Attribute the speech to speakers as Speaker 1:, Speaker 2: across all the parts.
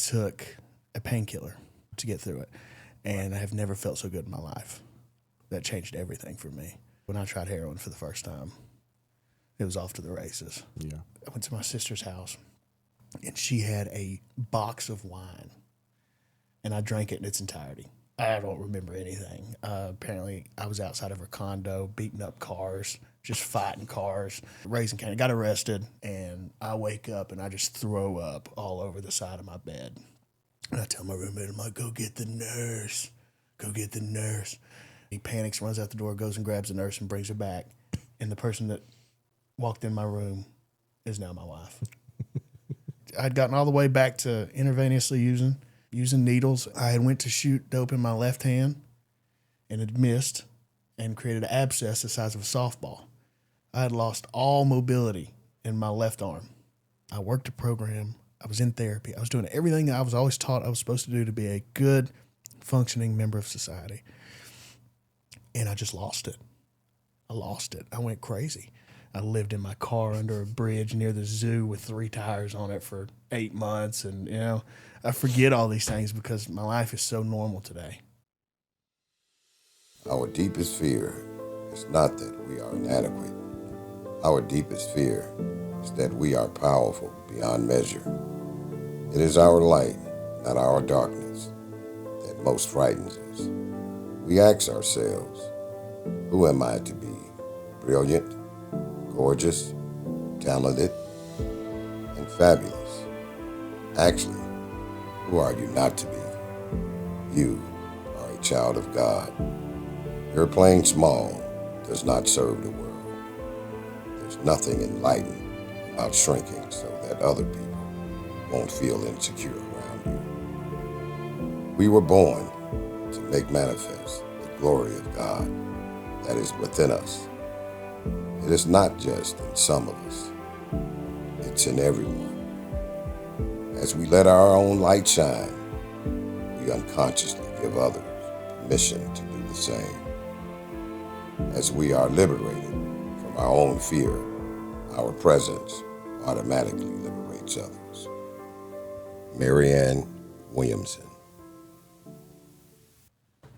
Speaker 1: took a painkiller to get through it. And I have never felt so good in my life. That changed everything for me. When I tried heroin for the first time, it was off to the races.
Speaker 2: Yeah.
Speaker 1: I went to my sister's house, and she had a box of wine, and I drank it in its entirety. I don't remember anything. Apparently, I was outside of her condo, beating up cars, just fighting cars, raising Cain. Got arrested, and I wake up, and I just throw up all over the side of my bed. And I tell my roommate, I'm like, go get the nurse. Go get the nurse. He panics, runs out the door, goes and grabs the nurse and brings her back. And the person that walked in my room is now my wife. I'd gotten all the way back to intravenously using needles. I had went to shoot dope in my left hand and had missed and created an abscess the size of a softball. I had lost all mobility in my left arm. I worked a program. I was in therapy. I was doing everything that I was always taught I was supposed to do to be a good, functioning member of society. And I just lost it. I lost it. I went crazy. I lived in my car under a bridge near the zoo with 3 tires on it for 8 months. And, you know, I forget all these things because my life is so normal today.
Speaker 3: Our deepest fear is not that we are inadequate. Our deepest fear is that we are powerful beyond measure. It is our light, not our darkness, that most frightens us. We ask ourselves, who am I to be? Brilliant, gorgeous, talented, and fabulous. Actually, who are you not to be? You are a child of God. Your playing small does not serve the world. There's nothing enlightened about shrinking so that other people won't feel insecure around you. We were born to make manifest the glory of God that is within us. It is not just in some of us, it's in everyone. As we let our own light shine, we unconsciously give others permission to do the same. As we are liberated from our own fear, our presence automatically liberates others. Marianne Williamson.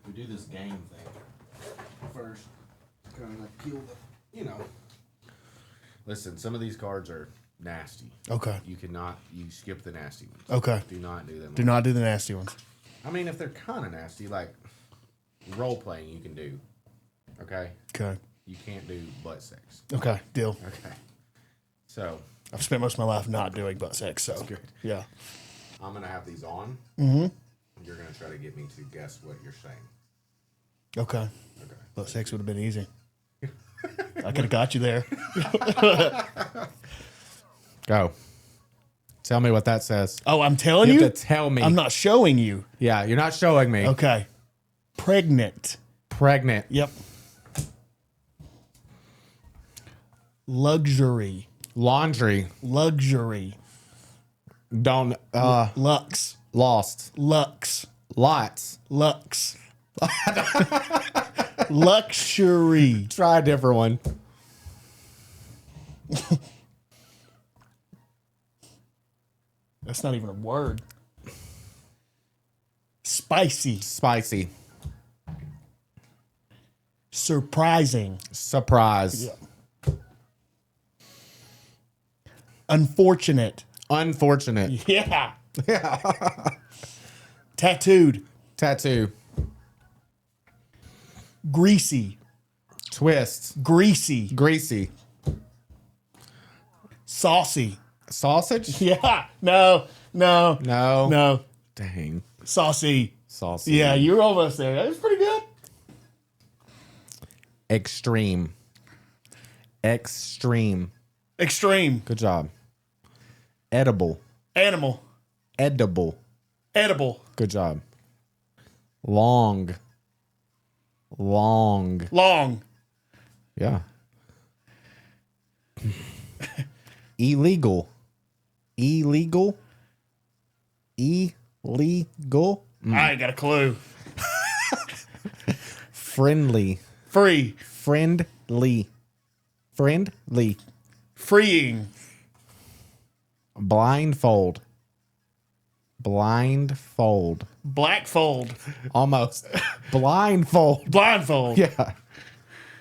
Speaker 2: We do this game thing first. Kind of peel the, Listen, some of these cards are nasty.
Speaker 1: Okay.
Speaker 2: You skip the nasty ones.
Speaker 1: Okay.
Speaker 2: Do not do them.
Speaker 1: Do not do the nasty ones.
Speaker 2: I mean, if they're kind of nasty, like role playing, you can do. Okay?
Speaker 1: Okay.
Speaker 2: You can't do butt sex.
Speaker 1: Okay. Deal.
Speaker 2: Okay. So.
Speaker 1: I've spent most of my life not doing butt sex, so.
Speaker 2: That's good.
Speaker 1: Yeah.
Speaker 2: I'm going to have these on.
Speaker 1: Mm-hmm.
Speaker 2: You're going to try to get me to guess what you're saying.
Speaker 1: Okay.
Speaker 2: Okay.
Speaker 1: Butt sex would have been easy. I could have got you there.
Speaker 2: Go. Tell me what that says.
Speaker 1: Oh, I'm telling you?
Speaker 2: You have to tell me.
Speaker 1: I'm not showing you.
Speaker 2: Yeah, you're not showing me.
Speaker 1: Okay. Pregnant.
Speaker 2: Pregnant.
Speaker 1: Yep. Luxury.
Speaker 2: Laundry.
Speaker 1: Luxury.
Speaker 2: Don't.
Speaker 1: Lux.
Speaker 2: Lost.
Speaker 1: Lux.
Speaker 2: Lots.
Speaker 1: Lux. Luxury.
Speaker 2: Try a different one.
Speaker 1: That's not even a word. Spicy.
Speaker 2: Spicy.
Speaker 1: Surprising.
Speaker 2: Surprise.
Speaker 1: Yeah. Unfortunate.
Speaker 2: Unfortunate.
Speaker 1: Yeah. Tattooed.
Speaker 2: Tattoo.
Speaker 1: Greasy.
Speaker 2: Twist.
Speaker 1: Greasy.
Speaker 2: Greasy.
Speaker 1: Saucy.
Speaker 2: Sausage?
Speaker 1: Yeah. No.
Speaker 2: No. Dang.
Speaker 1: Saucy.
Speaker 2: Saucy.
Speaker 1: Yeah, you were almost there. That was pretty good.
Speaker 2: Extreme. Extreme.
Speaker 1: Extreme.
Speaker 2: Good job. Edible.
Speaker 1: Animal.
Speaker 2: Edible.
Speaker 1: Edible.
Speaker 2: Good job. Long. Long.
Speaker 1: Long.
Speaker 2: Yeah. Illegal. Illegal. Illegal.
Speaker 1: I ain't got a clue.
Speaker 2: Friendly.
Speaker 1: Free.
Speaker 2: Friendly. Friendly.
Speaker 1: Freeing.
Speaker 2: Blindfold.
Speaker 4: Blindfold.
Speaker 1: Blackfold.
Speaker 4: Almost. Blindfold.
Speaker 1: Blindfold.
Speaker 4: Yeah.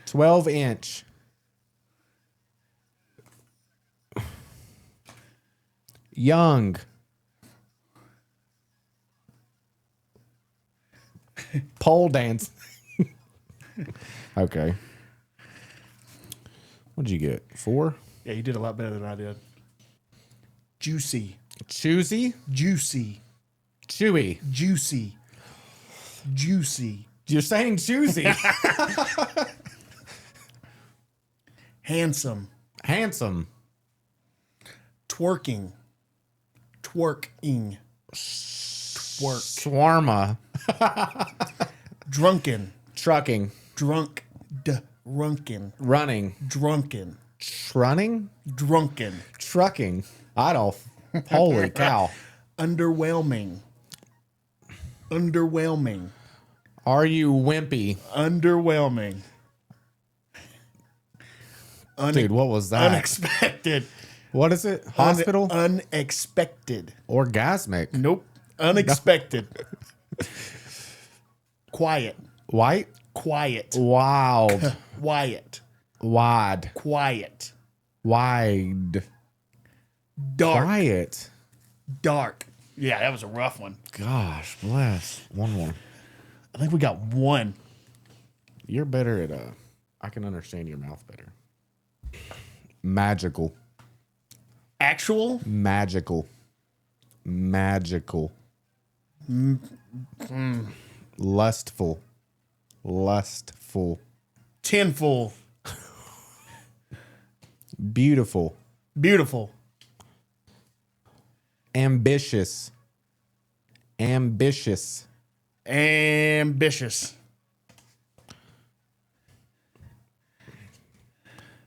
Speaker 4: 12-inch. Young. Pole dance. Okay. What'd you get? 4?
Speaker 1: Yeah, you did a lot better than I did. Juicy.
Speaker 4: Choosy.
Speaker 1: Juicy.
Speaker 4: Chewy.
Speaker 1: Juicy. Juicy.
Speaker 4: You're saying choosy.
Speaker 1: Handsome.
Speaker 4: Handsome.
Speaker 1: Twerking. Twerking. Twerk.
Speaker 4: Swarma.
Speaker 1: Drunken.
Speaker 4: Trucking.
Speaker 1: Drunk. Drunken.
Speaker 4: Running.
Speaker 1: Drunken.
Speaker 4: Trunning.
Speaker 1: Drunken.
Speaker 4: Trucking. Adolf. Holy cow.
Speaker 1: Underwhelming. Underwhelming.
Speaker 4: Are you wimpy?
Speaker 1: Underwhelming.
Speaker 4: Dude, what was that?
Speaker 1: Unexpected.
Speaker 4: What is it? Hospital?
Speaker 1: Unexpected.
Speaker 4: Orgasmic.
Speaker 1: Nope. Unexpected. Quiet.
Speaker 4: White?
Speaker 1: Quiet.
Speaker 4: Wild.
Speaker 1: Wyatt.
Speaker 4: Wide.
Speaker 1: Quiet.
Speaker 4: Wide.
Speaker 1: Dark.
Speaker 4: Quiet.
Speaker 1: Dark. Yeah, that was a rough one.
Speaker 4: Gosh, bless. One more.
Speaker 1: I think we got one.
Speaker 4: You're better at I can understand your mouth better. Magical.
Speaker 1: Actual.
Speaker 4: Magical. Magical. Lustful. Lustful.
Speaker 1: Tinful.
Speaker 4: Beautiful.
Speaker 1: Beautiful.
Speaker 4: Ambitious. Ambitious.
Speaker 1: Ambitious.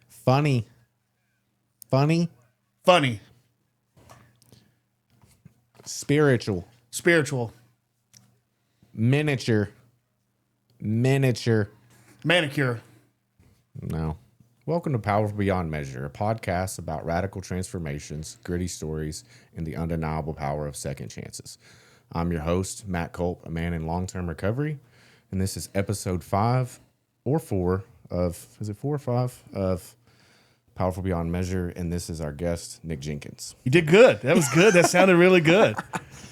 Speaker 4: Funny. Funny.
Speaker 1: Funny.
Speaker 4: Spiritual.
Speaker 1: Spiritual.
Speaker 4: Miniature. Miniature.
Speaker 1: Manicure.
Speaker 4: No. Welcome to Powerful Beyond Measure, a podcast about radical transformations, gritty stories, and the undeniable power of second chances. I'm your host, Matt Culp, a man in long-term recovery, and this is episode 5 or 4 of, is it 4 or 5 of Powerful Beyond Measure, and this is our guest, Nick Jenkins.
Speaker 1: You did good. That was good. That sounded really good.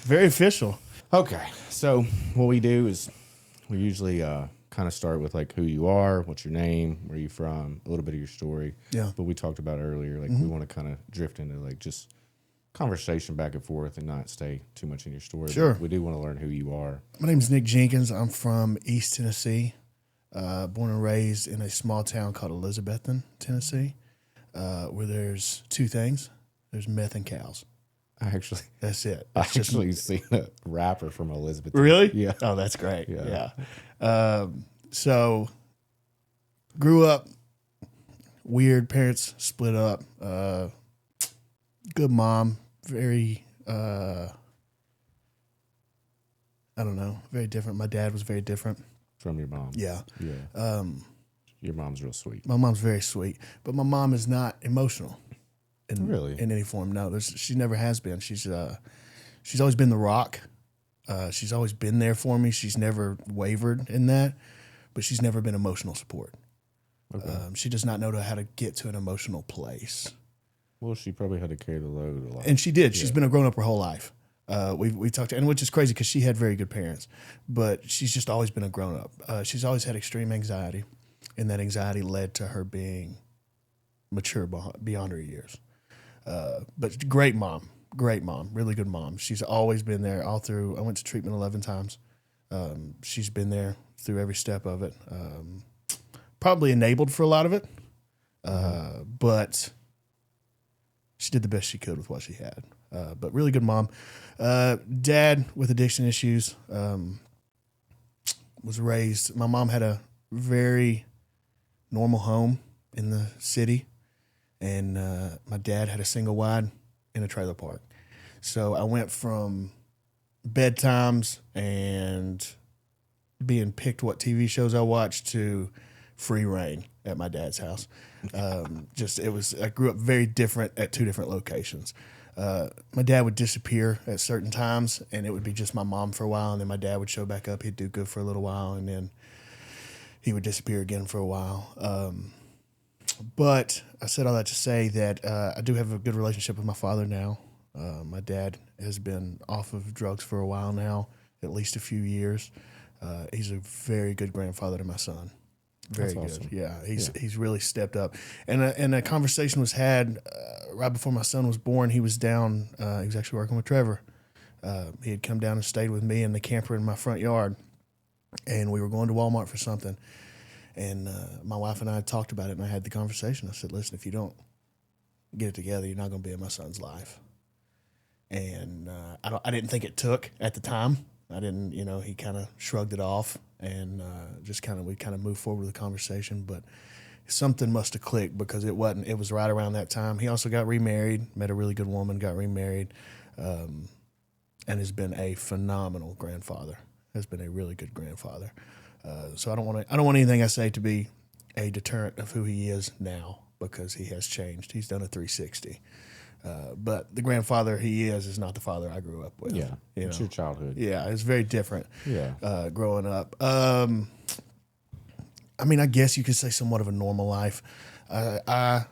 Speaker 1: Very official.
Speaker 4: Okay, so what we do is we usually kind of start with like who you are, what's your name, where you from, a little bit of your story.
Speaker 1: Yeah.
Speaker 4: But we talked about earlier, like we want to kind of drift into like just conversation back and forth and not stay too much in your story.
Speaker 1: Sure.
Speaker 4: But we do want to learn who you are.
Speaker 1: My name is Nick Jenkins. I'm from East Tennessee, born and raised in a small town called Elizabethton, Tennessee, where there's two things. There's meth and cows. That's it.
Speaker 4: I
Speaker 1: It's just-
Speaker 4: actually seen a rapper from Elizabeth.
Speaker 1: Really?
Speaker 4: Yeah.
Speaker 1: Oh, that's great.
Speaker 4: Yeah.
Speaker 1: Yeah. So grew up weird. Parents split up. Good mom. Very, I don't know, very different. My dad was very different.
Speaker 4: From your mom.
Speaker 1: Yeah.
Speaker 4: Yeah. Your mom's real sweet.
Speaker 1: My mom's very sweet, but my mom is not emotional.
Speaker 4: Really?
Speaker 1: In any form. No, she never has been. She's always been the rock. She's always been there for me. She's never wavered in that, but she's never been emotional support.
Speaker 4: Okay.
Speaker 1: She does not know how to get to an emotional place.
Speaker 4: Well, she probably had to carry the load a lot.
Speaker 1: And she did. She's been a grown up her whole life. We talked to, and which is crazy because she had very good parents, but she's just always been a grown up. She's always had extreme anxiety, and that anxiety led to her being mature beyond her years. But great mom, really good mom. She's always been there all through. I went to treatment 11 times. She's been there through every step of it. Probably enabled for a lot of it, but she did the best she could with what she had. But really good mom. Dad with addiction issues, was raised. My mom had a very normal home in the city, and my dad had a single wide in a trailer park. So I went from bedtimes and being picked what TV shows I watched to free reign at my dad's house. I grew up very different at two different locations. My dad would disappear at certain times, and it would be just my mom for a while, and then my dad would show back up. He'd do good for a little while, and then he would disappear again for a while. But I said all that to say that I do have a good relationship with my father now. My dad has been off of drugs for a while now, at least a few years. He's a very good grandfather to my son. Very
Speaker 4: That's
Speaker 1: good.
Speaker 4: awesome.
Speaker 1: Yeah, he's really stepped up. And a conversation was had right before my son was born. He was down. He was actually working with Trevor. He had come down and stayed with me in the camper in my front yard, and we were going to Walmart for something. And my wife and I had talked about it, and I had the conversation. I said, "Listen, if you don't get it together, you're not going to be in my son's life." And I didn't think it took at the time. I didn't, he kind of shrugged it off, and we kind of moved forward with the conversation. But something must have clicked, because it was right around that time. He also got remarried, met a really good woman, got remarried, and has been a phenomenal grandfather. Has been a really good grandfather. So I don't want anything I say to be a deterrent of who he is now, because he has changed. He's done a 360. But the grandfather he is not the father I grew up with.
Speaker 4: Yeah, it's your childhood.
Speaker 1: Yeah, it's very different.
Speaker 4: Yeah,
Speaker 1: Growing up. I mean, I guess you could say somewhat of a normal life. I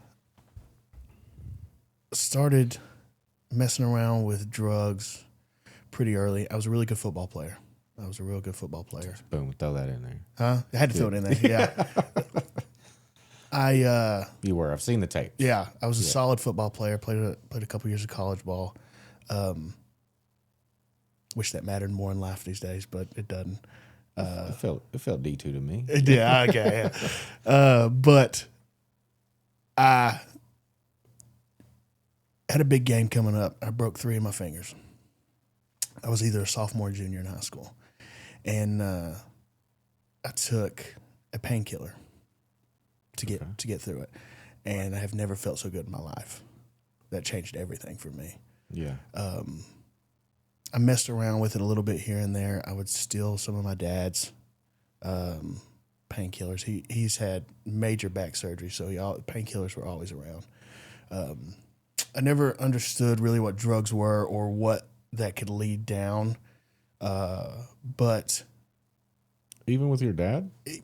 Speaker 1: started messing around with drugs pretty early. I was a really good football player.
Speaker 4: boom, throw that in there.
Speaker 1: Huh? I had to throw it in there. Yeah.
Speaker 4: You were. I've seen the tape.
Speaker 1: Yeah, I was a solid football player. Played a couple years of college ball. Wish that mattered more in life these days, but it doesn't.
Speaker 4: It felt D2 to me.
Speaker 1: Yeah, okay. Yeah. But I had a big game coming up. I broke 3 of my fingers. I was either a sophomore or junior in high school, and I took a painkiller to get through it, and I have never felt so good in my life. That changed everything for me.
Speaker 4: Yeah.
Speaker 1: I messed around with it a little bit here and there. I would steal some of my dad's painkillers. He's had major back surgery, so painkillers were always around. I never understood really what drugs were or what that could lead down, but
Speaker 4: even with your dad,
Speaker 1: I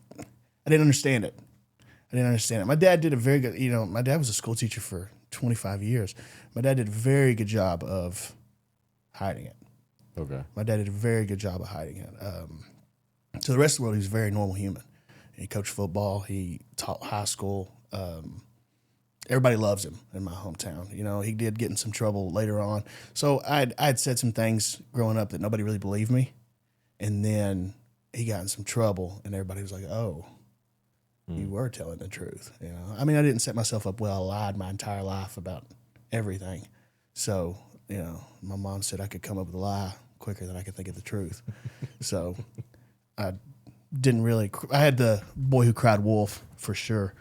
Speaker 1: didn't understand it. My dad did a very good, my dad was a school teacher for 25 years. My dad did a very good job of hiding it.
Speaker 4: Okay.
Speaker 1: My dad did a very good job of hiding it. To the rest of the world, he was a very normal human. He coached football. He taught high school. Everybody loves him in my hometown. He did get in some trouble later on. So I'd said some things growing up that nobody really believed me. And then he got in some trouble, and everybody was like, oh, you were telling the truth. I mean, I didn't set myself up well. I lied my entire life about everything. So, my mom said I could come up with a lie quicker than I could think of the truth. So I didn't really, I had the boy who cried wolf for sure.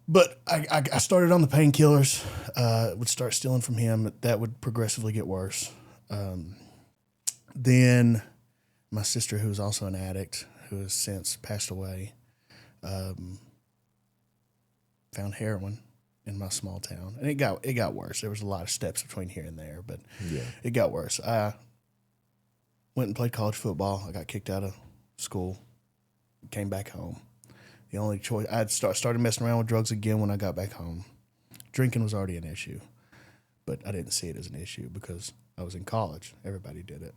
Speaker 1: But I started on the painkillers, would start stealing from him. That would progressively get worse. Then my sister, who was also an addict, who has since passed away, found heroin in my small town. And it got worse. There was a lot of steps between here and there, but it got worse. I went and played college football. I got kicked out of school, came back home. The only choice, I had started messing around with drugs again when I got back home. Drinking was already an issue, but I didn't see it as an issue because I was in college. Everybody did it.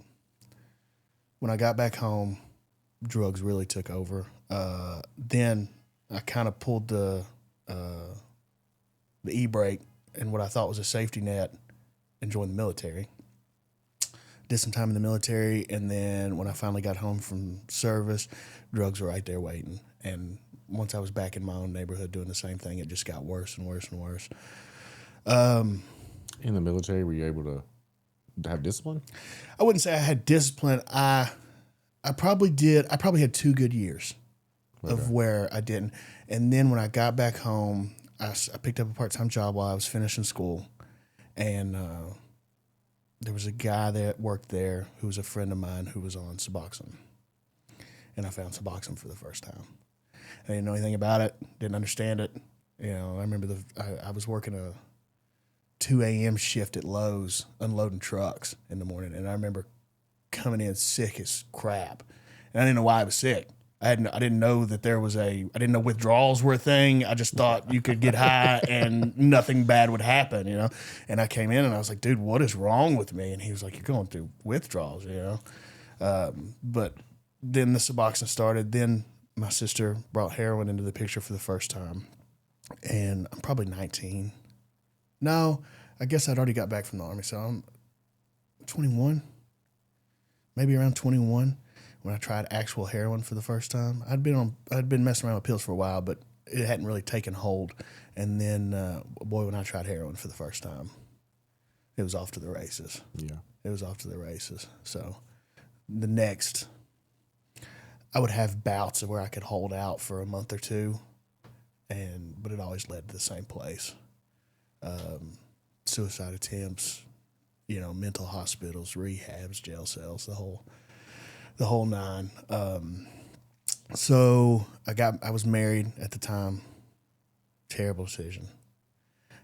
Speaker 1: When I got back home, drugs really took over. Then I kind of pulled the e-brake and what I thought was a safety net and joined the military. Did some time in the military, and then when I finally got home from service, drugs were right there waiting. And once I was back in my own neighborhood doing the same thing, it just got worse and worse and worse.
Speaker 4: in the military, were you able to have discipline?
Speaker 1: I wouldn't say I had discipline. I probably did. I probably had 2 good years of where I didn't. And then when I got back home, I picked up a part-time job while I was finishing school. And there was a guy that worked there who was a friend of mine who was on Suboxone. And I found Suboxone for the first time. I didn't know anything about it, didn't understand it. You know, I remember I was working 2 a.m. shift at Lowe's unloading trucks in the morning. And I remember coming in sick as crap. And I didn't know why I was sick. I didn't know that I didn't know withdrawals were a thing. I just thought you could get high and nothing bad would happen, you know? And I came in and I was like, dude, what is wrong with me? And he was like, you're going through withdrawals, you know? But then the Suboxone started. Then my sister brought heroin into the picture for the first time. And I'm probably 19. No, I guess I'd already got back from the Army. So I'm 21, maybe around 21. When I tried actual heroin for the first time. I'd been messing around with pills for a while, but it hadn't really taken hold. And then, when I tried heroin for the first time, it was off to the races.
Speaker 4: Yeah.
Speaker 1: It was off to the races. So the next, I would have bouts of where I could hold out for a month or two, but it always led to the same place. Suicide attempts, you know, mental hospitals, rehabs, jail cells, the whole nine. So I was married at the time. Terrible decision.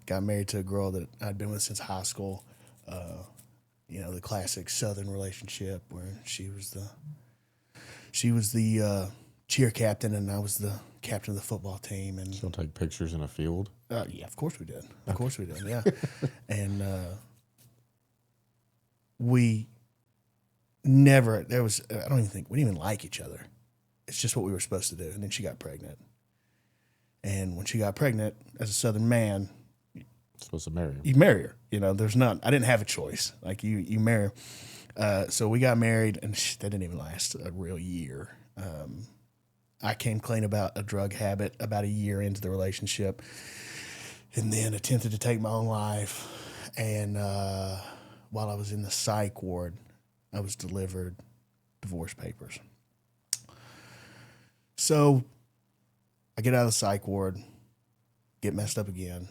Speaker 1: Got married to a girl that I'd been with since high school. You know, the classic Southern relationship where she was the cheer captain and I was the captain of the football team. And
Speaker 4: She'll take pictures in a field.
Speaker 1: yeah, of course we did. Of course we did. Yeah, and we never. I don't even think we didn't even like each other. It's just what we were supposed to do. And then she got pregnant. And when she got pregnant, as a Southern man,
Speaker 4: Supposed to marry him.
Speaker 1: you marry her. You know, I didn't have a choice. Like you marry her. So we got married, and that didn't even last a real year. I came clean about a drug habit about a year into the relationship, and then attempted to take my own life. And while I was in the psych ward, I was delivered divorce papers. So I get out of the psych ward, get messed up again.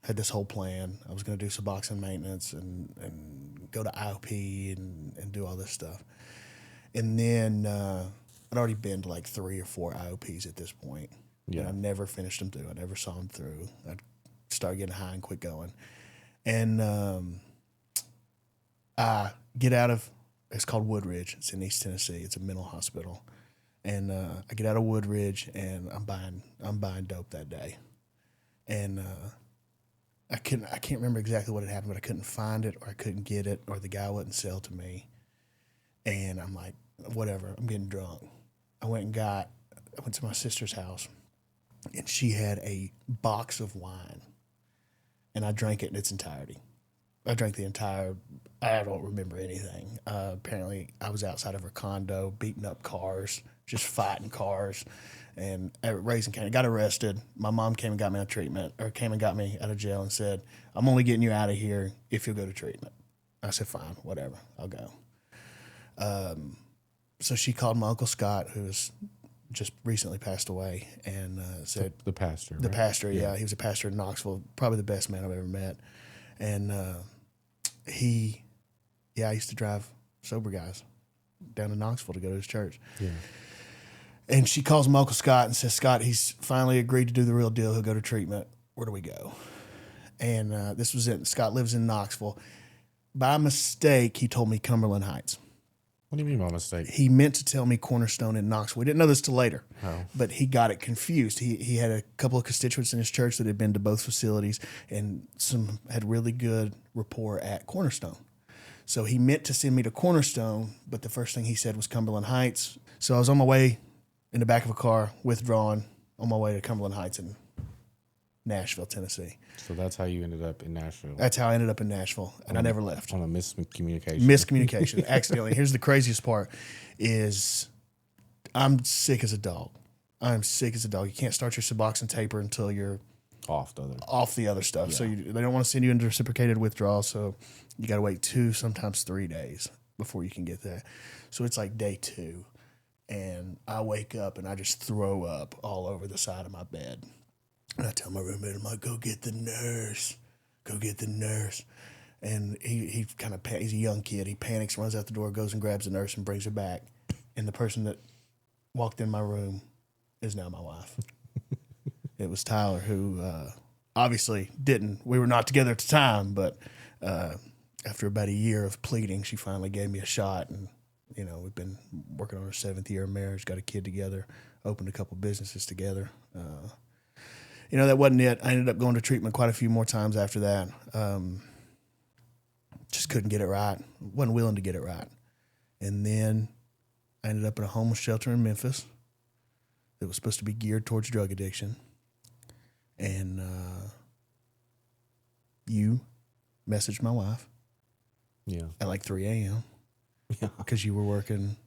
Speaker 1: Had this whole plan. I was going to do Suboxone maintenance and go to IOP and do all this stuff. And then I'd already been to like 3 or 4 IOPs at this point.
Speaker 4: Yeah.
Speaker 1: And I never finished them through. I never saw them through. I'd start getting high and quit going. And I get out of, it's called Woodridge. It's in East Tennessee. It's a mental hospital. And I get out of Woodridge and I'm buying dope that day. And I can't remember exactly what had happened, but I couldn't find it or I couldn't get it or the guy wouldn't sell to me. And I'm like, whatever, I'm getting drunk. I went to my sister's house and she had a box of wine and I drank it in its entirety. I don't remember anything. Apparently I was outside of her condo, beating up cars, just fighting cars. And raising Cain, got arrested. My mom came and got me out of treatment, or came and got me out of jail and said, I'm only getting you out of here if you'll go to treatment. I said, fine, whatever, I'll go. So she called my Uncle Scott, who was just recently passed away, and said...
Speaker 4: The pastor,
Speaker 1: The
Speaker 4: right?
Speaker 1: pastor, yeah. He was a pastor in Knoxville, probably the best man I've ever met. And I used to drive sober guys down to Knoxville to go to his church.
Speaker 4: Yeah.
Speaker 1: And she calls my Uncle Scott and says, Scott, he's finally agreed to do the real deal. He'll go to treatment. Where do we go? And this was it. Scott lives in Knoxville. By mistake, he told me Cumberland Heights.
Speaker 4: What do you mean by mistake?
Speaker 1: He meant to tell me Cornerstone in Knoxville. We didn't know this till later, but he got it confused. He had a couple of constituents in his church that had been to both facilities, and some had really good rapport at Cornerstone. So he meant to send me to Cornerstone, but the first thing he said was Cumberland Heights. So I was on my way in the back of a car, withdrawn, on my way to Cumberland Heights in Nashville, Tennessee.
Speaker 4: So that's how you ended up in Nashville.
Speaker 1: That's how I ended up in Nashville, and I never left.
Speaker 4: On a miscommunication.
Speaker 1: Miscommunication, accidentally. Here's the craziest part is I'm sick as a dog. I'm sick as a dog. You can't start your Suboxone taper until you're
Speaker 4: off
Speaker 1: the other stuff.
Speaker 4: Yeah.
Speaker 1: So they don't want to send you into reciprocated withdrawal, so you got to wait 2, sometimes 3 days before you can get that. So it's like day 2. And I wake up and I just throw up all over the side of my bed. And I tell my roommate, I'm like, go get the nurse. And he kind of, he's a young kid. He panics, runs out the door, goes and grabs the nurse and brings her back. And the person that walked in my room is now my wife. It was Tyler who obviously didn't. We were not together at the time, but after about a year of pleading, she finally gave me a shot. And, we've been working on our 7th year of marriage, got a kid together, opened a couple businesses together. That wasn't it. I ended up going to treatment quite a few more times after that. Just couldn't get it right. Wasn't willing to get it right. And then I ended up in a homeless shelter in Memphis that was supposed to be geared towards drug addiction. And you messaged my wife at like 3 a.m. because you were working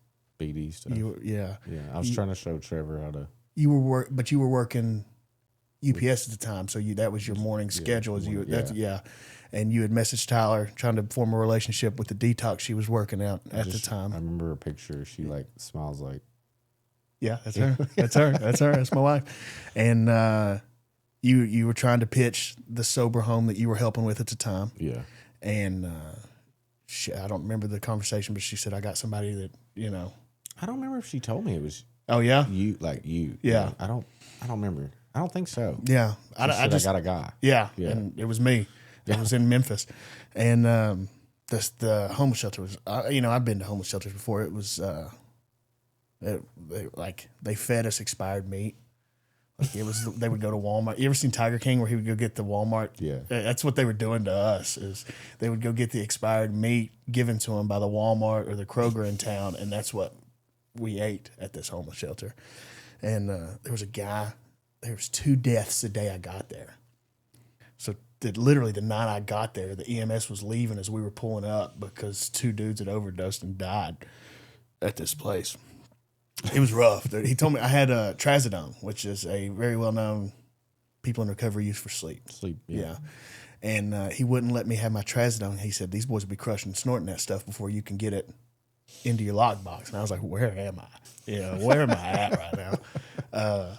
Speaker 4: BD stuff.
Speaker 1: Yeah.
Speaker 4: I was trying to show Trevor how to.
Speaker 1: You were working UPS at the time, so that was your morning schedule. And you had messaged Tyler trying to form a relationship with the Detox she was working out at the time.
Speaker 4: I remember a picture. She like smiles like.
Speaker 1: Yeah, that's her. That's her. That's my wife. And you were trying to pitch the sober home that you were helping with at the time.
Speaker 4: Yeah.
Speaker 1: And I don't remember the conversation, but she said, I got somebody that,
Speaker 4: I don't remember if she told me it was.
Speaker 1: Oh, yeah?
Speaker 4: You.
Speaker 1: Yeah.
Speaker 4: I don't remember. I don't think so.
Speaker 1: Yeah.
Speaker 4: I got a guy.
Speaker 1: Yeah. And it was me. It was in Memphis. And the homeless shelter was, I've been to homeless shelters before. It was, they fed us expired meat. Like they would go to Walmart. You ever seen Tiger King where he would go get the Walmart?
Speaker 4: Yeah.
Speaker 1: That's what they were doing to us is they would go get the expired meat given to them by the Walmart or the Kroger in town. And that's what we ate at this homeless shelter. And there was a guy, there was 2 deaths the day I got there. So literally the night I got there, the EMS was leaving as we were pulling up because 2 dudes had overdosed and died at this place. It was rough. He told me I had trazodone, which is a very well-known people in recovery use for sleep. Yeah. And he wouldn't let me have my trazodone. He said, these boys will be crushing and snorting that stuff before you can get it into your lockbox. And I was like, where am I? Where am I at right now?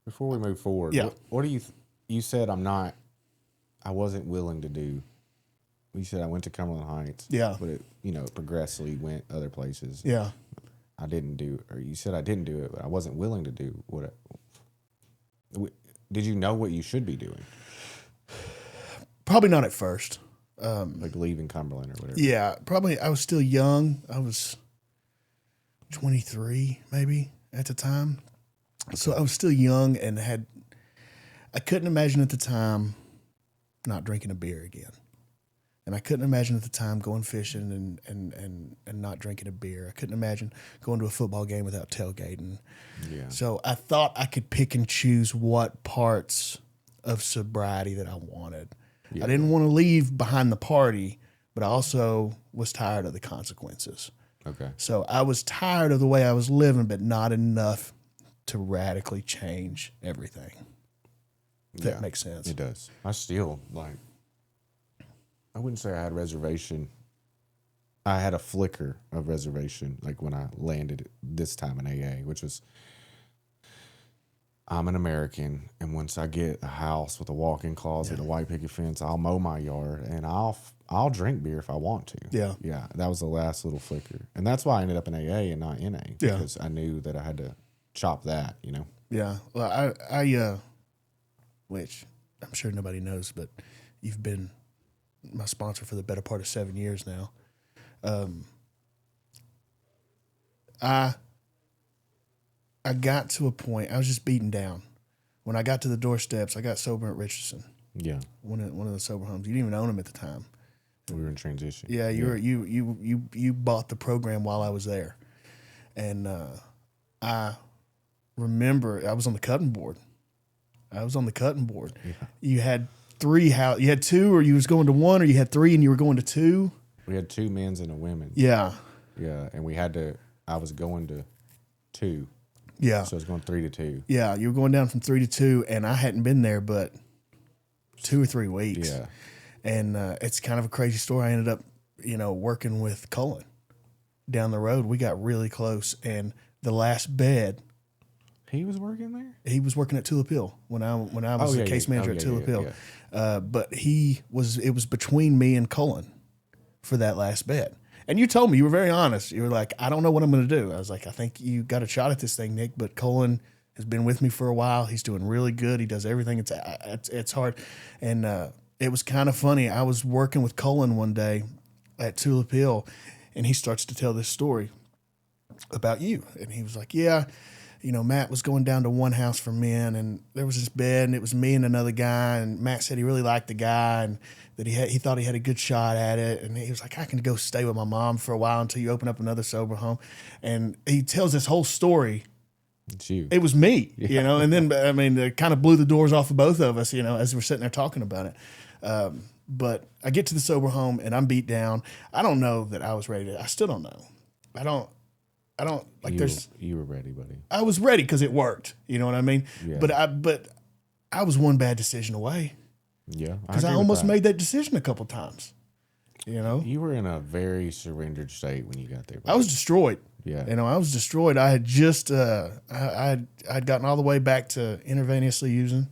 Speaker 4: Before we move forward, what do you said I wasn't willing to do. You said I went to Cumberland Heights.
Speaker 1: Yeah.
Speaker 4: But it progressively went other places.
Speaker 1: Yeah.
Speaker 4: I didn't do, or you said I didn't do it, but I wasn't willing to do what. Did you know what you should be doing?
Speaker 1: Probably not at first.
Speaker 4: Like leaving Cumberland or whatever.
Speaker 1: Yeah, probably. I was still young. I was 23 maybe at the time. Okay. So I was still young and I couldn't imagine at the time not drinking a beer again. And I couldn't imagine at the time going fishing and not drinking a beer. I couldn't imagine going to a football game without tailgating.
Speaker 4: Yeah.
Speaker 1: So I thought I could pick and choose what parts of sobriety that I wanted. Yeah. I didn't want to leave behind the party, but I also was tired of the consequences.
Speaker 4: Okay.
Speaker 1: So I was tired of the way I was living, but not enough to radically change everything. If that makes sense.
Speaker 4: It does. I still I wouldn't say I had reservation. I had a flicker of reservation, like when I landed this time in AA, which was, I'm an American, and once I get a house with a walk-in closet, a white picket fence, I'll mow my yard, and I'll drink beer if I want to.
Speaker 1: Yeah.
Speaker 4: Yeah, that was the last little flicker. And that's why I ended up in AA and not NA, because I knew that I had to chop that,
Speaker 1: Yeah. Well, I which I'm sure nobody knows, but you've been my sponsor for the better part of 7 years now. I got to a point, I was just beaten down. When I got to the doorsteps, I got sober at Richardson.
Speaker 4: Yeah.
Speaker 1: One of the sober homes. You didn't even own them at the time.
Speaker 4: We were in transition.
Speaker 1: Yeah, you bought the program while I was there. And I remember I was on the cutting board. Yeah. You had 3 you had 2, or you was going to 1, or you had 3 and you were going to 2.
Speaker 4: We had 2 men's and a women.
Speaker 1: Yeah.
Speaker 4: Yeah, and I was going to 2.
Speaker 1: Yeah.
Speaker 4: So I was going 3 to 2.
Speaker 1: Yeah, you were going down from 3 to 2, and I hadn't been there but 2 or 3 weeks.
Speaker 4: Yeah.
Speaker 1: And it's kind of a crazy story. I ended up, working with Cullen down the road. We got really close, and the last bed.
Speaker 4: He was working there?
Speaker 1: He was working at Tulip Hill when I was the case manager at Tulip Hill. Yeah. But it was between me and Cullen for that last bed. And you told me, you were very honest. You were like, I don't know what I'm going to do. I was like, I think you got a shot at this thing, Nick, but Cullen has been with me for a while. He's doing really good. He does everything. It's hard. And it was kind of funny. I was working with Colin one day at Tulip Hill, and he starts to tell this story about you. And he was like, yeah, Matt was going down to one house for men, and there was this bed, and it was me and another guy, and Matt said he really liked the guy, and that he thought he had a good shot at it, and he was like, I can go stay with my mom for a while until you open up another sober home. And he tells this whole story.
Speaker 4: It's you.
Speaker 1: It was me, and then, it kind of blew the doors off of both of us, as we're sitting there talking about it. But I get to the sober home, and I'm beat down. I don't know that I was ready I still don't know. I don't like
Speaker 4: you were ready, buddy.
Speaker 1: I was ready because it worked. You know what I mean?
Speaker 4: Yeah.
Speaker 1: But I was one bad decision away.
Speaker 4: Yeah.
Speaker 1: Because I almost made that decision a couple times.
Speaker 4: You were in a very surrendered state when you got there, buddy.
Speaker 1: I was destroyed.
Speaker 4: Yeah.
Speaker 1: I was destroyed. I had just I'd gotten all the way back to intravenously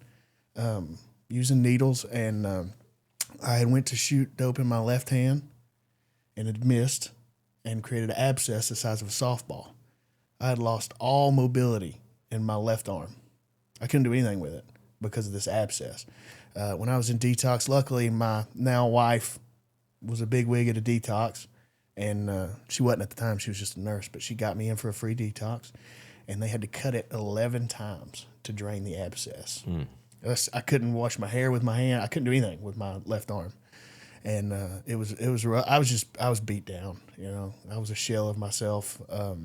Speaker 1: using needles, and I had went to shoot dope in my left hand and had missed and created an abscess the size of a softball. I had lost all mobility in my left arm. I couldn't do anything with it because of this abscess. When I was in Detox, luckily my now wife was a big wig at a Detox, and she wasn't at the time. She was just a nurse, but she got me in for a free detox, and they had to cut it 11 times to drain the abscess. I couldn't wash my hair with my hand. I couldn't do anything with my left arm. And it was rough. I was beat down, I was a shell of myself. I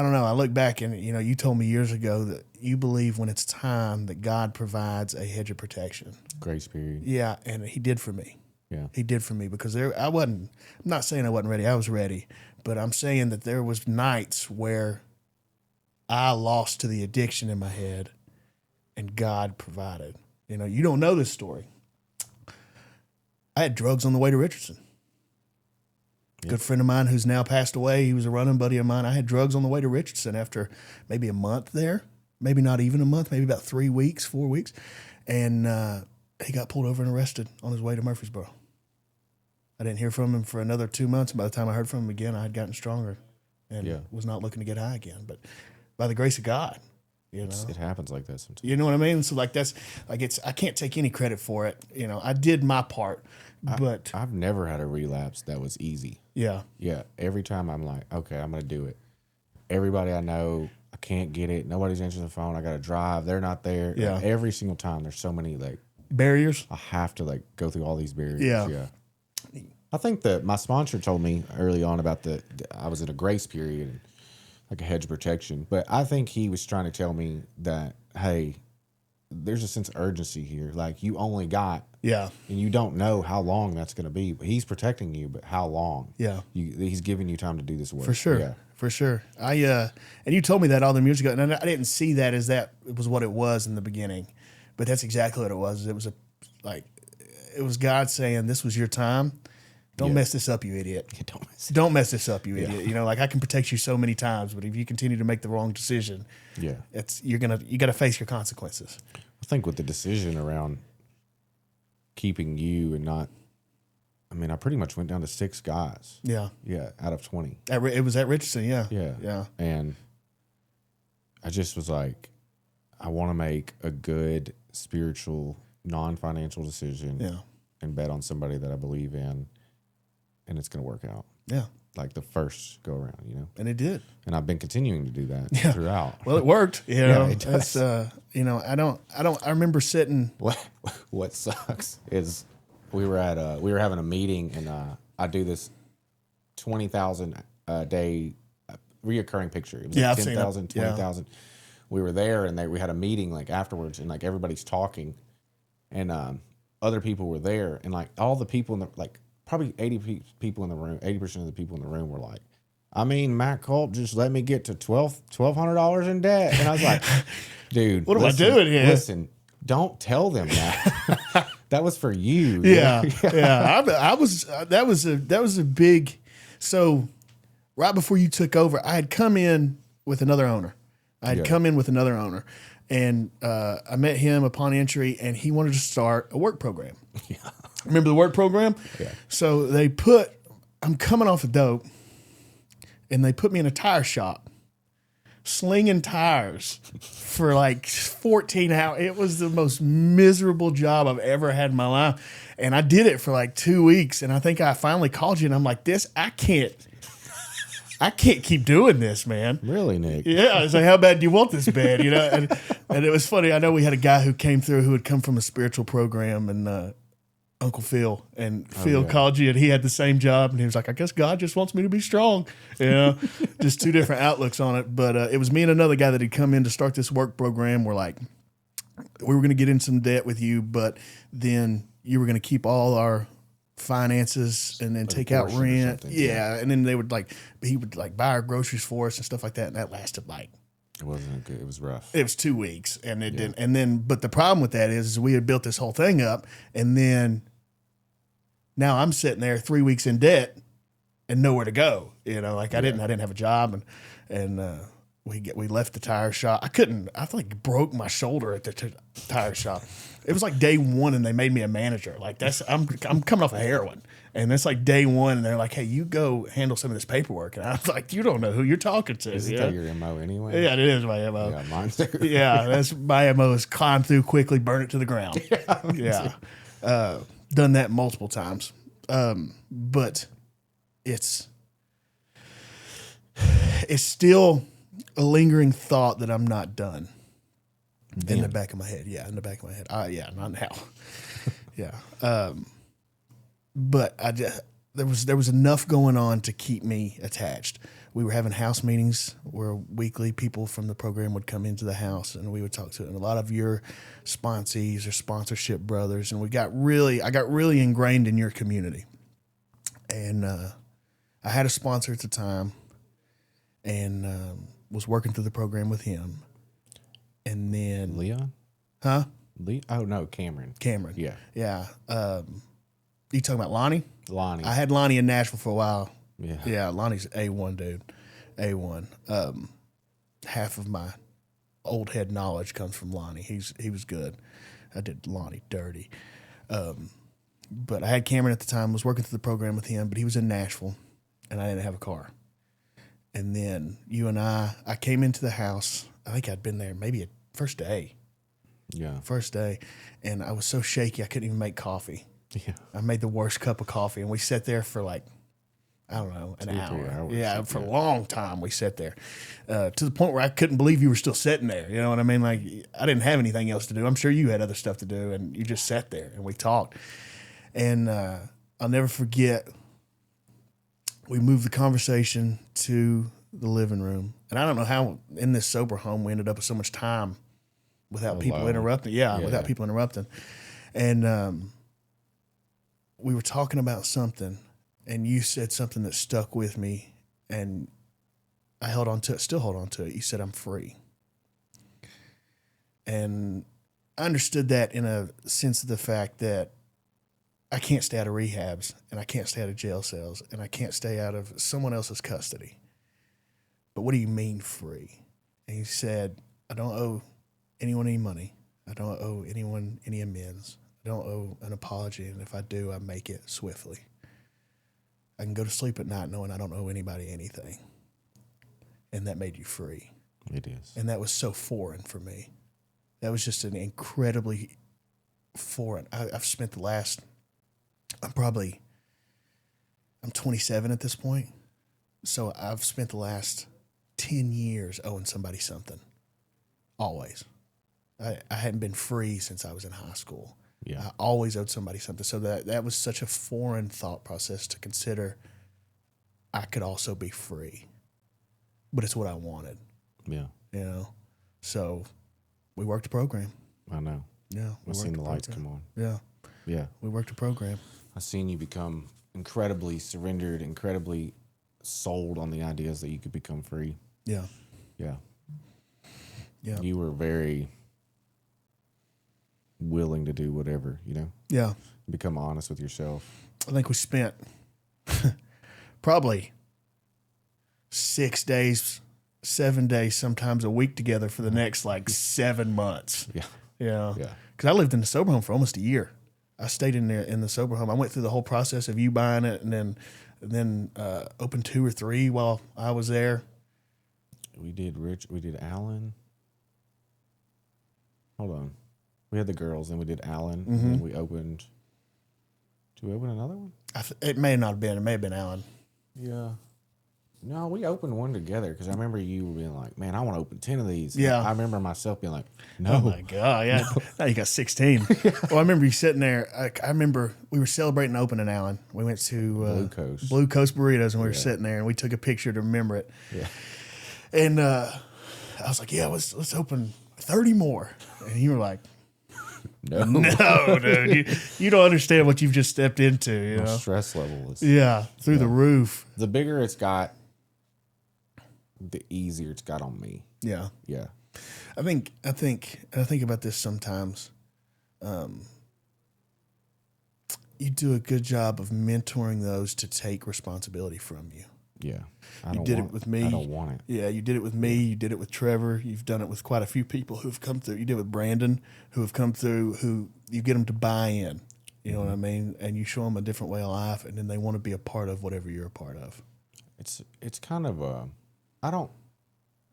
Speaker 1: don't know. I look back and, you told me years ago that you believe when it's time that God provides a hedge of protection.
Speaker 4: Grace period.
Speaker 1: Yeah. And he did for me.
Speaker 4: Yeah.
Speaker 1: He did for me because I'm not saying I wasn't ready. I was ready, but I'm saying that there was nights where I lost to the addiction in my head and God provided. You don't know this story. I had drugs on the way to Richardson. Good friend of mine who's now passed away. He was a running buddy of mine. I had drugs on the way to Richardson after maybe a month there, maybe not even a month, maybe about 4 weeks. And he got pulled over and arrested on his way to Murfreesboro. I didn't hear from him for another 2 months. By the time I heard from him again, I had gotten stronger and was not looking to get high again. But by the grace of God,
Speaker 4: it happens like that sometimes.
Speaker 1: You know what I mean? So I can't take any credit for it. I did my part, but
Speaker 4: I've never had a relapse that was easy.
Speaker 1: Yeah.
Speaker 4: Yeah. Every time I'm like, okay, I'm going to do it. Everybody I know, I can't get it. Nobody's answering the phone. I got to drive. They're not there.
Speaker 1: Yeah.
Speaker 4: Like, every single time there's so many
Speaker 1: barriers.
Speaker 4: I have to go through all these barriers.
Speaker 1: Yeah.
Speaker 4: I think that my sponsor told me early on about I was in a grace period, like a hedge of protection. But I think he was trying to tell me that, hey, there's a sense of urgency here. Like, you only got, and you don't know how long that's going to be. But he's protecting you, but how long?
Speaker 1: Yeah,
Speaker 4: he's giving you time to do this work.
Speaker 1: For sure.
Speaker 4: Yeah.
Speaker 1: For sure. And you told me that all them years ago, and I didn't see that as that it was what it was in the beginning, but that's exactly what it was. It was it was God saying, "This was your time. Don't mess this up, you idiot. Don't mess this up, you idiot." I can protect you so many times, but if you continue to make the wrong decision, you got to face your consequences.
Speaker 4: I think with the decision around keeping you and not, I pretty much went down to 6 guys.
Speaker 1: Yeah.
Speaker 4: Yeah, out of 20.
Speaker 1: It was at Richardson, yeah.
Speaker 4: Yeah.
Speaker 1: Yeah.
Speaker 4: And I just was like, I want to make a good spiritual, non-financial decision and bet on somebody that I believe in, and it's going to work out.
Speaker 1: Yeah.
Speaker 4: Like the first go around,
Speaker 1: And it did.
Speaker 4: And I've been continuing to do that throughout.
Speaker 1: Well, it worked.
Speaker 4: It does.
Speaker 1: That's, I remember sitting.
Speaker 4: What sucks is we were having a meeting, and I do this 20,000 a day reoccurring picture. It was like 10,000, 20,000. Yeah. We were there, and we had a meeting afterwards, and everybody's talking, and other people were there, and all the people in the probably 80 people in the room, 80% of the people in the room were like, Matt Culp just let me get to $1,200 in debt. And I was like, dude,
Speaker 1: what am I doing here?
Speaker 4: Listen, don't tell them that. That was for you.
Speaker 1: Yeah. Yeah. That was a big, so right before you took over, I had come in with another owner. And I met him upon entry, and he wanted to start a work program. Yeah. Remember the work program?
Speaker 4: Yeah.
Speaker 1: So I'm coming off of dope, and they put me in a tire shop. slinging tires for like 14 hours. It was the most miserable job I've ever had in my life. And I did it for like 2 weeks. And I think I finally called you and I'm like, I can't keep doing this, man.
Speaker 4: Really, Nick?
Speaker 1: Yeah. I was like, how bad do you want this bed? You know? And it was funny. I know we had a guy who came through who had come from a spiritual program, and Uncle Phil, and Phil called you and he had the same job. And he was like, I guess God just wants me to be strong. You know, just two different outlooks on it. But it was me and another guy that had come in to start this work program. We're like, we were going to get in some debt with you, but then you were going to keep all our finances and then take out rent. Yeah. And then he would like buy our groceries for us and stuff like that. And that lasted like,
Speaker 4: it wasn't good. It was rough.
Speaker 1: It was 2 weeks, and it didn't. And then, but the problem with that is we had built this whole thing up, and then now I'm sitting there 3 weeks in debt and nowhere to go. You know, like I didn't have a job, and we left the tire shop. I like broke my shoulder at the tire shop. It was like day one, and they made me a manager. Like I'm coming off of heroin, and it's like day one, and they're like, "Hey, you go handle some of this paperwork." And I was like, "You don't know who you're talking to."
Speaker 4: Isn't that your MO anyway?
Speaker 1: Yeah, it is my MO.
Speaker 4: Yeah, mine too.
Speaker 1: Yeah, that's my MO is climb through quickly, burn it to the ground. Yeah. Done that multiple times. But it's still a lingering thought that I'm not done. In the back of my head. Yeah, in the back of my head. Yeah, not now. Yeah. But there was enough going on to keep me attached. We were having house meetings where weekly people from the program would come into the house and we would talk to it. And a lot of your sponsees or sponsorship brothers, and I got really ingrained in your community. And I had a sponsor at the time, and was working through the program with him. And then
Speaker 4: Leon?
Speaker 1: Huh?
Speaker 4: Oh no, Cameron.
Speaker 1: Yeah. Yeah. You talking about Lonnie?
Speaker 4: Lonnie.
Speaker 1: I had Lonnie in Nashville for a while.
Speaker 4: Yeah.
Speaker 1: Yeah, Lonnie's A1, dude. A1. Half of my old head knowledge comes from Lonnie. He was good. I did Lonnie dirty. But I had Cameron at the time, was working through the program with him, but he was in Nashville and I didn't have a car. And then you and I came into the house. I think I'd been there maybe a first day.
Speaker 4: Yeah.
Speaker 1: First day. And I was so shaky, I couldn't even make coffee.
Speaker 4: Yeah.
Speaker 1: I made the worst cup of coffee, and we sat there for like, I don't know, an
Speaker 4: 2 or
Speaker 1: hour.
Speaker 4: 3 hours.
Speaker 1: Yeah, for a long time we sat there. To the point where I couldn't believe you were still sitting there. You know what I mean? Like, I didn't have anything else to do. I'm sure you had other stuff to do, and you just sat there, and we talked. And I'll never forget, we moved the conversation to the living room. And I don't know how in this sober home we ended up with so much time without people interrupting. Yeah, without people interrupting. And we were talking about something, and you said something that stuck with me, and I held on to it, still hold on to it. You said, I'm free. And I understood that in a sense of the fact that I can't stay out of rehabs, and I can't stay out of jail cells, and I can't stay out of someone else's custody. But what do you mean free? And he said, I don't owe anyone any money. I don't owe anyone any amends. I don't owe an apology. And if I do, I make it swiftly. I can go to sleep at night knowing I don't owe anybody anything. And that made you free.
Speaker 4: It is.
Speaker 1: And that was so foreign for me. That was just an incredibly foreign. I've spent the last, I'm 27 at this point. So I've spent the last 10 years owing somebody something. Always. I hadn't been free since I was in high school.
Speaker 4: Yeah.
Speaker 1: I always owed somebody something. So that was such a foreign thought process to consider I could also be free. But it's what I wanted.
Speaker 4: Yeah.
Speaker 1: You know? So we worked a program.
Speaker 4: I know.
Speaker 1: Yeah.
Speaker 4: I've seen the lights come on.
Speaker 1: Yeah.
Speaker 4: Yeah.
Speaker 1: We worked a program.
Speaker 4: I've seen you become incredibly surrendered, incredibly sold on the ideas that you could become free.
Speaker 1: Yeah.
Speaker 4: Yeah.
Speaker 1: Yeah.
Speaker 4: You were very willing to do whatever, you know?
Speaker 1: Yeah.
Speaker 4: Become honest with yourself.
Speaker 1: I think we spent probably 6 days, 7 days, sometimes a week together for the next like 7 months.
Speaker 4: Yeah.
Speaker 1: Yeah.
Speaker 4: Yeah.
Speaker 1: Because I lived in the sober home for almost a year. I stayed in there in the sober home. I went through the whole process of you buying it, and then opened 2 or 3 while I was there.
Speaker 4: We did Alan. Hold on. We had the girls, then we did Alan, and then we opened. Did we open another one?
Speaker 1: It may not have been. It may have been Alan.
Speaker 4: Yeah. No, we opened one together because I remember you being like, "Man, I want to open 10 of these."
Speaker 1: Yeah.
Speaker 4: I remember myself being like, "No."
Speaker 1: Oh my God! Yeah, now you got 16. Well, I remember you sitting there. I remember we were celebrating opening Alan. We went to Blue Coast Burritos, and we were sitting there, and we took a picture to remember it.
Speaker 4: Yeah.
Speaker 1: And I was like, "Yeah, let's open 30 more." And you were like, "No, dude, you don't understand what you've just stepped into." You
Speaker 4: My
Speaker 1: know,
Speaker 4: stress level is
Speaker 1: through the roof.
Speaker 4: the bigger it's got, the easier it's got on me.
Speaker 1: Yeah.
Speaker 4: Yeah.
Speaker 1: I think about this sometimes. You do a good job of mentoring those to take responsibility from you.
Speaker 4: Yeah.
Speaker 1: You did it with me.
Speaker 4: I don't want it.
Speaker 1: Yeah, you did it with me. You did it with Trevor. You've done it with quite a few people who've come through. You did it with Brandon, who have come through, who you get them to buy in. You know what I mean? And you show them a different way of life, and then they want to be a part of whatever you're a part of.
Speaker 4: It's kind of a,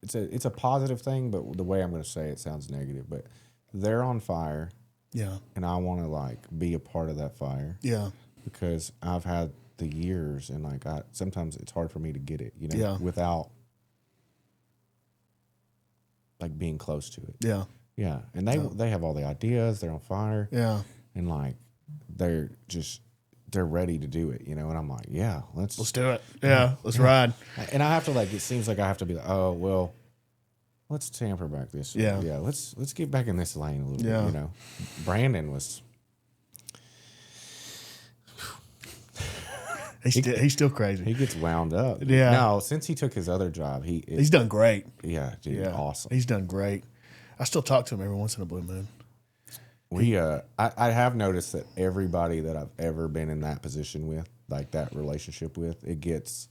Speaker 4: it's a positive thing, but the way I'm going to say it sounds negative. But they're on fire,
Speaker 1: Yeah.
Speaker 4: and I want to like be a part of that fire.
Speaker 1: Yeah.
Speaker 4: Because I've had the years, and like sometimes it's hard for me to get it, you know,
Speaker 1: Yeah.
Speaker 4: without like being close to it.
Speaker 1: Yeah.
Speaker 4: Yeah, and they have all the ideas. They're on fire.
Speaker 1: Yeah.
Speaker 4: And like they're ready to do it, you know. And I'm like, yeah, let's
Speaker 1: do it. Yeah. Let's ride.
Speaker 4: And I have to like. It seems like I have to be like, oh well, let's tamper back this.
Speaker 1: Yeah.
Speaker 4: Yeah. Let's get back in this lane a little
Speaker 1: Yeah.
Speaker 4: bit. You know, Brandon was.
Speaker 1: He's still crazy.
Speaker 4: He gets wound up.
Speaker 1: Yeah.
Speaker 4: No, since he took his other job,
Speaker 1: He's done great.
Speaker 4: Yeah, dude,
Speaker 1: Yeah.
Speaker 4: awesome.
Speaker 1: He's done great. I still talk to him every once in a blue moon.
Speaker 4: I have noticed that everybody that I've ever been in that position with, like that relationship with, it's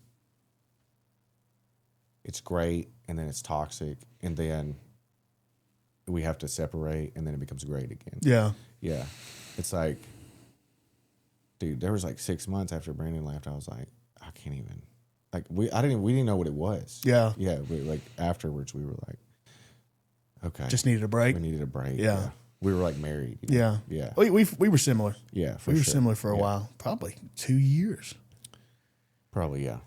Speaker 4: great, and then it's toxic, and then we have to separate, and then it becomes great again.
Speaker 1: Yeah.
Speaker 4: Yeah. It's like, dude, there was like 6 months after Brandon left, I was like, I can't even, like, we didn't know what it was.
Speaker 1: Yeah.
Speaker 4: Yeah. Like afterwards we were like, okay.
Speaker 1: Just needed a break.
Speaker 4: We needed a break.
Speaker 1: Yeah.
Speaker 4: We were like married. You know?
Speaker 1: Yeah.
Speaker 4: Yeah.
Speaker 1: We were similar.
Speaker 4: Yeah.
Speaker 1: We were similar for a while. Probably 2 years.
Speaker 4: Probably, yeah.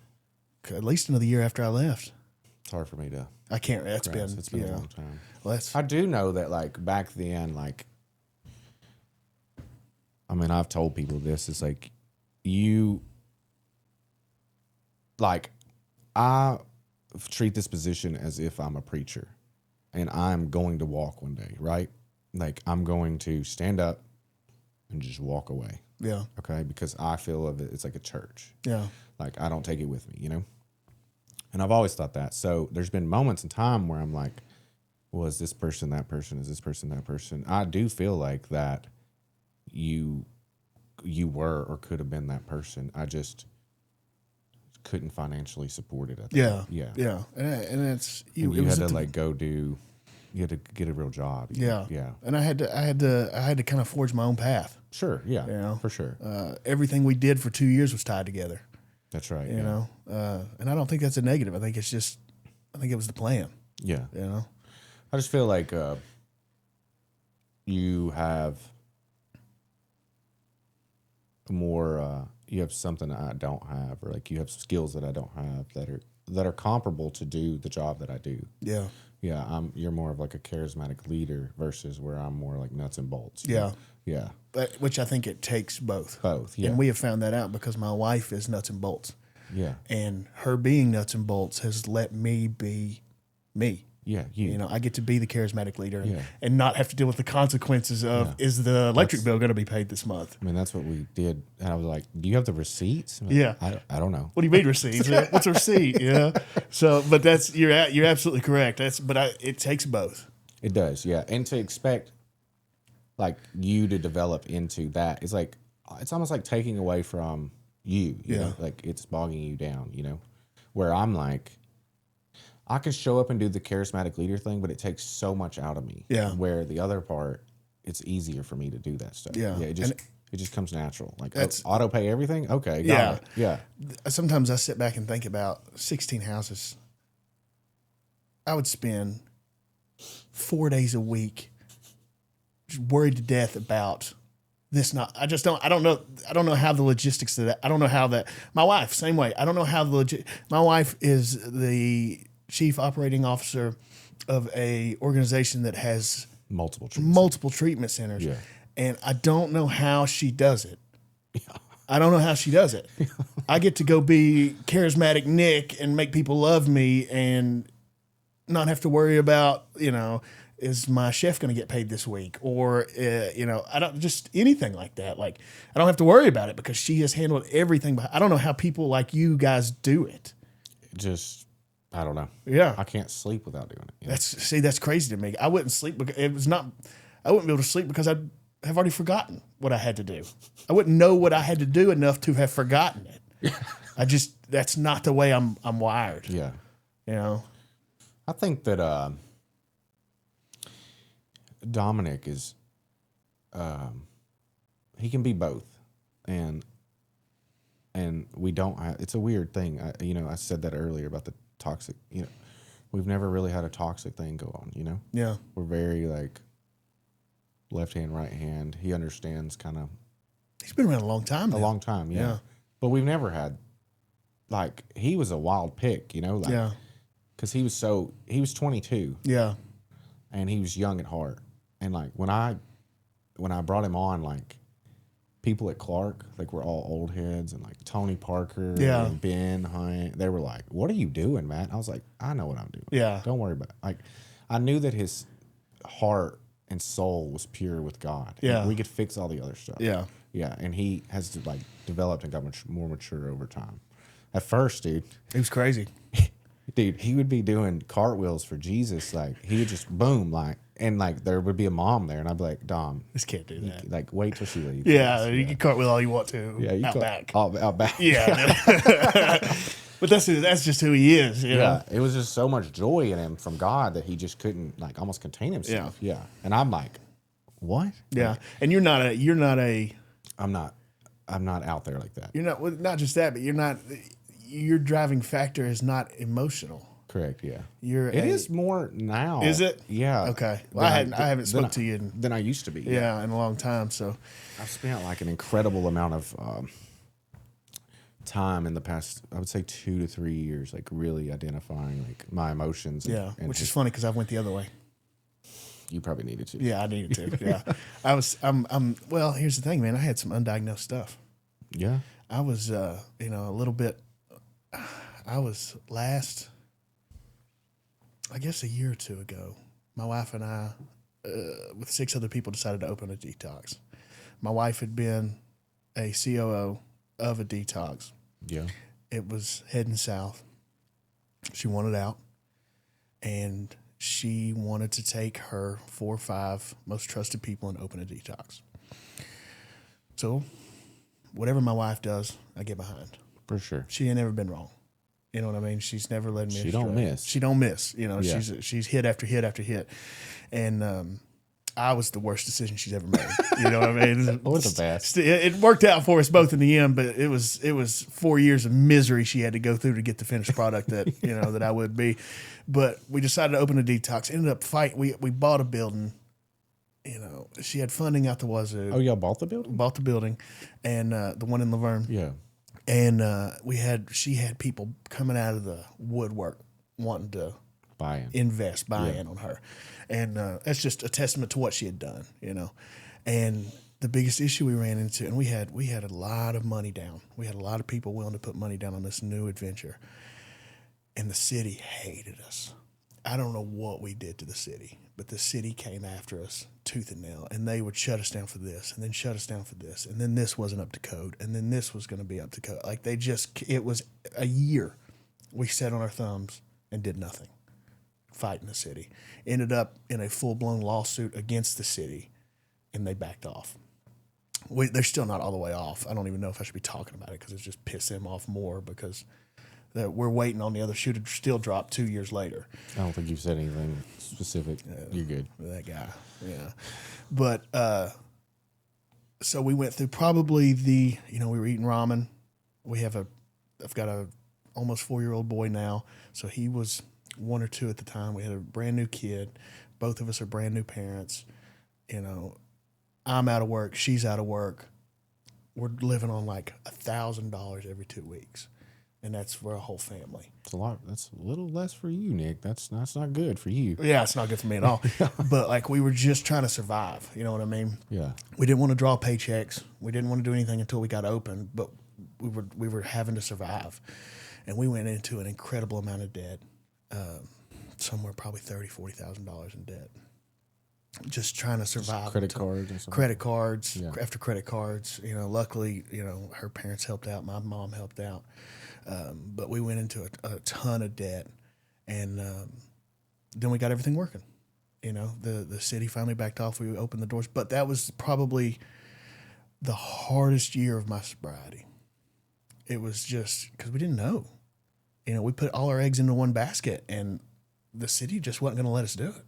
Speaker 1: At least another year after I left.
Speaker 4: It's hard for me to.
Speaker 1: I can't. It's
Speaker 4: grasp.
Speaker 1: been
Speaker 4: It's been a long time.
Speaker 1: Well,
Speaker 4: I do know that, like, back then, like, I mean, I've told people this. It's like, I treat this position as if I'm a preacher and I'm going to walk one day, right? Like, I'm going to stand up and just walk away.
Speaker 1: Yeah.
Speaker 4: Okay. Because I feel of it, it's like a church.
Speaker 1: Yeah.
Speaker 4: Like, I don't take it with me, you know? And I've always thought that. So there's been moments in time where I'm like, well, is this person that person? Is this person that person? I do feel like that you were or could have been that person. I just couldn't financially support it.
Speaker 1: Yeah.
Speaker 4: Yeah.
Speaker 1: Yeah. And it's
Speaker 4: You had to like go do. You had to get a real job.
Speaker 1: Yeah.
Speaker 4: Yeah.
Speaker 1: And I had to kind of forge my own path.
Speaker 4: Sure. Yeah.
Speaker 1: You know?
Speaker 4: For sure.
Speaker 1: Everything we did for 2 years was tied together.
Speaker 4: That's right.
Speaker 1: You know, and I don't think that's a negative. I think it was the plan.
Speaker 4: Yeah.
Speaker 1: You know,
Speaker 4: I just feel like you have more. You have something I don't have, or like you have skills that I don't have that are comparable to do the job that I do.
Speaker 1: Yeah.
Speaker 4: Yeah. You're more of like a charismatic leader versus where I'm more like nuts and bolts.
Speaker 1: Yeah.
Speaker 4: Yeah.
Speaker 1: Which I think it takes both.
Speaker 4: Both. Yeah.
Speaker 1: And we have found that out because my wife is nuts and bolts.
Speaker 4: Yeah.
Speaker 1: And her being nuts and bolts has let me be me.
Speaker 4: Yeah.
Speaker 1: You know, I get to be the charismatic leader
Speaker 4: Yeah.
Speaker 1: and not have to deal with the consequences of is the electric bill going to be paid this month?
Speaker 4: I mean, that's what we did. And I was like, do you have the receipts? I'm like,
Speaker 1: Yeah.
Speaker 4: I don't know.
Speaker 1: What do you mean receipts? What's a receipt? Yeah. So, but you're absolutely correct. It takes both.
Speaker 4: It does. Yeah. And to expect like you to develop into that, it's like, it's almost like taking away from you know? Like it's bogging you down, you know, where I'm like, I can show up and do the charismatic leader thing, but it takes so much out of me.
Speaker 1: Yeah.
Speaker 4: Where the other part, it's easier for me to do that stuff.
Speaker 1: Yeah.
Speaker 4: Yeah. It just comes natural. Like
Speaker 1: That's-
Speaker 4: auto pay everything. Okay. Got
Speaker 1: Yeah.
Speaker 4: it. Yeah.
Speaker 1: Sometimes I sit back and think about 16 houses. I would spend 4 days a week just worried to death about this. I don't know how the logistics of that. I don't know how that. My wife, same way. I don't know how my wife is the chief operating officer of a organization that has multiple treatment centers.
Speaker 4: Yeah.
Speaker 1: And I don't know how she does it. I don't know how she does it. I get to go be charismatic Nick and make people love me and not have to worry about, is my chef going to get paid this week? Or, I don't, just anything like that. Like, I don't have to worry about it because she has handled everything. I don't know how people like you guys do it.
Speaker 4: I don't know.
Speaker 1: Yeah.
Speaker 4: I can't sleep without doing it.
Speaker 1: That's crazy to me. I wouldn't sleep because I wouldn't be able to sleep because I'd have already forgotten what I had to do. I wouldn't know what I had to do enough to have forgotten it. That's not the way I'm wired.
Speaker 4: Yeah. I think that Dominic is, he can be both, and we don't. It's a weird thing. I said that earlier about the toxic. We've never really had a toxic thing go on.
Speaker 1: Yeah.
Speaker 4: We're very like left hand, right hand. He understands kind of.
Speaker 1: He's been around a long time.
Speaker 4: A long time, yeah. But we've never had, like, he was a wild pick, like, because he was 22.
Speaker 1: Yeah.
Speaker 4: And he was young at heart. And like when I brought him on, like people at Clark, like we're all old heads, and like Tony Parker and Ben Hunt, they were like, "What are you doing, Matt?" I was like, "I know what I'm doing.
Speaker 1: Yeah.
Speaker 4: Don't worry about it." Like, I knew that his heart and soul was pure with God.
Speaker 1: Yeah.
Speaker 4: And we could fix all the other stuff.
Speaker 1: Yeah.
Speaker 4: Yeah. And he has like developed and got more mature over time. At first, dude,
Speaker 1: He was crazy.
Speaker 4: Dude, he would be doing cartwheels for Jesus. Like, he would just boom, like, and like there would be a mom there, and I'd be like, Dom,
Speaker 1: This can't do that.
Speaker 4: like, wait till she leaves.
Speaker 1: Yeah, you can cartwheel all you want to.
Speaker 4: Yeah,
Speaker 1: out back.
Speaker 4: Out back.
Speaker 1: Yeah. But that's just who he is.
Speaker 4: Yeah, it was just so much joy in him from God that he just couldn't like almost contain himself. Yeah. And I'm like, what?
Speaker 1: Yeah.
Speaker 4: Like,
Speaker 1: And you're not a.
Speaker 4: I'm not out there like that.
Speaker 1: You're not. Well, not just that, but you're not. Your driving factor is not emotional.
Speaker 4: Correct. Yeah.
Speaker 1: It
Speaker 4: is more now.
Speaker 1: Is it?
Speaker 4: Yeah.
Speaker 1: Okay. Well, I haven't spoke to you
Speaker 4: than I used to be.
Speaker 1: Yeah, in a long time. So
Speaker 4: I've spent like an incredible amount of time in the past, I would say 2 to 3 years, like really identifying like my emotions. And
Speaker 1: which is funny because I went the other way.
Speaker 4: You probably needed to.
Speaker 1: Yeah, I needed to. Yeah, well, here's the thing, man. I had some undiagnosed stuff.
Speaker 4: Yeah.
Speaker 1: I was, a little bit. I was I guess a year or two ago. My wife and I, with 6 other people, decided to open a detox. My wife had been a COO of a detox.
Speaker 4: Yeah.
Speaker 1: It was heading south. She wanted out, and she wanted to take her 4 or 5 most trusted people and open a detox. So, whatever my wife does, I get behind.
Speaker 4: For sure.
Speaker 1: She ain't never been wrong. You know what I mean? She's never led me astray. She don't miss.
Speaker 4: Yeah.
Speaker 1: She's hit after hit after hit. And I was the worst decision she's ever made. You know what I mean?
Speaker 4: Or the best.
Speaker 1: It worked out for us both in the end, but it was 4 years of misery she had to go through to get the finished product that that I would be. But we decided to open a detox. Ended up fighting. We bought a building. She had funding out the wazoo.
Speaker 4: Oh, y'all bought the building?
Speaker 1: Bought the building, and the one in Laverne.
Speaker 4: Yeah.
Speaker 1: And she had people coming out of the woodwork wanting to buy in on her. And that's just a testament to what she had done, And the biggest issue we ran into, and we had a lot of money down. We had a lot of people willing to put money down on this new adventure. And the city hated us. I don't know what we did to the city, but the city came after us tooth and nail, and they would shut us down for this, and then shut us down for this, and then this wasn't up to code, and then this was going to be up to code. Like it was a year. We sat on our thumbs and did nothing, fighting the city. Ended up in a full-blown lawsuit against the city, and they backed off. They're still not all the way off. I don't even know if I should be talking about it because it's just pissed them off more because we're waiting on the other shoe to still drop 2 years later.
Speaker 4: I don't think you've said anything specific. You're good.
Speaker 1: That guy, yeah. But so we went through probably we were eating ramen. I've got a almost 4-year-old boy now, so he was 1 or 2 at the time. We had a brand new kid. Both of us are brand new parents. You know, I'm out of work. She's out of work. We're living on like $1,000 every 2 weeks. And that's for a whole family.
Speaker 4: It's a lot. That's a little less for you, Nick. That's not good for you.
Speaker 1: Yeah, it's not good for me at all. But like we were just trying to survive. You know what I mean?
Speaker 4: Yeah.
Speaker 1: We didn't want to draw paychecks. We didn't want to do anything until we got open. But we were having to survive, and we went into an incredible amount of debt. Somewhere probably $30,000-$40,000 in debt. Just trying to survive.
Speaker 4: Credit cards and something.
Speaker 1: Credit cards
Speaker 4: Yeah.
Speaker 1: after credit cards. You know, luckily, you know, her parents helped out. My mom helped out. But we went into a ton of debt, and then we got everything working. You know, the city finally backed off. We opened the doors, but that was probably the hardest year of my sobriety. It was just because we didn't know. You know, we put all our eggs into one basket, and the city just wasn't going to let us do it.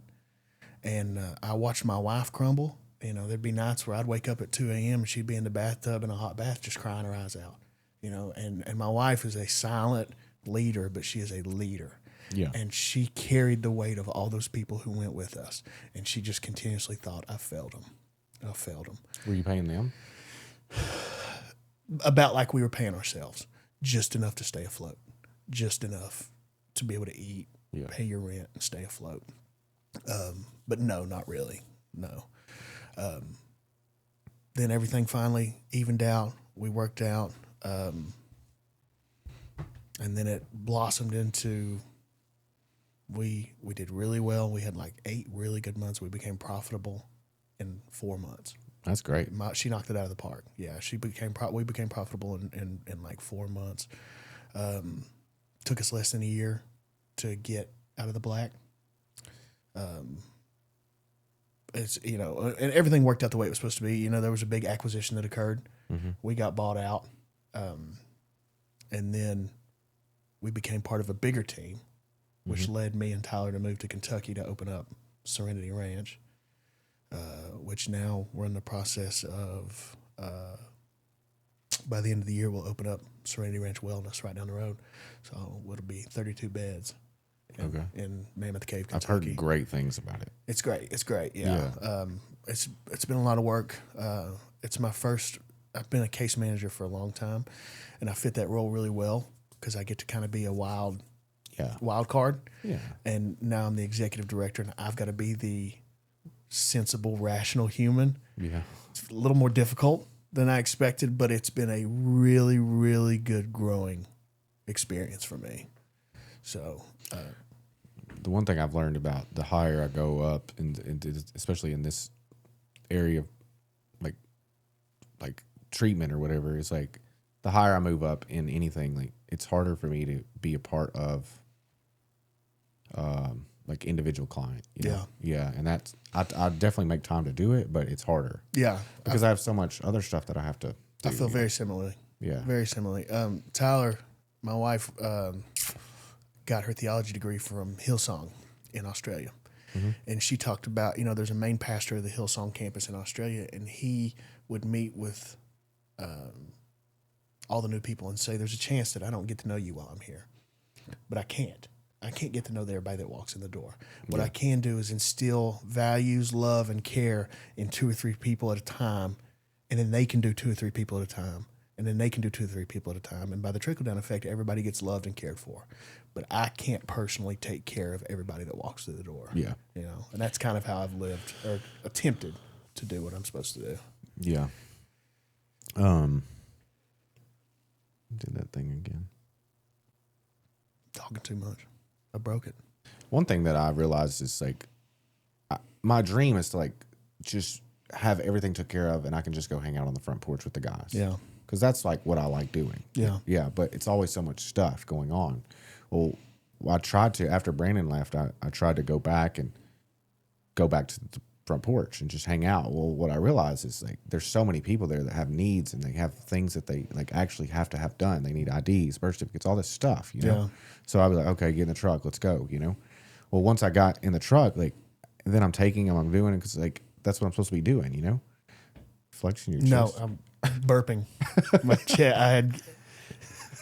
Speaker 1: And I watched my wife crumble. You know, there'd be nights where I'd wake up at 2 a.m. and she'd be in the bathtub in a hot bath just crying her eyes out. You know, and my wife is a silent leader, but she is a leader.
Speaker 4: Yeah.
Speaker 1: And she carried the weight of all those people who went with us. And she just continuously thought, I failed them. I failed them.
Speaker 4: Were you paying them?
Speaker 1: About like we were paying ourselves. Just enough to stay afloat. Just enough to be able to eat, pay your rent, and stay afloat. But no, not really. No. Then everything finally evened out. We worked out. And then it blossomed into we did really well. We had like 8 really good months. We became profitable in 4 months.
Speaker 4: That's great.
Speaker 1: She knocked it out of the park. Yeah, we became profitable in like 4 months. Took us less than a year to get out of the black. It's, you know, and everything worked out the way it was supposed to be. You know, there was a big acquisition that occurred. Mm-hmm. We got bought out. And then we became part of a bigger team, which led me and Tyler to move to Kentucky to open up Serenity Ranch, which now we're in the process of, by the end of the year, we'll open up Serenity Ranch Wellness right down the road. So it'll be 32 beds in Mammoth Cave, Kentucky.
Speaker 4: I've heard great things about it.
Speaker 1: It's great. It's great. Yeah. It's been a lot of work. It's my first. I've been a case manager for a long time, and I fit that role really well because I get to kind of be a wild card. Yeah. And now I'm the executive director, and I've got to be the sensible, rational human. Yeah. It's a little more difficult than I expected, but it's been a really, really good growing experience for me. So,
Speaker 4: the one thing I've learned about the higher I go up, and especially in this area of like treatment or whatever, is like the higher I move up in anything, like it's harder for me to be a part of like individual client. You know? Yeah. And that's I definitely make time to do it, but it's harder. Yeah. Because I have so much other stuff that I have to do.
Speaker 1: I feel very similarly. Yeah. Very similarly. Tyler, my wife, got her theology degree from Hillsong in Australia. Mm-hmm. And she talked about, you know, there's a main pastor of the Hillsong campus in Australia, and he would meet with all the new people and say, there's a chance that I don't get to know you while I'm here. But I can't. I can't get to know everybody that walks in the door. What I can do is instill values, love, and care in 2 or 3 people at a time, and then they can do 2 or 3 people at a time, and then they can do 2 or 3 people at a time. And by the trickle-down effect, everybody gets loved and cared for. But I can't personally take care of everybody that walks through the door. Yeah. You know, and that's kind of how I've lived or attempted to do what I'm supposed to do.
Speaker 4: Yeah. Did that thing again.
Speaker 1: Talking too much. I broke it.
Speaker 4: One thing that I realized is like, my dream is to like just have everything took care of, and I can just go hang out on the front porch with the guys. Yeah. Because that's like what I like doing. Yeah. Yeah. But it's always so much stuff going on. Well, I tried to, after Brandon left, I tried to go back to the front porch and just hang out. Well, what I realized is like there's so many people there that have needs, and they have things that they like actually have to have done. They need IDs, birth certificates, all this stuff, you know? Yeah. So I was like, okay, get in the truck, let's go, you know? Well, once I got in the truck, like, then I'm taking them, I'm doing it because like that's what I'm supposed to be doing, you know? Flexing your chest.
Speaker 1: No, I'm burping. I had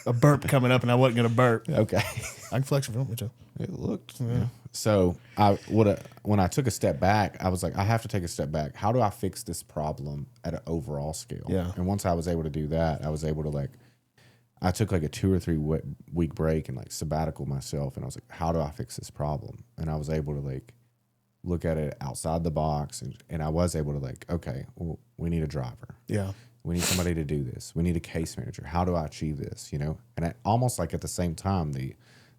Speaker 1: a burp coming up, and I wasn't going to burp.
Speaker 4: Okay.
Speaker 1: I can flex if you want me to.
Speaker 4: It looked. Yeah. So when I took a step back, I was like, I have to take a step back. How do I fix this problem at an overall scale?
Speaker 1: Yeah.
Speaker 4: And once I was able to do that, I was able to I took like a 2 or 3 week break and like sabbatical myself, and I was like, how do I fix this problem? And I was able to like look at it outside the box, and I was able to like, okay, well, we need a driver.
Speaker 1: Yeah.
Speaker 4: We need somebody to do this. We need a case manager. How do I achieve this? You know, and almost like at the same time,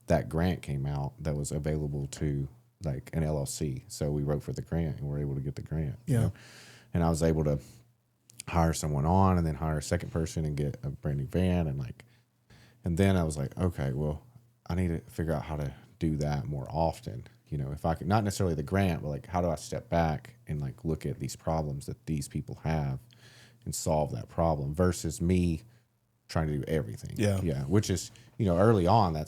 Speaker 4: that grant came out that was available to like an LLC. So we wrote for the grant and we're able to get the grant.
Speaker 1: Yeah.
Speaker 4: You know? And I was able to hire someone on and then hire a second person and get a brand new van. And then I was like, okay, well, I need to figure out how to do that more often. You know, if I could, not necessarily the grant, but like, how do I step back and like look at these problems that these people have and solve that problem versus me trying to do everything.
Speaker 1: Yeah.
Speaker 4: Yeah. Which is, you know, early on,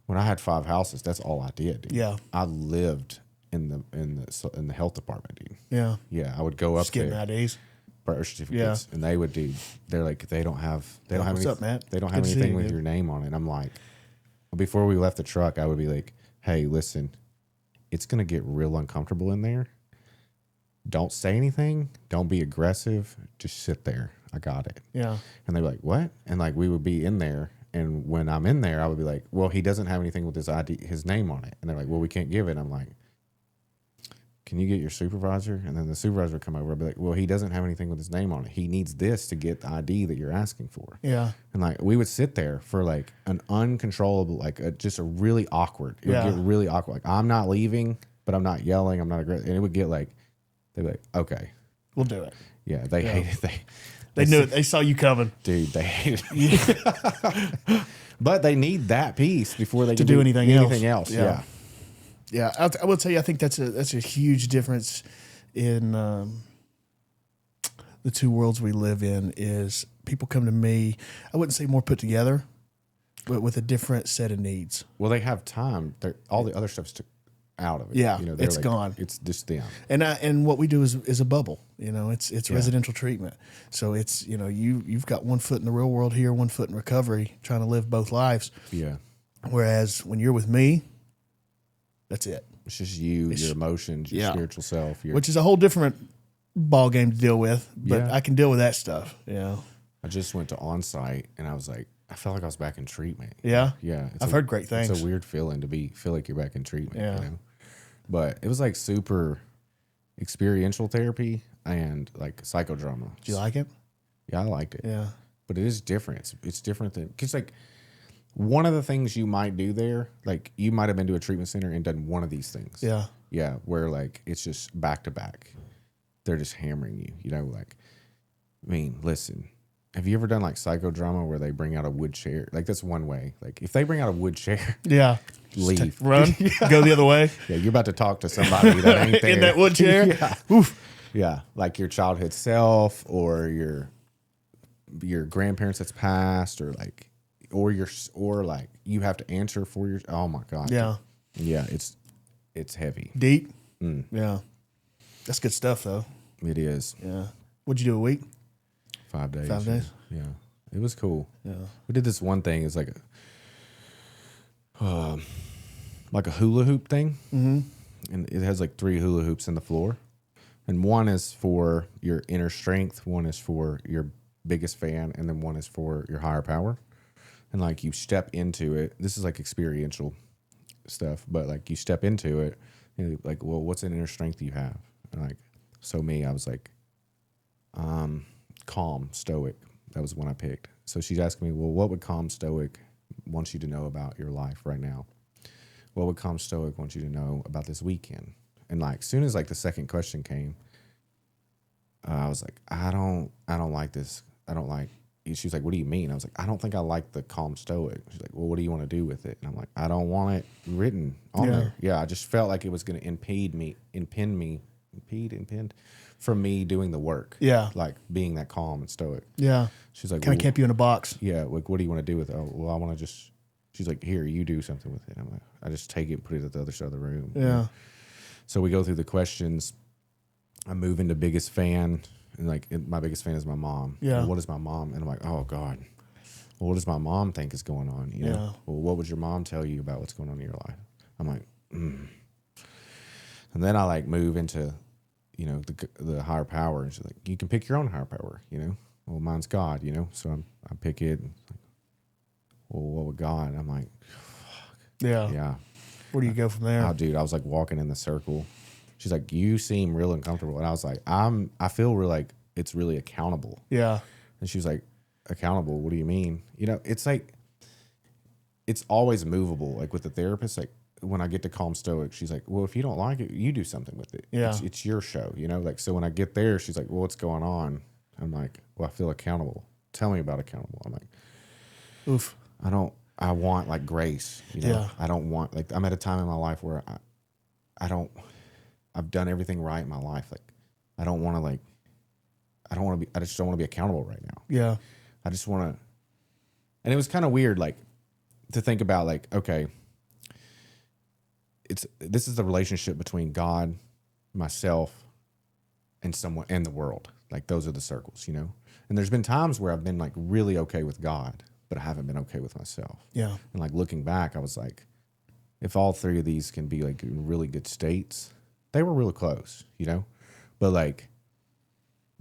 Speaker 4: when I had 5 houses, that's all I did. Dude.
Speaker 1: Yeah.
Speaker 4: I lived in the health department, dude.
Speaker 1: Yeah.
Speaker 4: Yeah, I would go up
Speaker 1: Just getting
Speaker 4: there,
Speaker 1: IDs.
Speaker 4: birth certificates, and they would do. They're like, they don't have
Speaker 1: What's
Speaker 4: any,
Speaker 1: up, Matt?
Speaker 4: They don't have
Speaker 1: Good to see
Speaker 4: anything
Speaker 1: you,
Speaker 4: with
Speaker 1: dude.
Speaker 4: your name on it. I'm like, before we left the truck, I would be like, hey, listen, it's gonna get real uncomfortable in there. Don't say anything. Don't be aggressive. Just sit there. I got it.
Speaker 1: Yeah.
Speaker 4: And they'd be like, what? And like we would be in there. And when I'm in there, I would be like, well, he doesn't have anything with his ID, his name on it. And they're like, well, we can't give it. And I'm like, can you get your supervisor? And then the supervisor would come over and be like, well, he doesn't have anything with his name on it. He needs this to get the ID that you're asking for.
Speaker 1: Yeah.
Speaker 4: And like we would sit there for like an uncontrollable, just a really awkward. It would get really awkward. Like I'm not leaving, but I'm not yelling. I'm not aggressive. And it would get like, they'd be like, okay.
Speaker 1: We'll do it.
Speaker 4: Yeah, they hated
Speaker 1: They knew it. They saw you coming.
Speaker 4: Dude, they hated it. But they need that piece before they can
Speaker 1: do anything
Speaker 4: else.
Speaker 1: Yeah. Yeah, I will tell you, I think that's a huge difference in the two worlds we live in. Is people come to me, I wouldn't say more put together, but with a different set of needs.
Speaker 4: Well, they have time. All the other stuff's out of it.
Speaker 1: Yeah,
Speaker 4: they're
Speaker 1: it's gone.
Speaker 4: It's just them.
Speaker 1: And what we do is a bubble. You know, it's residential treatment. So it's, you know, you've got one foot in the real world here, one foot in recovery, trying to live both lives.
Speaker 4: Yeah.
Speaker 1: Whereas when you're with me, that's it.
Speaker 4: It's just you, your emotions, your spiritual self.
Speaker 1: Which is a whole different ball game to deal with. But
Speaker 4: Yeah.
Speaker 1: I can deal with that stuff. Yeah.
Speaker 4: I just went to on-site and I was like, I felt like I was back in treatment.
Speaker 1: Yeah.
Speaker 4: Yeah.
Speaker 1: I've heard great things.
Speaker 4: It's a weird feeling to feel like you're back in treatment.
Speaker 1: Yeah.
Speaker 4: You know? But it was like super experiential therapy and like psychodrama.
Speaker 1: Do you like it?
Speaker 4: Yeah, I liked it.
Speaker 1: Yeah.
Speaker 4: But it is different. It's different than, because like one of the things you might do there, like you might have been to a treatment center and done one of these things.
Speaker 1: Yeah.
Speaker 4: Yeah, where like it's just back to back. They're just hammering you, you know, like, I mean, listen, have you ever done like psychodrama where they bring out a wood chair? Like that's one way. Like if they bring out a wood chair,
Speaker 1: Yeah.
Speaker 4: leave.
Speaker 1: Run. Go the other way.
Speaker 4: Yeah, you're about to talk to somebody that ain't there.
Speaker 1: In that wood chair.
Speaker 4: Yeah.
Speaker 1: Oof.
Speaker 4: Yeah, like your childhood self or your grandparents that's passed or like you have to answer for your, oh my God.
Speaker 1: Yeah.
Speaker 4: Yeah, it's heavy.
Speaker 1: Deep. Yeah. That's good stuff though.
Speaker 4: It is.
Speaker 1: Yeah. What'd you do a week?
Speaker 4: 5 days.
Speaker 1: 5 days?
Speaker 4: Yeah. It was cool.
Speaker 1: Yeah.
Speaker 4: We did this one thing. It's like a hula hoop thing. Mm-hmm. And it has like 3 hula hoops in the floor. And one is for your inner strength, one is for your biggest fan, and then one is for your higher power. And like you step into it. This is like experiential stuff, but like you step into it, and you're like, well, what's an inner strength you have? And like, so me, I was like, calm, stoic. That was one I picked. So she's asking me, well, what would calm, stoic want you to know about your life right now? What would calm, stoic want you to know about this weekend? And like, soon as like the second question came, I was like, I don't like this. I don't like. She was like, what do you mean? I was like, I don't think I like the calm, stoic. She's like, well, what do you want to do with it? And I'm like, I don't want it written on there. Yeah, I just felt like it was going to impede from me doing the work.
Speaker 1: Yeah.
Speaker 4: Like being that calm and stoic.
Speaker 1: Yeah.
Speaker 4: She's like,
Speaker 1: Kind of kept you in a box.
Speaker 4: yeah, like, what do you want to do with it? Oh, well, I want to just, she's like, here, you do something with it. I'm like, I just take it and put it at the other side of the room.
Speaker 1: Yeah.
Speaker 4: So we go through the questions. I move into biggest fan. And like, my biggest fan is my mom.
Speaker 1: Yeah.
Speaker 4: Well, what is my mom? And I'm like, oh God. Well, what does my mom think is going on? You know?
Speaker 1: Yeah.
Speaker 4: Well, what would your mom tell you about what's going on in your life? I'm like, And then I like move into, you know, the higher power. And she's like, you can pick your own higher power, you know? Well, mine's God, you know? So I pick it. And like, well, what would God? And I'm like, fuck.
Speaker 1: Yeah.
Speaker 4: Yeah.
Speaker 1: Where do you go from there?
Speaker 4: Oh, dude, I was like walking in the circle. She's like, you seem real uncomfortable. And I was like, I feel real like it's really accountable.
Speaker 1: Yeah.
Speaker 4: And she was like, accountable? What do you mean? You know, it's like, it's always movable. Like with the therapist, like when I get to Calm Stoic, she's like, well, if you don't like it, you do something with it.
Speaker 1: Yeah.
Speaker 4: It's your show, you know? Like, so when I get there, she's like, well, what's going on? I'm like, well, I feel accountable. Tell me about accountable. I'm like,
Speaker 1: Oof.
Speaker 4: I want like grace, you know?
Speaker 1: Yeah.
Speaker 4: I don't want, like, I'm at a time in my life where I've done everything right in my life. Like, I just don't want to be accountable right now.
Speaker 1: Yeah.
Speaker 4: I just want to, and it was kind of weird, like, to think about, like, okay, this is the relationship between God, myself, and someone, and the world. Like, those are the circles, you know? And there's been times where I've been, like, really okay with God, but I haven't been okay with myself.
Speaker 1: Yeah.
Speaker 4: And, like, looking back, I was like, if all three of these can be, like, in really good states, they were really close, you know? But, like,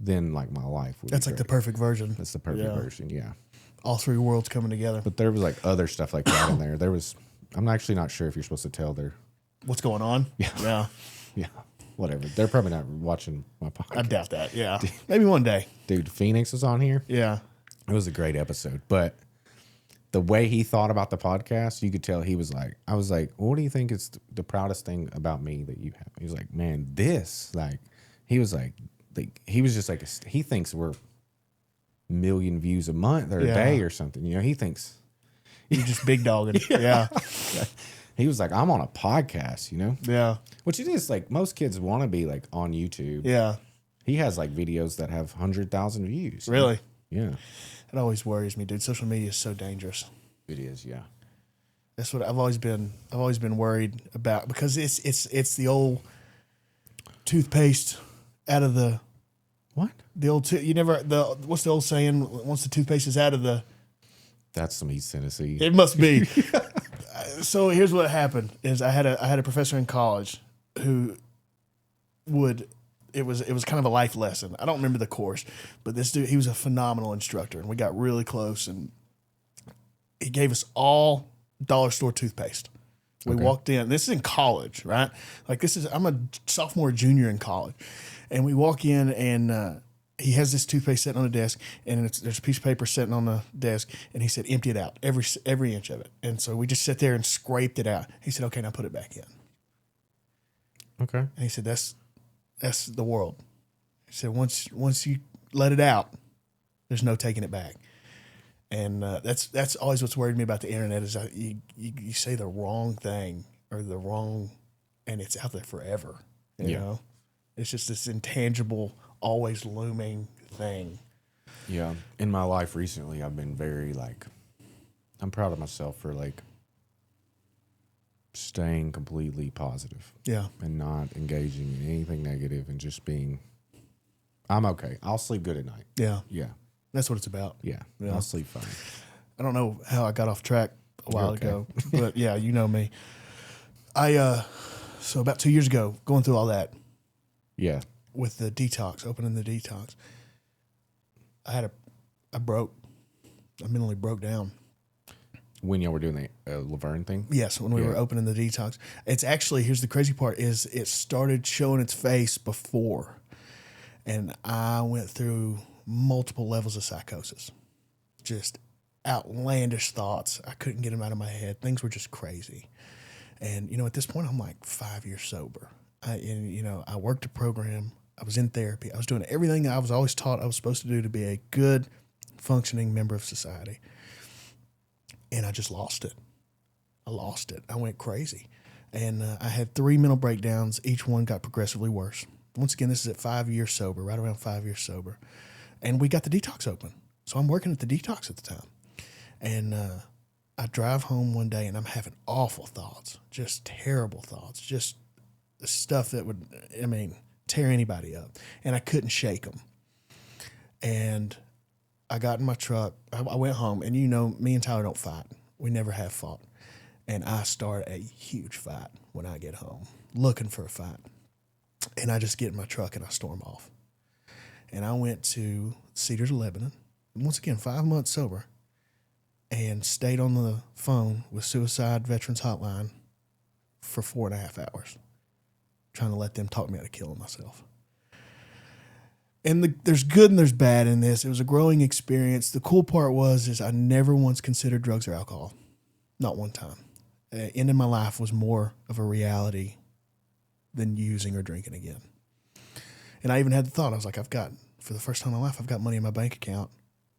Speaker 4: then, like, my life would
Speaker 1: That's
Speaker 4: be
Speaker 1: like the
Speaker 4: great.
Speaker 1: perfect version.
Speaker 4: That's the perfect version, yeah.
Speaker 1: All three worlds coming together.
Speaker 4: But there was, like, other stuff like that in there. I'm actually not sure if you're supposed to tell their...
Speaker 1: What's going on?
Speaker 4: Yeah.
Speaker 1: Yeah.
Speaker 4: Yeah, whatever. They're probably not watching my podcast.
Speaker 1: I doubt that. Yeah. Maybe one day.
Speaker 4: Dude, Phoenix was on here.
Speaker 1: Yeah.
Speaker 4: It was a great episode. But the way he thought about the podcast, you could tell he was like, I was like, what do you think is the proudest thing about me that you have? He was like, man, this. Like, he was like, he was just like, he thinks we're million views a month or a day or something. You know, he thinks.
Speaker 1: You're just big dogging. Yeah.
Speaker 4: He was like, I'm on a podcast, you know?
Speaker 1: Yeah.
Speaker 4: Which it is, like, most kids want to be, like, on YouTube.
Speaker 1: Yeah.
Speaker 4: He has, like, videos that have 100,000 views.
Speaker 1: Really?
Speaker 4: Yeah.
Speaker 1: It always worries me, dude. Social media is so dangerous.
Speaker 4: It is, yeah.
Speaker 1: That's what I've always been worried about, because it's the old toothpaste out of the
Speaker 4: What?
Speaker 1: the old what's the old saying? Once the toothpaste is out of the,
Speaker 4: That's some East Tennessee.
Speaker 1: it must be. So here's what happened: is I had a professor in college who it was kind of a life lesson. I don't remember the course, but this dude, he was a phenomenal instructor, and we got really close, and he gave us all dollar store toothpaste. We walked in. This is in college, right? Like, I'm a sophomore, junior in college, and we walk in, and he has this toothpaste sitting on the desk, and there's a piece of paper sitting on the desk, and he said, empty it out, every inch of it. And so we just sat there and scraped it out. He said, okay, now put it back in.
Speaker 4: Okay.
Speaker 1: And he said, that's the world. He said, once you let it out, there's no taking it back. And that's always what's worried me about the internet is you say the wrong thing or the wrong, and it's out there forever. You know, it's just this intangible, always looming thing.
Speaker 4: Yeah. In my life recently, I've been very, like, I'm proud of myself for, like, staying completely positive.
Speaker 1: Yeah.
Speaker 4: And not engaging in anything negative and just being, I'm okay. I'll sleep good at night.
Speaker 1: Yeah.
Speaker 4: Yeah.
Speaker 1: That's what it's about.
Speaker 4: Yeah.
Speaker 1: Yeah.
Speaker 4: I'll sleep fine.
Speaker 1: I don't know how I got off track a while
Speaker 4: okay.
Speaker 1: ago, but yeah, you know me. So about 2 years ago, going through all that
Speaker 4: Yeah.
Speaker 1: with the detox, opening the detox, I mentally broke down.
Speaker 4: When y'all were doing the Laverne thing?
Speaker 1: Yes, when we were opening the detox. It's actually, here's the crazy part, is it started showing its face before. And I went through multiple levels of psychosis. Just outlandish thoughts. I couldn't get them out of my head. Things were just crazy. And, you know, at this point, I'm like 5 years sober. I worked a program. I was in therapy. I was doing everything that I was always taught I was supposed to do to be a good, functioning member of society. And I just lost it. I went crazy. And I had 3 mental breakdowns. Each one got progressively worse. Once again, this is at 5 years sober, right around 5 years sober. And we got the detox open. So I'm working at the detox at the time. And I drive home one day and I'm having awful thoughts, just terrible thoughts, just stuff that would, tear anybody up. And I couldn't shake them. And I got in my truck. I went home, and you know, me and Tyler don't fight. We never have fought. And I start a huge fight when I get home, looking for a fight. And I just get in my truck and I storm off. And I went to Cedars of Lebanon, once again, 5 months sober, and stayed on the phone with Suicide Veterans Hotline for 4.5 hours, trying to let them talk me out of killing myself. And there's good and there's bad in this. It was a growing experience. The cool part is I never once considered drugs or alcohol. Not one time. End of my life was more of a reality than using or drinking again. And I even had the thought, I was like, for the first time in my life, I've got money in my bank account.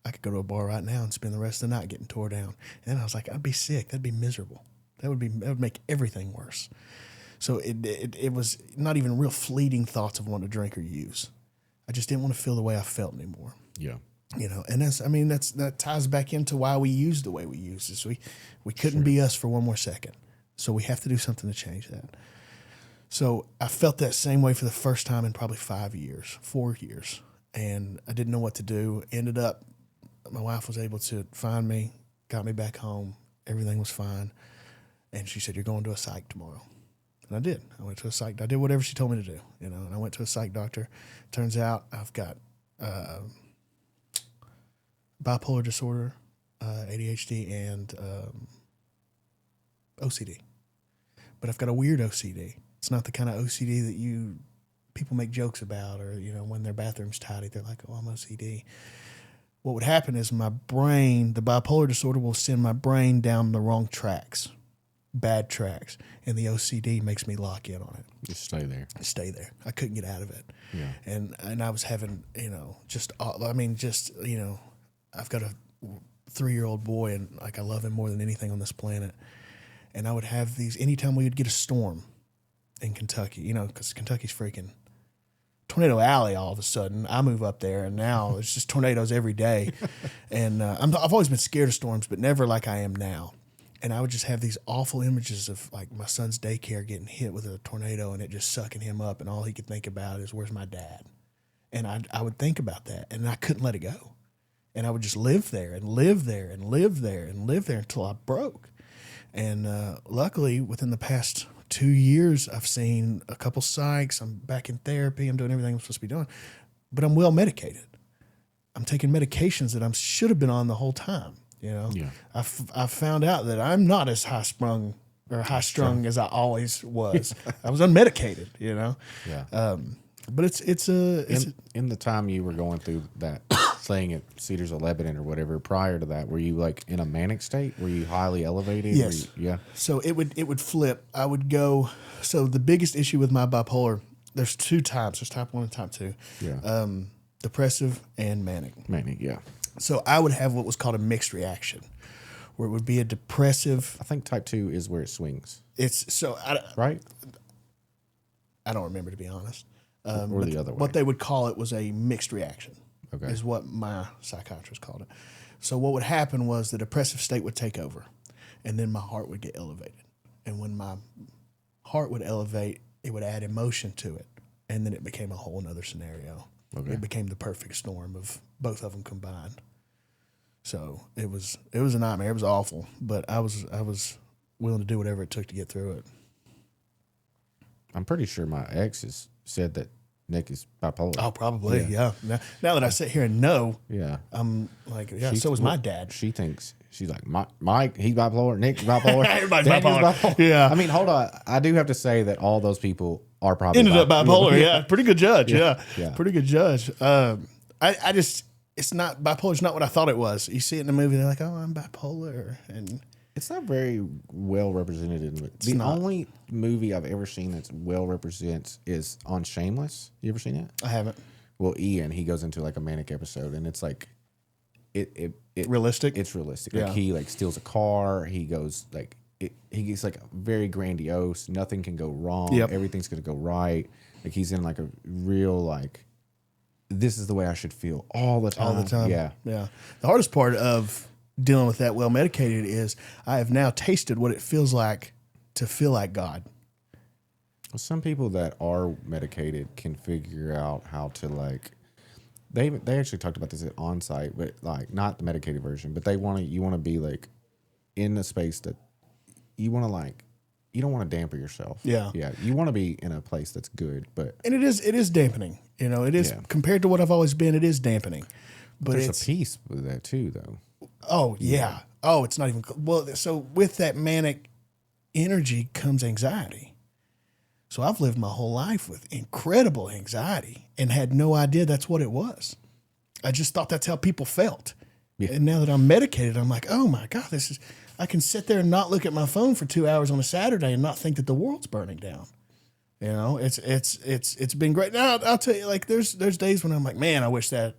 Speaker 1: I could go to a bar right now and spend the rest of the night getting tore down. And then I was like, I'd be sick. That'd be miserable. That would make everything worse. So it was not even real fleeting thoughts of wanting to drink or use. I just didn't want to feel the way I felt anymore.
Speaker 4: Yeah.
Speaker 1: You know, and that ties back into why we use the way we use this. We couldn't be us for one more second. So we have to do something to change that. So I felt that same way for the first time in probably 4 years. And I didn't know what to do. Ended up, my wife was able to find me, got me back home. Everything was fine. And she said, you're going to a psych tomorrow. And I did. I went to a psych. I did whatever she told me to do, you know, and I went to a psych doctor. Turns out I've got bipolar disorder, ADHD, and OCD. But I've got a weird OCD. It's not the kind of OCD that people make jokes about, or, you know, when their bathroom's tidy, they're like, oh, I'm OCD. What would happen is my brain, the bipolar disorder will send my brain down the wrong tracks, bad tracks, and the OCD makes me lock in on it.
Speaker 4: Just stay there.
Speaker 1: Stay there. I couldn't get out of it.
Speaker 4: Yeah.
Speaker 1: And I was having, you know, you know, I've got a 3-year-old boy, and like I love him more than anything on this planet. And I would have these anytime we would get a storm in Kentucky, you know, because Kentucky's freaking Tornado Alley. All of a sudden, I move up there, and now it's just tornadoes every day. And I've always been scared of storms, but never like I am now. And I would just have these awful images of like my son's daycare getting hit with a tornado and it just sucking him up, and all he could think about is, where's my dad? And I would think about that, and I couldn't let it go. And I would just live there and live there and live there and live there until I broke. And luckily, within the past 2 years, I've seen a couple psychs. I'm back in therapy. I'm doing everything I'm supposed to be doing. But I'm well medicated. I'm taking medications that I should have been on the whole time. You know,
Speaker 4: Yeah.
Speaker 1: I found out that I'm not as high strung as I always was. I was unmedicated, you know.
Speaker 4: Yeah.
Speaker 1: But it's
Speaker 4: in the time you were going through that thing at Cedars of Lebanon or whatever, prior to that, were you like in a manic state? Were you highly elevated?
Speaker 1: Yes.
Speaker 4: Yeah.
Speaker 1: So it would flip. I would go. So the biggest issue with my bipolar, there's 2 types. There's type 1 and type 2.
Speaker 4: Yeah.
Speaker 1: Depressive and manic.
Speaker 4: Manic. Yeah.
Speaker 1: So I would have what was called a mixed reaction, where it would be a depressive.
Speaker 4: I think type 2 is where it swings.
Speaker 1: It's so
Speaker 4: Right.
Speaker 1: I don't remember, to be honest.
Speaker 4: Or the other way.
Speaker 1: What they would call it was a mixed reaction.
Speaker 4: Okay.
Speaker 1: Is what my psychiatrist called it. So what would happen was the depressive state would take over, and then my heart would get elevated. And when my heart would elevate, it would add emotion to it, and then it became a whole nother scenario.
Speaker 4: Okay.
Speaker 1: It became the perfect storm of both of them combined. So it was a nightmare. It was awful, but I was willing to do whatever it took to get through it.
Speaker 4: I'm pretty sure my ex has said that Nick is bipolar.
Speaker 1: Oh, probably, yeah. Now that I sit here and know,
Speaker 4: Yeah.
Speaker 1: I'm like, yeah, so was my dad.
Speaker 4: She thinks, she's like, Mike, he's bipolar. Nick's bipolar.
Speaker 1: Everybody's
Speaker 4: Daniel's
Speaker 1: bipolar. Yeah.
Speaker 4: I mean, hold on. I do have to say that all those people are probably
Speaker 1: Ended up bipolar, yeah. Pretty good judge, yeah.
Speaker 4: Yeah.
Speaker 1: Pretty good judge. I just, it's not, bipolar's not what I thought it was. You see it in the movie, they're like, oh, I'm bipolar. And
Speaker 4: It's not very well represented in the
Speaker 1: not.
Speaker 4: only movie I've ever seen that's well represents is on Shameless. You ever seen that?
Speaker 1: I haven't.
Speaker 4: Well, Ian, he goes into like a manic episode, and it's like it
Speaker 1: Realistic?
Speaker 4: It's realistic.
Speaker 1: Yeah.
Speaker 4: Like he like steals a car. He goes like he gets like very grandiose. Nothing can go wrong.
Speaker 1: Yep.
Speaker 4: Everything's gonna go right. Like he's in like a real like, this is the way I should feel all the time.
Speaker 1: All the time.
Speaker 4: Yeah.
Speaker 1: Yeah. The hardest part of dealing with that well medicated is I have now tasted what it feels like to feel like God.
Speaker 4: Well, some people that are medicated can figure out how to like. They actually talked about this at On-Site, but like not the medicated version. But you want to be like in a space that you want to like, you don't want to dampen yourself.
Speaker 1: Yeah.
Speaker 4: Yeah. You want to be in a place that's good, but
Speaker 1: And it is dampening. You know, it is compared to what I've always been, it is dampening. But
Speaker 4: there's
Speaker 1: it's
Speaker 4: a peace with that too, though.
Speaker 1: Oh, yeah. Oh, it's not even well, so with that manic energy comes anxiety. So I've lived my whole life with incredible anxiety and had no idea that's what it was. I just thought that's how people felt. Yeah. And now that I'm medicated, I'm like, oh my God, I can sit there and not look at my phone for 2 hours on a Saturday and not think that the world's burning down. You know, it's been great. Now I'll tell you, like there's days when I'm like, man, I wish that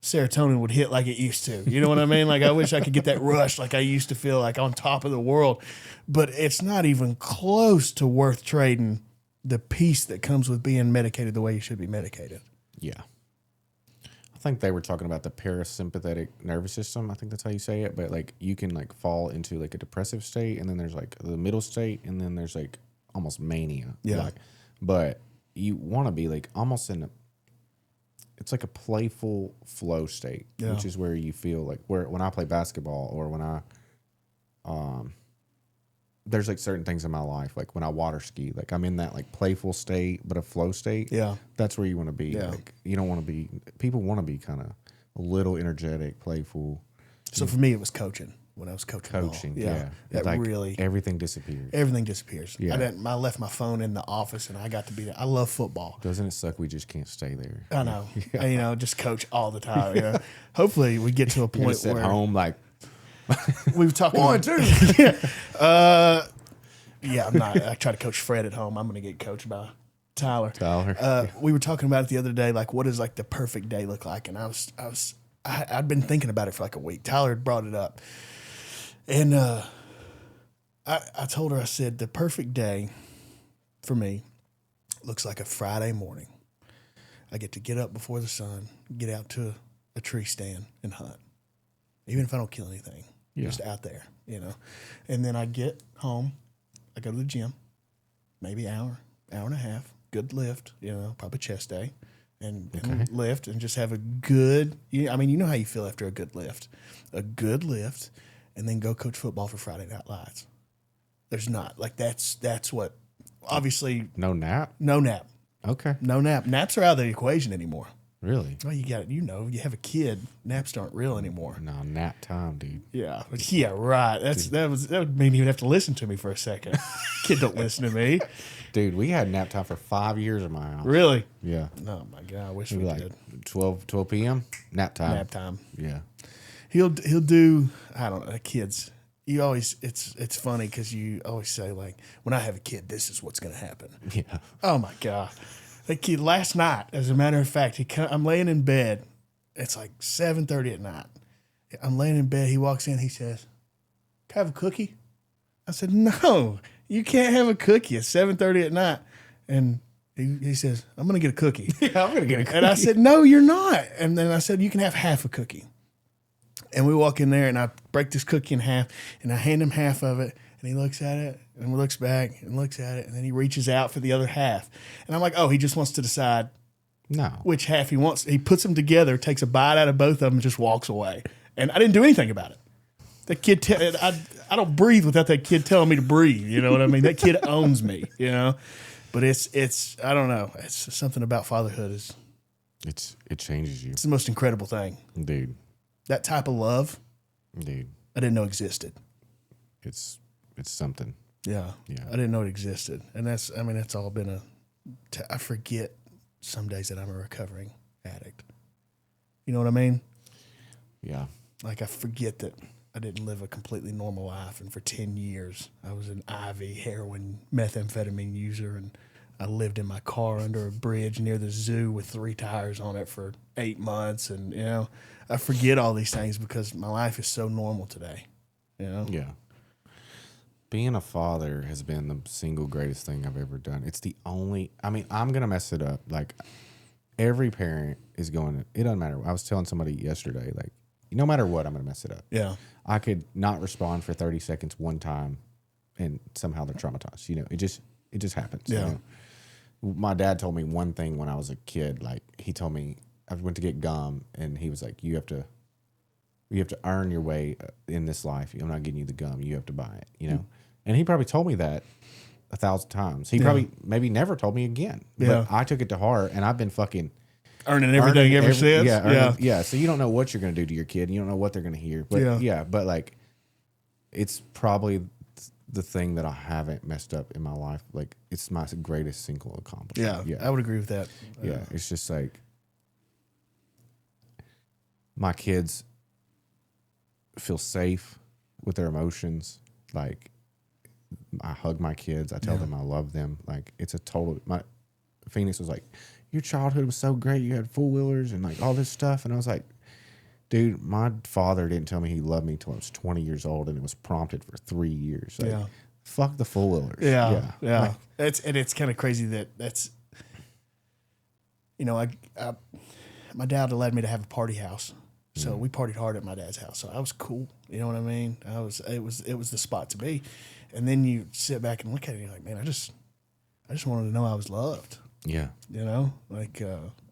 Speaker 1: serotonin would hit like it used to. You know what I mean? Like I wish I could get that rush like I used to feel like on top of the world. But it's not even close to worth trading the peace that comes with being medicated the way you should be medicated.
Speaker 4: Yeah. I think they were talking about the parasympathetic nervous system. I think that's how you say it. But like you can like fall into like a depressive state, and then there's like the middle state, and then there's like almost mania.
Speaker 1: Yeah.
Speaker 4: Like, but you want to be like almost in it's like a playful flow state, which is where you feel like when I play basketball or when I there's like certain things in my life, like when I water ski, like I'm in that like playful state, but a flow state. Yeah. That's where you want to be. Yeah. Like you don't want to be, people want to be kind of a little energetic, playful.
Speaker 1: So for me, it was coaching when I was coaching.
Speaker 4: Coaching.
Speaker 1: Ball.
Speaker 4: Yeah.
Speaker 1: That
Speaker 4: like
Speaker 1: really.
Speaker 4: Everything disappears.
Speaker 1: Everything disappears.
Speaker 4: Yeah.
Speaker 1: I left my phone in the office and I got to be there. I love football.
Speaker 4: Doesn't it suck? We just can't stay there.
Speaker 1: I know. Yeah. You know, just coach all the time. You know? Hopefully we get to a point
Speaker 4: where. At home like.
Speaker 1: We were talking.
Speaker 4: 1, 2.
Speaker 1: Yeah, I'm not. I try to coach Fred at home. I'm going to get coached by Tyler.
Speaker 4: Tyler.
Speaker 1: We were talking about it the other day. Like, what does like the perfect day look like? And I'd been thinking about it for like a week. Tyler had brought it up, and I told her, I said, the perfect day for me looks like a Friday morning. I get to get up before the sun, get out to a tree stand and hunt, even if I don't kill anything. Just out there, you know. And then I get home. I go to the gym, maybe hour and a half, good lift, you know, probably chest day, and lift and just have a good, I mean, you know how you feel after a good lift, and then go coach football for Friday Night Lights. There's not, like that's what, obviously.
Speaker 4: No nap?
Speaker 1: No nap.
Speaker 4: Okay.
Speaker 1: No nap. Naps are out of the equation anymore.
Speaker 4: Really?
Speaker 1: Well, you got it. You know, you have a kid. Naps aren't real anymore.
Speaker 4: No, nap time, dude.
Speaker 1: Yeah, right. That would mean you'd have to listen to me for a second. Kid don't listen to me,
Speaker 4: dude. We had nap time for 5 years in my house.
Speaker 1: Really?
Speaker 4: Yeah.
Speaker 1: Oh my God, I wish we
Speaker 4: like
Speaker 1: did.
Speaker 4: 12 p.m. nap time.
Speaker 1: Nap time.
Speaker 4: Yeah.
Speaker 1: He'll do. I don't know. Kids. You always. It's funny because you always say like, when I have a kid, this is what's going to happen.
Speaker 4: Yeah.
Speaker 1: Oh my God. That kid last night, as a matter of fact, I'm laying in bed. It's like 7:30 at night. I'm laying in bed. He walks in. He says, "Can I have a cookie?" I said, "No, you can't have a cookie. It's 7:30 at night." And he says, "I'm going to get a cookie."
Speaker 4: Yeah, I'm going to get a cookie.
Speaker 1: And I said, "No, you're not." And then I said, "You can have half a cookie." And we walk in there, and I break this cookie in half, and I hand him half of it. And he looks at it and looks back and looks at it, and then he reaches out for the other half. And I'm like, oh, he just wants to decide which half he wants. He puts them together, takes a bite out of both of them, and just walks away. And I didn't do anything about it. That kid, I don't breathe without that kid telling me to breathe. You know what I mean? That kid owns me. You know, but it's I don't know. It's something about fatherhood
Speaker 4: it changes you.
Speaker 1: It's the most incredible thing,
Speaker 4: dude.
Speaker 1: That type of love,
Speaker 4: dude.
Speaker 1: I didn't know existed.
Speaker 4: It's something.
Speaker 1: Yeah. I didn't know it existed. And that's all been I forget some days that I'm a recovering addict. You know what I mean?
Speaker 4: Yeah.
Speaker 1: Like I forget that I didn't live a completely normal life. And for 10 years, I was an IV, heroin, methamphetamine user. And I lived in my car under a bridge near the zoo with 3 tires on it for 8 months. And, you know, I forget all these things because my life is so normal today. You know?
Speaker 4: Yeah. Being a father has been the single greatest thing I've ever done. It's the only, I'm going to mess it up. Like, every parent is going to, it doesn't matter. I was telling somebody yesterday, like, no matter what, I'm going to mess it up.
Speaker 1: Yeah.
Speaker 4: I could not respond for 30 seconds one time, and somehow they're traumatized. You know, it just happens.
Speaker 1: Yeah.
Speaker 4: You know? My dad told me one thing when I was a kid. Like, he told me, I went to get gum, and he was like, you have to You have to earn your way in this life. I'm not getting you the gum. You have to buy it, you know? And he probably told me that 1,000 times. He probably maybe never told me again. But I took it to heart, and I've been fucking
Speaker 1: earning everything ever since.
Speaker 4: Yeah. So you don't know what you're going to do to your kid. You don't know what they're going to hear. But but like, it's probably the thing that I haven't messed up in my life. Like, it's my greatest single accomplishment.
Speaker 1: Yeah. I would agree with that.
Speaker 4: Yeah. It's just like, my kids feel safe with their emotions. Like, I hug my kids. I tell them I love them. Like, it's a total. My Phoenix was like, "Your childhood was so great. You had 4-wheelers and like all this stuff." And I was like, "Dude, my father didn't tell me he loved me till I was 20 years old, and it was prompted for 3 years." Like, fuck the 4-wheelers.
Speaker 1: Yeah.
Speaker 4: Like,
Speaker 1: It's kind of crazy that's. You know, my dad allowed me to have a party house. So we partied hard at my dad's house. So I was cool. You know what I mean? It was the spot to be. And then you sit back and look at it and you're like, man, I just wanted to know I was loved.
Speaker 4: Yeah.
Speaker 1: You know? Like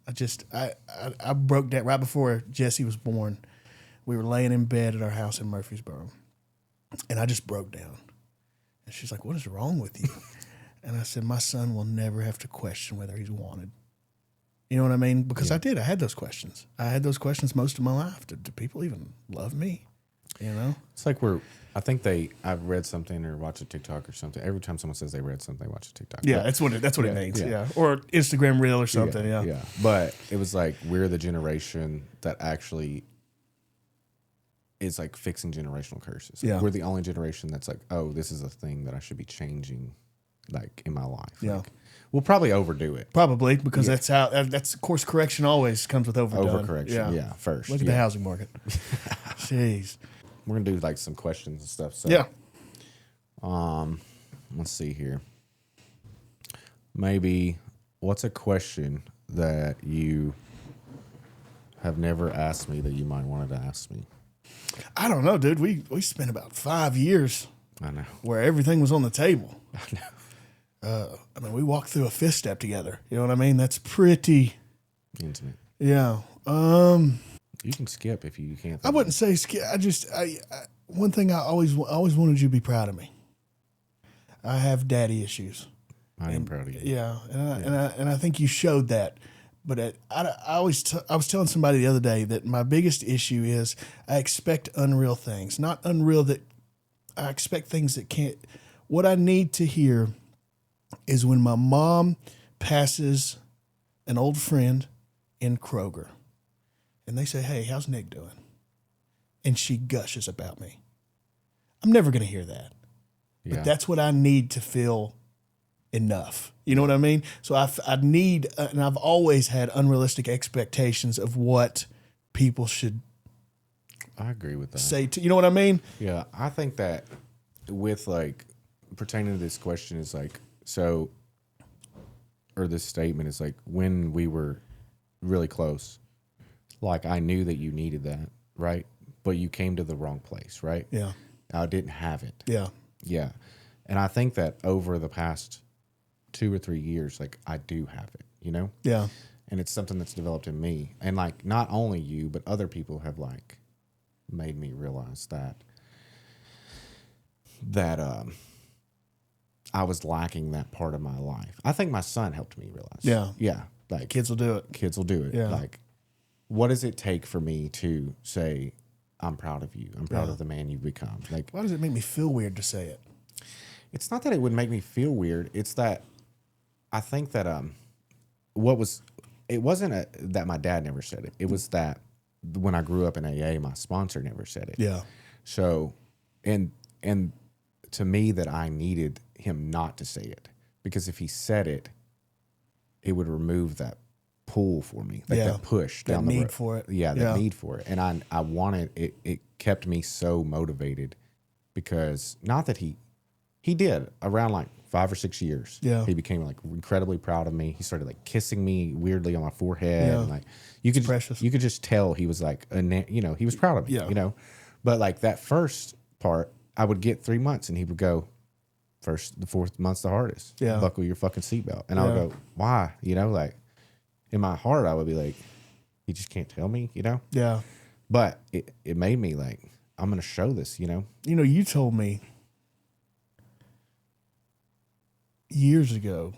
Speaker 1: I broke down right before Jesse was born. We were laying in bed at our house in Murfreesboro. And I just broke down. And she's like, "What is wrong with you?" And I said, "My son will never have to question whether he's wanted." You know what I mean? Because I did. I had those questions. I had those questions most of my life. Do people even love me? You know?
Speaker 4: It's like I've read something or watched a TikTok or something. Every time someone says they read something, they watch a TikTok.
Speaker 1: Yeah, that's what it means. Yeah. Or Instagram reel or something. Yeah.
Speaker 4: But it was like, we're the generation that actually is like fixing generational curses.
Speaker 1: Yeah.
Speaker 4: We're the only generation that's like, oh, this is a thing that I should be changing, like, in my life.
Speaker 1: Yeah.
Speaker 4: Like, we'll probably overdo it.
Speaker 1: Probably, because that's course correction always comes with overdone.
Speaker 4: Overcorrection. Yeah. First.
Speaker 1: Look at the housing market. Jeez.
Speaker 4: We're gonna do like some questions and stuff. So let's see here. Maybe, what's a question that you have never asked me that you might wanted to ask me?
Speaker 1: I don't know, dude. We spent about 5 years
Speaker 4: I know.
Speaker 1: where everything was on the table.
Speaker 4: I know.
Speaker 1: I mean, we walked through a fifth step together. You know what I mean? That's pretty
Speaker 4: Intimate.
Speaker 1: Yeah.
Speaker 4: You can skip if you can't.
Speaker 1: I wouldn't say skip. One thing I always wanted you to be proud of me. I have daddy issues.
Speaker 4: I am proud of you.
Speaker 1: Yeah, and I think you showed that. But I was telling somebody the other day that my biggest issue is I expect unreal things, not unreal that I expect things that can't. What I need to hear is when my mom passes an old friend in Kroger, and they say, "Hey, how's Nick doing?" and she gushes about me. I'm never going to hear that.
Speaker 4: Yeah.
Speaker 1: But that's what I need to feel enough. You know what I mean? So I need, and I've always had unrealistic expectations of what people should
Speaker 4: I agree with that.
Speaker 1: say to, you know what I mean?
Speaker 4: Yeah, I think that with like pertaining to this question is like, so, or this statement is like, when we were really close, like I knew that you needed that, right? But you came to the wrong place, right?
Speaker 1: Yeah.
Speaker 4: I didn't have it.
Speaker 1: Yeah.
Speaker 4: Yeah. And I think that over the past 2 or 3 years, like I do have it, you know?
Speaker 1: Yeah.
Speaker 4: And it's something that's developed in me. And like not only you, but other people have like made me realize that I was lacking that part of my life. I think my son helped me realize.
Speaker 1: Yeah.
Speaker 4: Yeah. Like
Speaker 1: Kids will do it.
Speaker 4: kids will do it.
Speaker 1: Yeah.
Speaker 4: Like, what does it take for me to say, I'm proud of you. I'm proud of the man you've become. Like,
Speaker 1: Why does it make me feel weird to say it?
Speaker 4: it's not that it would make me feel weird. It's that I think that it wasn't that my dad never said it. It was that when I grew up in AA, my sponsor never said it.
Speaker 1: Yeah.
Speaker 4: So, and to me, that I needed him not to say it, because if he said it, it would remove that pull for me, like that push
Speaker 1: That
Speaker 4: down the
Speaker 1: need
Speaker 4: road.
Speaker 1: for it.
Speaker 4: Yeah, that
Speaker 1: Yeah.
Speaker 4: need for it. And I wanted it. It kept me so motivated, because not that he did around like 5 or 6 years.
Speaker 1: Yeah.
Speaker 4: He became like incredibly proud of me. He started like kissing me weirdly on my forehead.
Speaker 1: Yeah.
Speaker 4: And like you could
Speaker 1: precious.
Speaker 4: you could just tell he was like he was proud of me.
Speaker 1: Yeah.
Speaker 4: You know, but like that first part, I would get 3 months, and he would go, the 4th month's the hardest.
Speaker 1: Yeah.
Speaker 4: Buckle your fucking seatbelt. And I would go, why? You know, like in my heart, I would be like, he just can't tell me. You know.
Speaker 1: Yeah.
Speaker 4: But it made me like, I'm going to show this, you know?
Speaker 1: You know, you told me years ago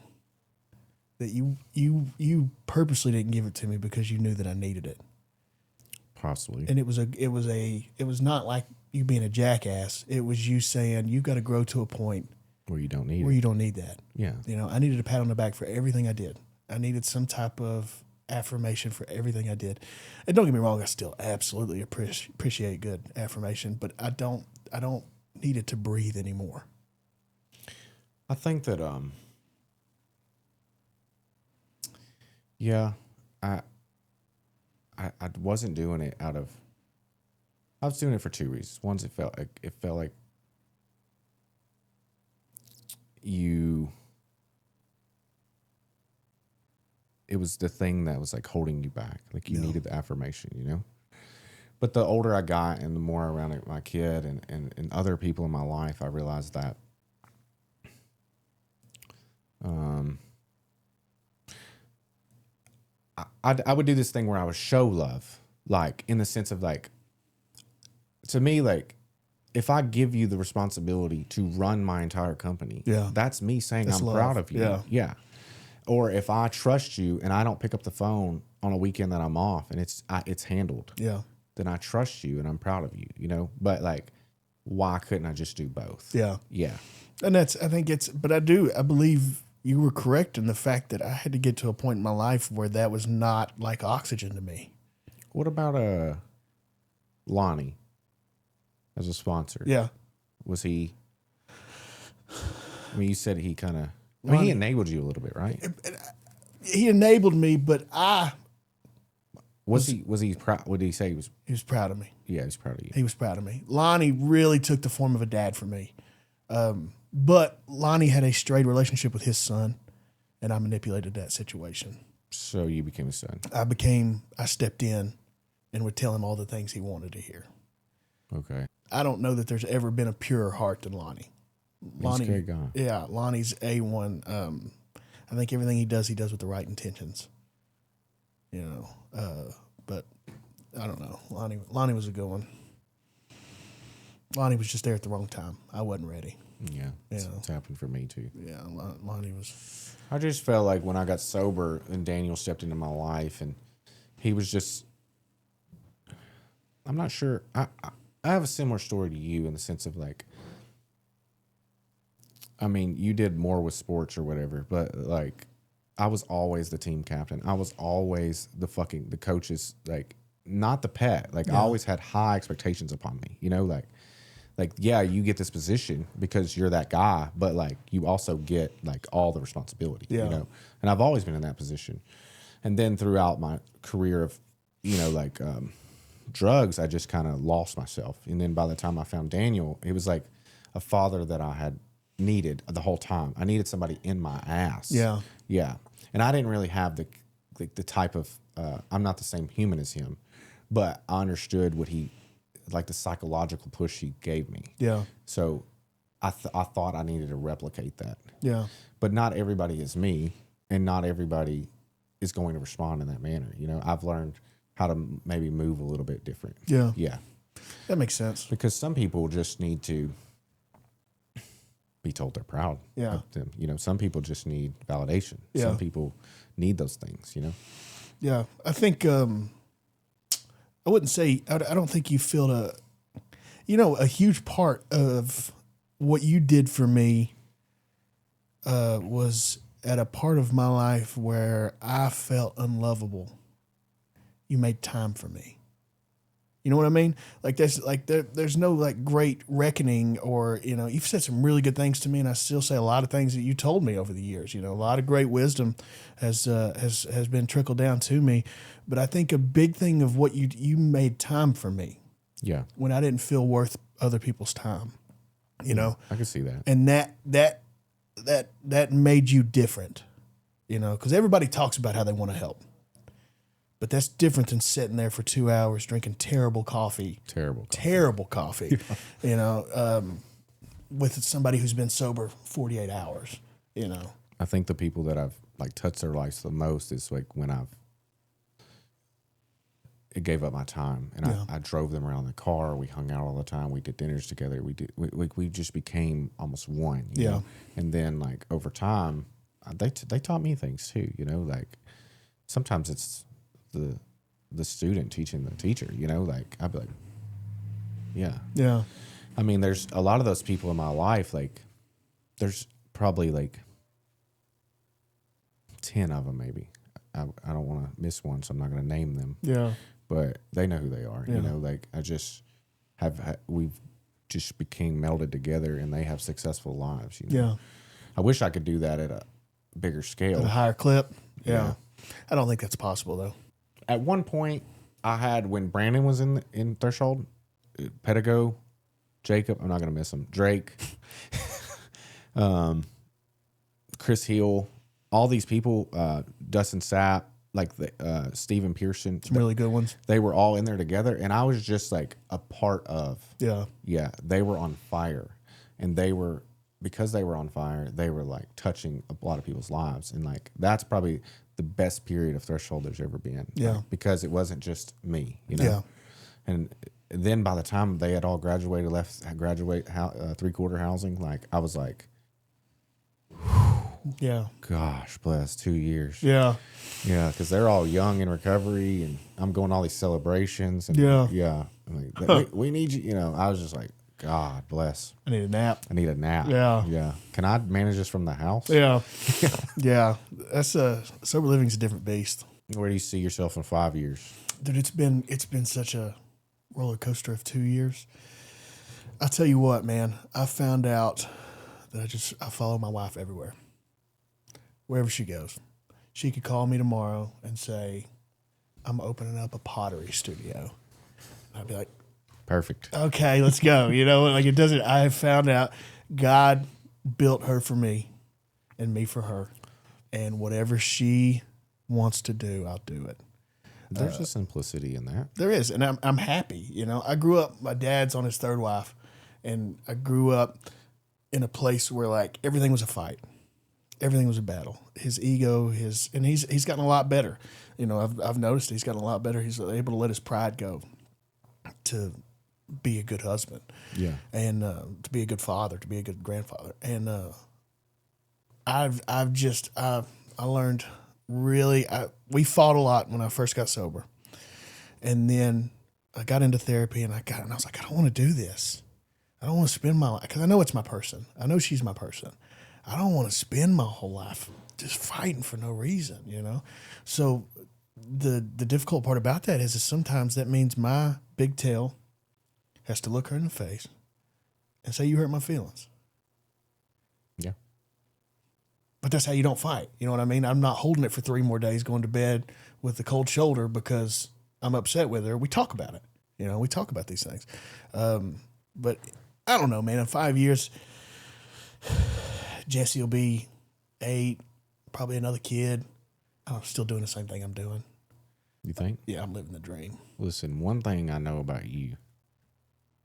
Speaker 1: that you purposely didn't give it to me because you knew that I needed it.
Speaker 4: Possibly.
Speaker 1: And it was not like you being a jackass. It was you saying you got to grow to a point
Speaker 4: Where you don't need
Speaker 1: where
Speaker 4: it.
Speaker 1: you don't need that.
Speaker 4: Yeah.
Speaker 1: You know, I needed a pat on the back for everything I did. I needed some type of affirmation for everything I did. And don't get me wrong, I still absolutely appreciate good affirmation, but I don't need it to breathe anymore.
Speaker 4: I think that, yeah, I wasn't doing it I was doing it for two reasons. One, it felt like it was the thing that was like holding you back. Like you needed the affirmation, you know? But the older I got and the more around my kid and other people in my life, I realized that I would do this thing where I would show love, like in the sense of like, to me, like if I give you the responsibility to run my entire company, that's me saying I'm proud of you. Yeah. Or if I trust you and I don't pick up the phone on a weekend that I'm off and it's handled, then I trust you and I'm proud of you, you know? But like, why couldn't I just do both?
Speaker 1: Yeah.
Speaker 4: Yeah.
Speaker 1: And I believe you were correct in the fact that I had to get to a point in my life where that was not like oxygen to me.
Speaker 4: What about Lonnie as a sponsor?
Speaker 1: Yeah.
Speaker 4: Was he? I mean, you said he kind of. He enabled you a little bit, right?
Speaker 1: He enabled me, but
Speaker 4: was he proud? What did he say? He
Speaker 1: was proud of me.
Speaker 4: Yeah, he was proud of you.
Speaker 1: He was proud of me. Lonnie really took the form of a dad for me. But Lonnie had a straight relationship with his son, and I manipulated that situation.
Speaker 4: So you became his son.
Speaker 1: I stepped in and would tell him all the things he wanted to hear.
Speaker 4: Okay.
Speaker 1: I don't know that there's ever been a purer heart than Lonnie.
Speaker 4: He's a great guy.
Speaker 1: Yeah, Lonnie's A1. I think everything he does with the right intentions. You know, but I don't know. Lonnie was a good one. Lonnie was just there at the wrong time. I wasn't ready.
Speaker 4: Yeah, it's happened for me too.
Speaker 1: Yeah, Lonnie was.
Speaker 4: I just felt like when I got sober and Daniel stepped into my life and he was just. I'm not sure. I have a similar story to you in the sense of like. I mean, you did more with sports or whatever, but like, I was always the team captain. I was always the coaches, like not the pet. Like I always had high expectations upon me, you know, like, yeah, you get this position because you're that guy, but like you also get like all the responsibility, you know? And I've always been in that position. And then throughout my career of, you know, like drugs, I just kind of lost myself. And then by the time I found Daniel, it was like a father that I had needed the whole time. I needed somebody in my ass. Yeah. Yeah. And I didn't really have the type of, I'm not the same human as him, but I understood what like the psychological push he gave me. Yeah. So I thought I needed to replicate that. Yeah. But not everybody is me, and not everybody is going to respond in that manner. You know, I've learned how to maybe move a little bit different. Yeah. Yeah.
Speaker 1: That makes sense.
Speaker 4: Because some people just need to be told they're proud of them. You know, some people just need validation. Yeah. Some people need those things, you know?
Speaker 1: Yeah. I think, I wouldn't say, I don't think you feel a huge part of what you did for me was at a part of my life where I felt unlovable. You made time for me. You know what I mean? Like that's like there's no like great reckoning, or you know, you've said some really good things to me, and I still say a lot of things that you told me over the years. You know, a lot of great wisdom has been trickled down to me. But I think a big thing of what you made time for me. Yeah. When I didn't feel worth other people's time. You know?
Speaker 4: I can see that.
Speaker 1: And that made you different. You know, because everybody talks about how they want to help. But that's different than sitting there for 2 hours drinking terrible coffee. Terrible coffee. You know, with somebody who's been sober 48 hours, you know.
Speaker 4: I think the people that I've like touched their lives the most is like when it gave up my time, and I drove them around in the car. We hung out all the time. We did dinners together. We just became almost one. You know? And then like over time, they taught me things too. You know, like sometimes it's the student teaching the teacher. You know, like I'd be like, yeah. I mean, there's a lot of those people in my life. Like, there's probably like 10 of them, maybe. I don't want to miss one, so I'm not going to name them. Yeah. But they know who they are. Yeah. You know, like I just we've just became melded together, and they have successful lives. You know? Yeah. I wish I could do that at a bigger scale.
Speaker 1: At a higher clip. Yeah. I don't think that's possible though.
Speaker 4: At one point, I had, when Brandon was in Threshold, Pedigo, Jacob, I'm not going to miss him, Drake, Chris Hill, all these people, Dustin Sapp, like Stephen Pearson.
Speaker 1: Some really good ones.
Speaker 4: They were all in there together, and I was just like a part of. Yeah. Yeah. They were on fire, and because they were on fire, they were like touching a lot of people's lives. And like, that's probably the best period of Threshold there's ever been. Yeah. Like, because it wasn't just me, you know? Yeah. And then by the time they had all graduated, graduate 3-quarter housing, like I was like, yeah, gosh, bless 2 years. Yeah. Yeah. Cause they're all young in recovery, and I'm going to all these celebrations. And yeah. Like, we need you. You know, I was just like, God bless.
Speaker 1: I need a nap.
Speaker 4: Yeah. Yeah. Can I manage this from the house?
Speaker 1: Yeah. Yeah. That's sober living's a different beast.
Speaker 4: Where do you see yourself in 5 years?
Speaker 1: Dude, it's been such a roller coaster of 2 years. I tell you what, man, I found out that I follow my wife everywhere. Wherever she goes. She could call me tomorrow and say, I'm opening up a pottery studio. And I'd be like,
Speaker 4: perfect.
Speaker 1: Okay, let's go. You know, like it doesn't, I have found out God built her for me and me for her. And whatever she wants to do, I'll do it.
Speaker 4: There's a simplicity in that.
Speaker 1: There is. And I'm happy. You know, I grew up, my dad's on his third wife, and I grew up in a place where like everything was a fight. Everything was a battle. His ego, and he's gotten a lot better. You know, I've noticed he's gotten a lot better. He's able to let his pride go to be a good husband. Yeah. And to be a good father, to be a good grandfather. And I learned really, we fought a lot when I first got sober. And then I got into therapy, and I was like, I don't want to do this. I don't want to spend my life, because I know it's my person. I know she's my person. I don't want to spend my whole life just fighting for no reason, you know? So the difficult part about that is sometimes that means my big tail has to look her in the face and say, you hurt my feelings.
Speaker 4: Yeah.
Speaker 1: But that's how you don't fight. You know what I mean? I'm not holding it for 3 more days going to bed with a cold shoulder because I'm upset with her. We talk about it. You know, we talk about these things. But I don't know, man. In 5 years, Jesse will be 8, probably another kid. I'm still doing the same thing I'm doing.
Speaker 4: You think?
Speaker 1: Yeah, I'm living the dream.
Speaker 4: Listen, one thing I know about you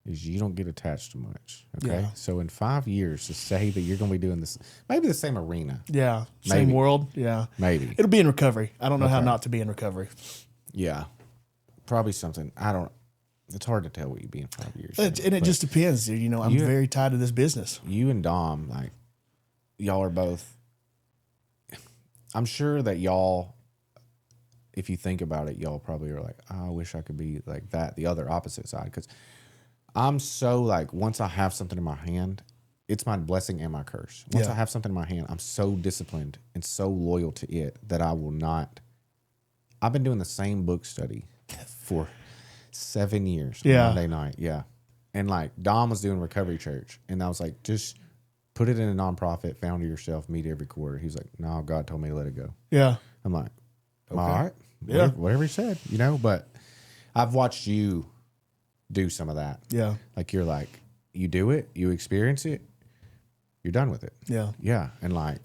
Speaker 4: is you don't get attached too much. Okay. Yeah. So in 5 years, to say that you're going to be doing this, maybe the same arena.
Speaker 1: Yeah. Maybe. Same world. Yeah.
Speaker 4: Maybe.
Speaker 1: It'll be in recovery. I don't know how not to be in recovery.
Speaker 4: Yeah. Probably something. It's hard to tell what you'd be in 5 years.
Speaker 1: And it just depends, dude. You know, I'm very tied to this business.
Speaker 4: You and Dom, like, y'all are both, I'm sure that y'all, if you think about it, y'all probably are like, oh, I wish I could be like that, the other opposite side. Because I'm so like, once I have something in my hand, it's my blessing and my curse. Once I have something in my hand, I'm so disciplined and so loyal to it that I will not. I've been doing the same book study for 7 years. Monday night. Yeah. And like Dom was doing Recovery Church, and I was like, just put it in a nonprofit, founder yourself, meet every quarter. He was like, no, God told me to let it go.
Speaker 1: Yeah.
Speaker 4: I'm like, okay. All right. Yeah. Whatever he said, you know, but I've watched you do some of that. Yeah. Like you're like, you do it, you experience it, you're done with it. Yeah. Yeah. And like,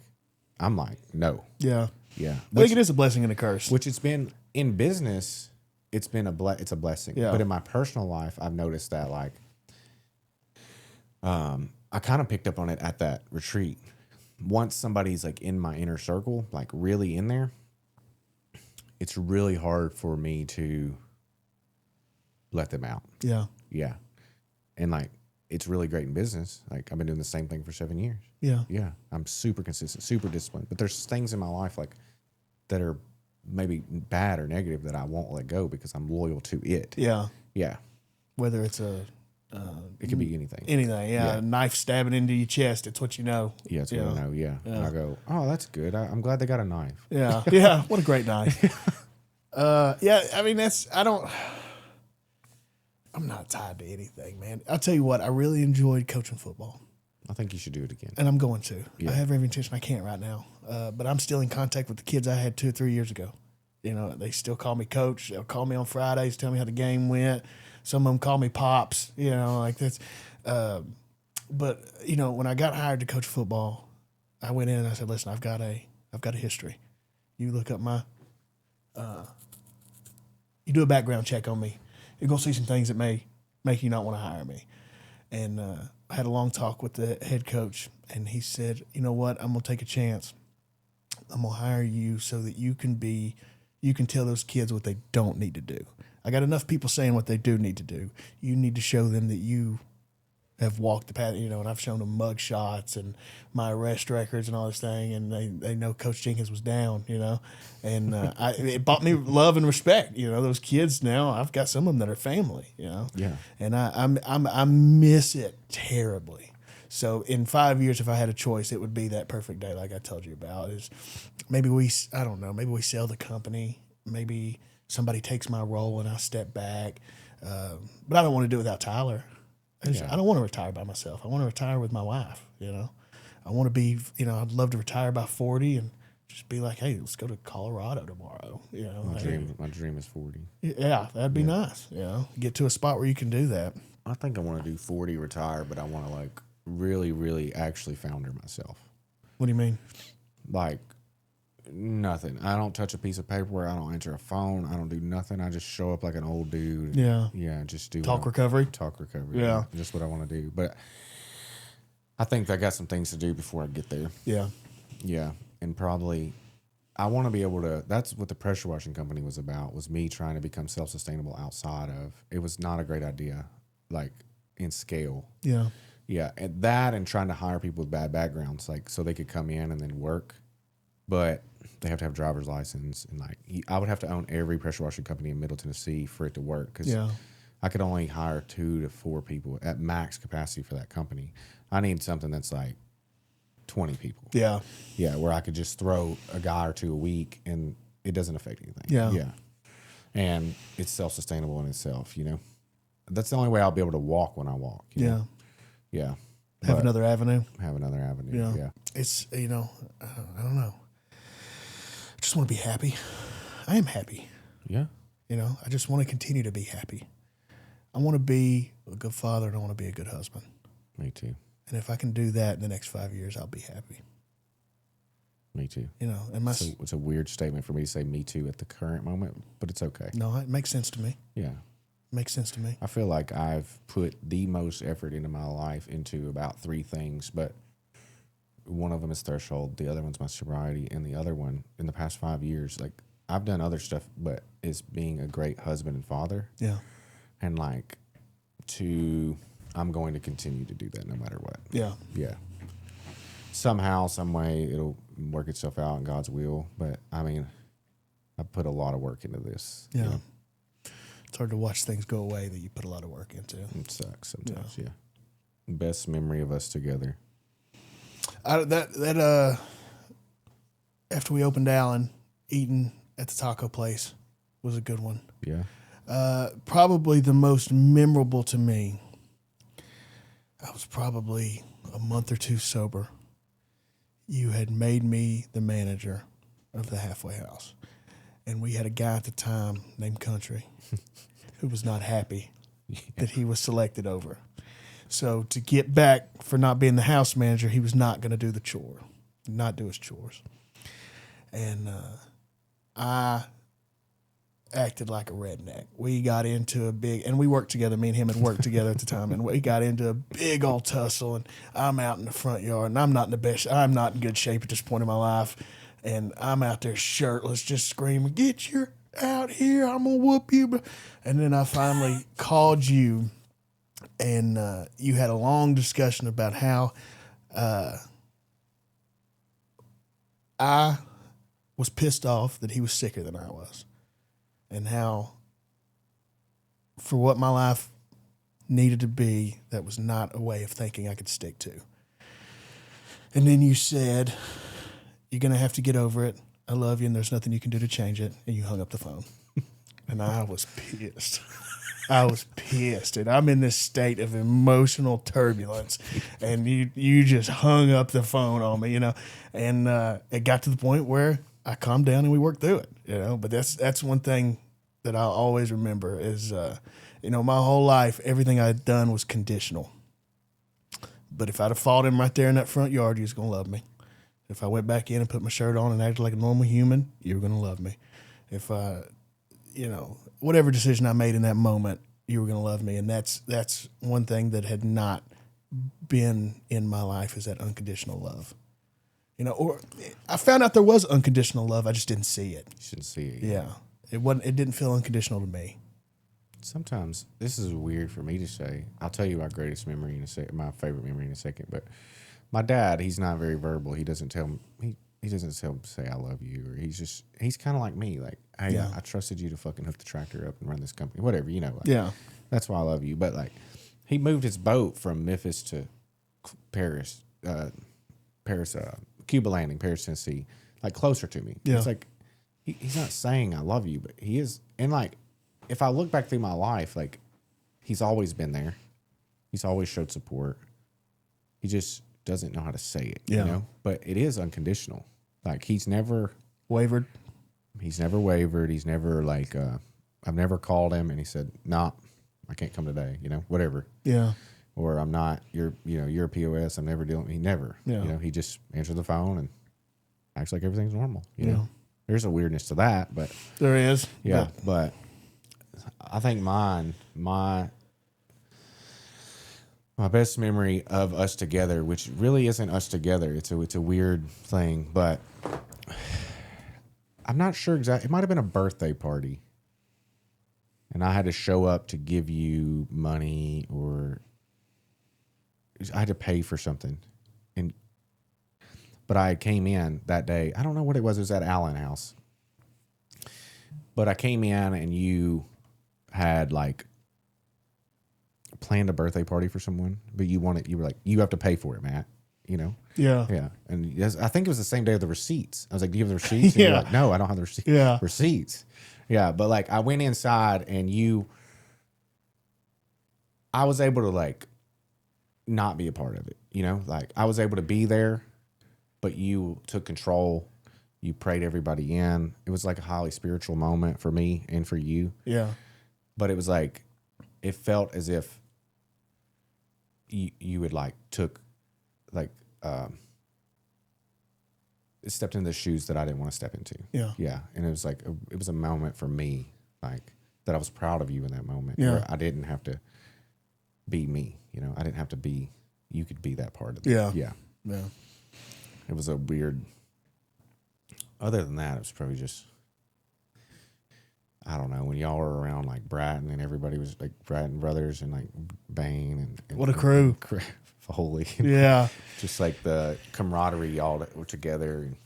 Speaker 4: I'm like, no.
Speaker 1: Yeah.
Speaker 4: Yeah.
Speaker 1: I think it is a blessing and a curse.
Speaker 4: Which it's been in business, it's been it's a blessing. Yeah. But in my personal life, I've noticed that like, I kind of picked up on it at that retreat. Once somebody's like in my inner circle, like really in there, it's really hard for me to let them out.
Speaker 1: Yeah.
Speaker 4: Yeah. And like, it's really great in business. Like, I've been doing the same thing for 7 years.
Speaker 1: Yeah.
Speaker 4: Yeah. I'm super consistent, super disciplined. But there's things in my life like that are maybe bad or negative that I won't let go because I'm loyal to it.
Speaker 1: Yeah.
Speaker 4: Yeah.
Speaker 1: Whether it's
Speaker 4: It could be anything.
Speaker 1: anything,
Speaker 4: Yeah.
Speaker 1: A knife stabbing into your chest, it's what you know.
Speaker 4: Yeah, it's what I know. Yeah. And I go, oh, that's good. I'm glad they got a knife.
Speaker 1: Yeah. Yeah. What a great knife. Yeah. I mean, I'm not tied to anything, man. I'll tell you what, I really enjoyed coaching football.
Speaker 4: I think you should do it again.
Speaker 1: And I'm going to.
Speaker 4: Yeah.
Speaker 1: I have every intention. I can't right now. But I'm still in contact with the kids I had 2 or 3 years ago. You know, they still call me coach. They'll call me on Fridays, tell me how the game went. Some of them call me Pops, you know, like that's. But, you know, when I got hired to coach football, I went in and I said, listen, I've got a history. You look up you do a background check on me. You're going to see some things that may make you not want to hire me. And I had a long talk with the head coach, and he said, you know what, I'm going to take a chance. I'm going to hire you so that you can tell those kids what they don't need to do. I got enough people saying what they do need to do. You need to show them that you have walked the path, you know, and I've shown them mug shots and my arrest records and all this thing, and they know Coach Jenkins was down, you know, and it brought me love and respect, you know. Those kids now, I've got some of them that are family, you know,
Speaker 4: Yeah.
Speaker 1: and I miss it terribly. So in 5 years, if I had a choice, it would be that perfect day, like I told you about. Is maybe we sell the company, maybe somebody takes my role and I step back, but I don't want to do it without Tyler. I don't want to retire by myself. I want to retire with my wife, you know. I want to be, you know, I'd love to retire by 40 and just be like, hey, let's go to Colorado tomorrow, you know.
Speaker 4: My dream is 40.
Speaker 1: Yeah, that'd be nice, you know. Get to a spot where you can do that.
Speaker 4: I think I want to do 40, retire, but I want to like really, really actually founder myself.
Speaker 1: What do you mean?
Speaker 4: Like nothing. I don't touch a piece of paper. I don't answer a phone. I don't do nothing. I just show up like an old dude.
Speaker 1: Yeah.
Speaker 4: Yeah. Just do
Speaker 1: Talk recovery.
Speaker 4: Yeah. Just what I want to do. But I think I got some things to do before I get there.
Speaker 1: Yeah.
Speaker 4: Yeah. And probably I want to be able to, that's what the pressure washing company was about, was me trying to become self-sustainable outside of, it was not a great idea, like in scale.
Speaker 1: Yeah.
Speaker 4: Yeah. And that and trying to hire people with bad backgrounds, like so they could come in and then work. But they have to have driver's license, and like I would have to own every pressure washing company in Middle Tennessee for it to work, because I could only hire 2 to 4 people at max capacity for that company. I need something that's like 20 people.
Speaker 1: Yeah.
Speaker 4: Yeah, where I could just throw a guy or 2 a week and it doesn't affect anything.
Speaker 1: Yeah.
Speaker 4: Yeah. And it's self-sustainable in itself, you know. That's the only way I'll be able to walk when I walk. You know? Yeah.
Speaker 1: Have another avenue.
Speaker 4: Have another avenue. Yeah.
Speaker 1: It's, you know, I don't know. I just want to be happy. I am happy.
Speaker 4: Yeah.
Speaker 1: You know, I just want to continue to be happy. I want to be a good father and I want to be a good husband.
Speaker 4: Me too.
Speaker 1: And if I can do that in the next 5 years, I'll be happy.
Speaker 4: Me too.
Speaker 1: You know, and
Speaker 4: it's a weird statement for me to say me too at the current moment, but it's okay.
Speaker 1: No, it makes sense to me.
Speaker 4: Yeah.
Speaker 1: It makes sense to me.
Speaker 4: I feel like I've put the most effort into my life into about 3 things, but one of them is threshold, the other one's my sobriety, and the other one in the past 5 years, like I've done other stuff, but it's being a great husband and father.
Speaker 1: Yeah.
Speaker 4: And like I'm going to continue to do that no matter what.
Speaker 1: Yeah.
Speaker 4: Yeah. Somehow, some way, it'll work itself out in God's will. But I mean, I put a lot of work into this.
Speaker 1: Yeah.
Speaker 4: You know?
Speaker 1: It's hard to watch things go away that you put a lot of work into.
Speaker 4: It sucks sometimes. Yeah. Best memory of us together.
Speaker 1: After we opened Allen, eating at the taco place was a good one.
Speaker 4: Yeah.
Speaker 1: Probably the most memorable to me. I was probably a month or 2 sober. You had made me the manager of the halfway house. And we had a guy at the time named Country who was not happy that he was selected over. So to get back for not being the house manager, he was not going to do the chore, not do his chores. And I acted like a redneck. We got into and we worked together, me and him had worked together at the time, and we got into a big old tussle, and I'm out in the front yard, and I'm not in good shape at this point in my life, and I'm out there shirtless, just screaming, get your out here. I'm going to whoop you. And then I finally called you, and you had a long discussion about how I was pissed off that he was sicker than I was, and how for what my life needed to be, that was not a way of thinking I could stick to. And then you said, you're going to have to get over it. I love you, and there's nothing you can do to change it. And you hung up the phone. And I was pissed. I was pissed. And I'm in this state of emotional turbulence. And you just hung up the phone on me, And it got to the point where I calmed down and we worked through it, But that's one thing that I'll always remember is, my whole life, everything I'd done was conditional. But if I'd have fought him right there in that front yard, he was going to love me. If I went back in and put my shirt on and acted like a normal human, you were going to love me. If I, whatever decision I made in that moment, you were going to love me. And that's one thing that had not been in my life, is that unconditional love. Or I found out there was unconditional love. I just didn't see it.
Speaker 4: You shouldn't see it.
Speaker 1: Yeah. It didn't feel unconditional to me.
Speaker 4: Sometimes this is weird for me to say. I'll tell you my greatest memory in a second, my favorite memory in a second. But my dad, he's not very verbal. He doesn't tell me, he doesn't say I love you, or he's kind of like me. Like, hey, I trusted you to fucking hook the tractor up and run this company, whatever, Like, that's why I love you. But like, he moved his boat from Memphis to Paris, Cuba Landing, Paris, Tennessee, like closer to me.
Speaker 1: Yeah.
Speaker 4: It's like he's not saying I love you, but he is. And like, if I look back through my life, like, he's always been there. He's always showed support. He just doesn't know how to say it, But it is unconditional. Like, he's never
Speaker 1: wavered.
Speaker 4: He's never wavered. He's never like, I've never called him and he said, nah, I can't come today, whatever.
Speaker 1: Yeah.
Speaker 4: Or I'm not, you're a POS. I'm never dealing. He never, he just answers the phone and acts like everything's normal. You know, there's a weirdness to that, but
Speaker 1: there is.
Speaker 4: Yeah. But I think my best memory of us together, which really isn't us together. It's a weird thing, but I'm not sure exactly. It might've been a birthday party and I had to show up to give you money, or I had to pay for something. But I came in that day. I don't know what it was. It was at Allen House. But I came in and you had like planned a birthday party for someone, but you were like, you have to pay for it, Matt. Yeah. Yeah. And yes, I think it was the same day of the receipts. I was like, do you have the receipts? And you're like, no, I don't have the receipts. Yeah. But like, I went inside and I was able to like not be a part of it. Like, I was able to be there, but you took control. You prayed everybody in. It was like a highly spiritual moment for me and for you.
Speaker 1: Yeah.
Speaker 4: But it was like, it felt as if you had like took like stepped into the shoes that I didn't want to step into.
Speaker 1: Yeah.
Speaker 4: Yeah. And it was like it was a moment for me, like, that I was proud of you in that moment.
Speaker 1: Yeah.
Speaker 4: Where I didn't have to be me. I didn't have to be. You could be that part of it.
Speaker 1: Yeah.
Speaker 4: Yeah.
Speaker 1: Yeah.
Speaker 4: It was a weird. Other than that, it was probably just, I don't know, when y'all were around like Bratton and everybody was like Bratton Brothers and like Bain and
Speaker 1: what a crew.
Speaker 4: Foley.
Speaker 1: Yeah.
Speaker 4: Just like the camaraderie y'all that were together. And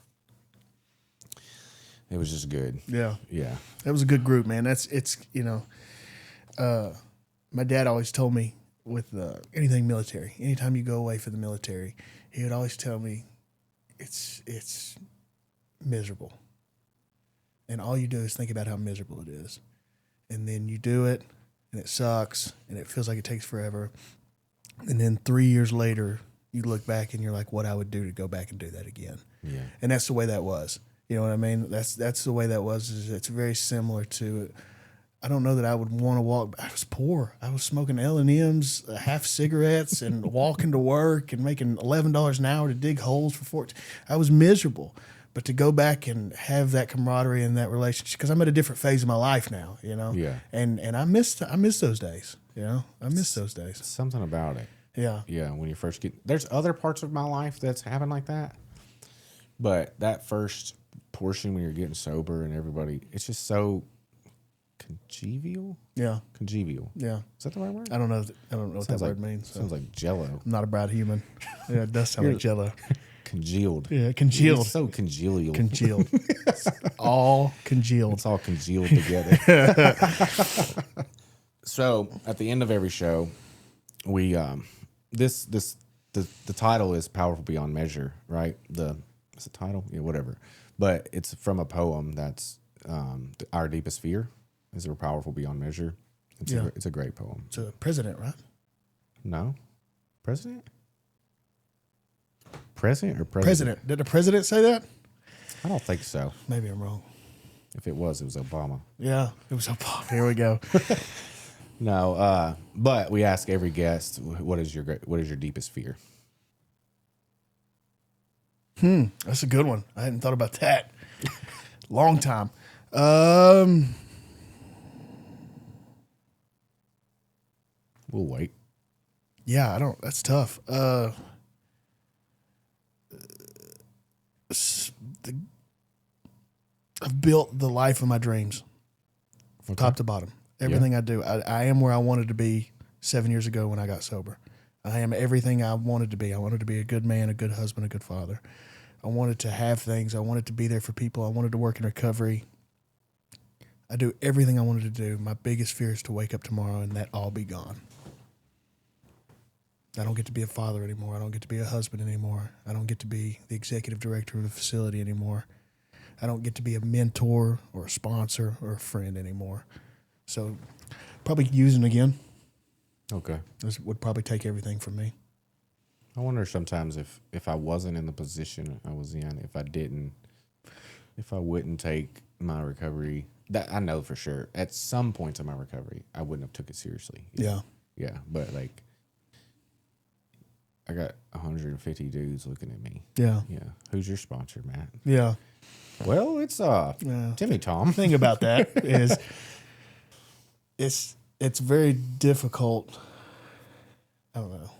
Speaker 4: it was just good.
Speaker 1: Yeah.
Speaker 4: Yeah.
Speaker 1: That was a good group, man. My dad always told me with anything military, anytime you go away for the military, he would always tell me it's miserable. And all you do is think about how miserable it is. And then you do it, and it sucks, and it feels like it takes forever. And then 3 years later, you look back and you're like, what I would do to go back and do that again. Yeah. And that's the way that was. You know what I mean? That's the way that was. It's very similar to, I don't know that I would want to walk. I was poor. I was smoking L&M's, half cigarettes, and walking to work and making $11 an hour to dig holes for 14. I was miserable. But to go back and have that camaraderie and that relationship, because I'm at a different phase of my life now,
Speaker 4: Yeah.
Speaker 1: And I miss those days, I miss those days.
Speaker 4: Something about it.
Speaker 1: Yeah.
Speaker 4: Yeah. When you first there's other parts of my life that's happened like that. But that first portion when you're getting sober and everybody, it's just so congeal.
Speaker 1: Yeah.
Speaker 4: Congeal.
Speaker 1: Yeah.
Speaker 4: Is that the right word?
Speaker 1: I don't know. I don't know what that word means. So.
Speaker 4: Sounds like Jello.
Speaker 1: I'm not a bright human. Yeah, it does sound like Jello.
Speaker 4: Congealed.
Speaker 1: Yeah, congealed.
Speaker 4: It's so congealed.
Speaker 1: Congealed. It's all congealed.
Speaker 4: It's all congealed together. So at the end of every show, we the title is Powerful Beyond Measure, right? What's the title? Yeah, whatever. But it's from a poem that's Our Deepest Fear is we're powerful beyond measure. It's a great poem.
Speaker 1: It's a president, right?
Speaker 4: No? President? President or president?
Speaker 1: President. Did the president say that?
Speaker 4: I don't think so.
Speaker 1: Maybe I'm wrong.
Speaker 4: If it was Obama.
Speaker 1: Yeah, it was Obama. Here we go.
Speaker 4: No, but we ask every guest, what is your deepest fear?
Speaker 1: That's a good one. I hadn't thought about that. Long time.
Speaker 4: We'll wait.
Speaker 1: Yeah, I don't. That's tough. I've built the life of my dreams, from top to bottom. Everything I do, I am where I wanted to be 7 years ago when I got sober. I am everything I wanted to be. I wanted to be a good man, a good husband, a good father. I wanted to have things. I wanted to be there for people. I wanted to work in recovery. I do everything I wanted to do. My biggest fear is to wake up tomorrow and that all be gone. I don't get to be a father anymore. I don't get to be a husband anymore. I don't get to be the executive director of the facility anymore. I don't get to be a mentor or a sponsor or a friend anymore. So probably using again.
Speaker 4: Okay.
Speaker 1: This would probably take everything from me.
Speaker 4: I wonder sometimes if I wasn't in the position I was in, if I wouldn't take my recovery, that I know for sure. At some points in my recovery, I wouldn't have took it seriously.
Speaker 1: Yeah.
Speaker 4: Yeah, but like I got 150 dudes looking at me.
Speaker 1: Yeah.
Speaker 4: Yeah. Who's your sponsor, Matt?
Speaker 1: Yeah.
Speaker 4: Well, it's Timmy Tom.
Speaker 1: The thing about that is it's very difficult. I don't know.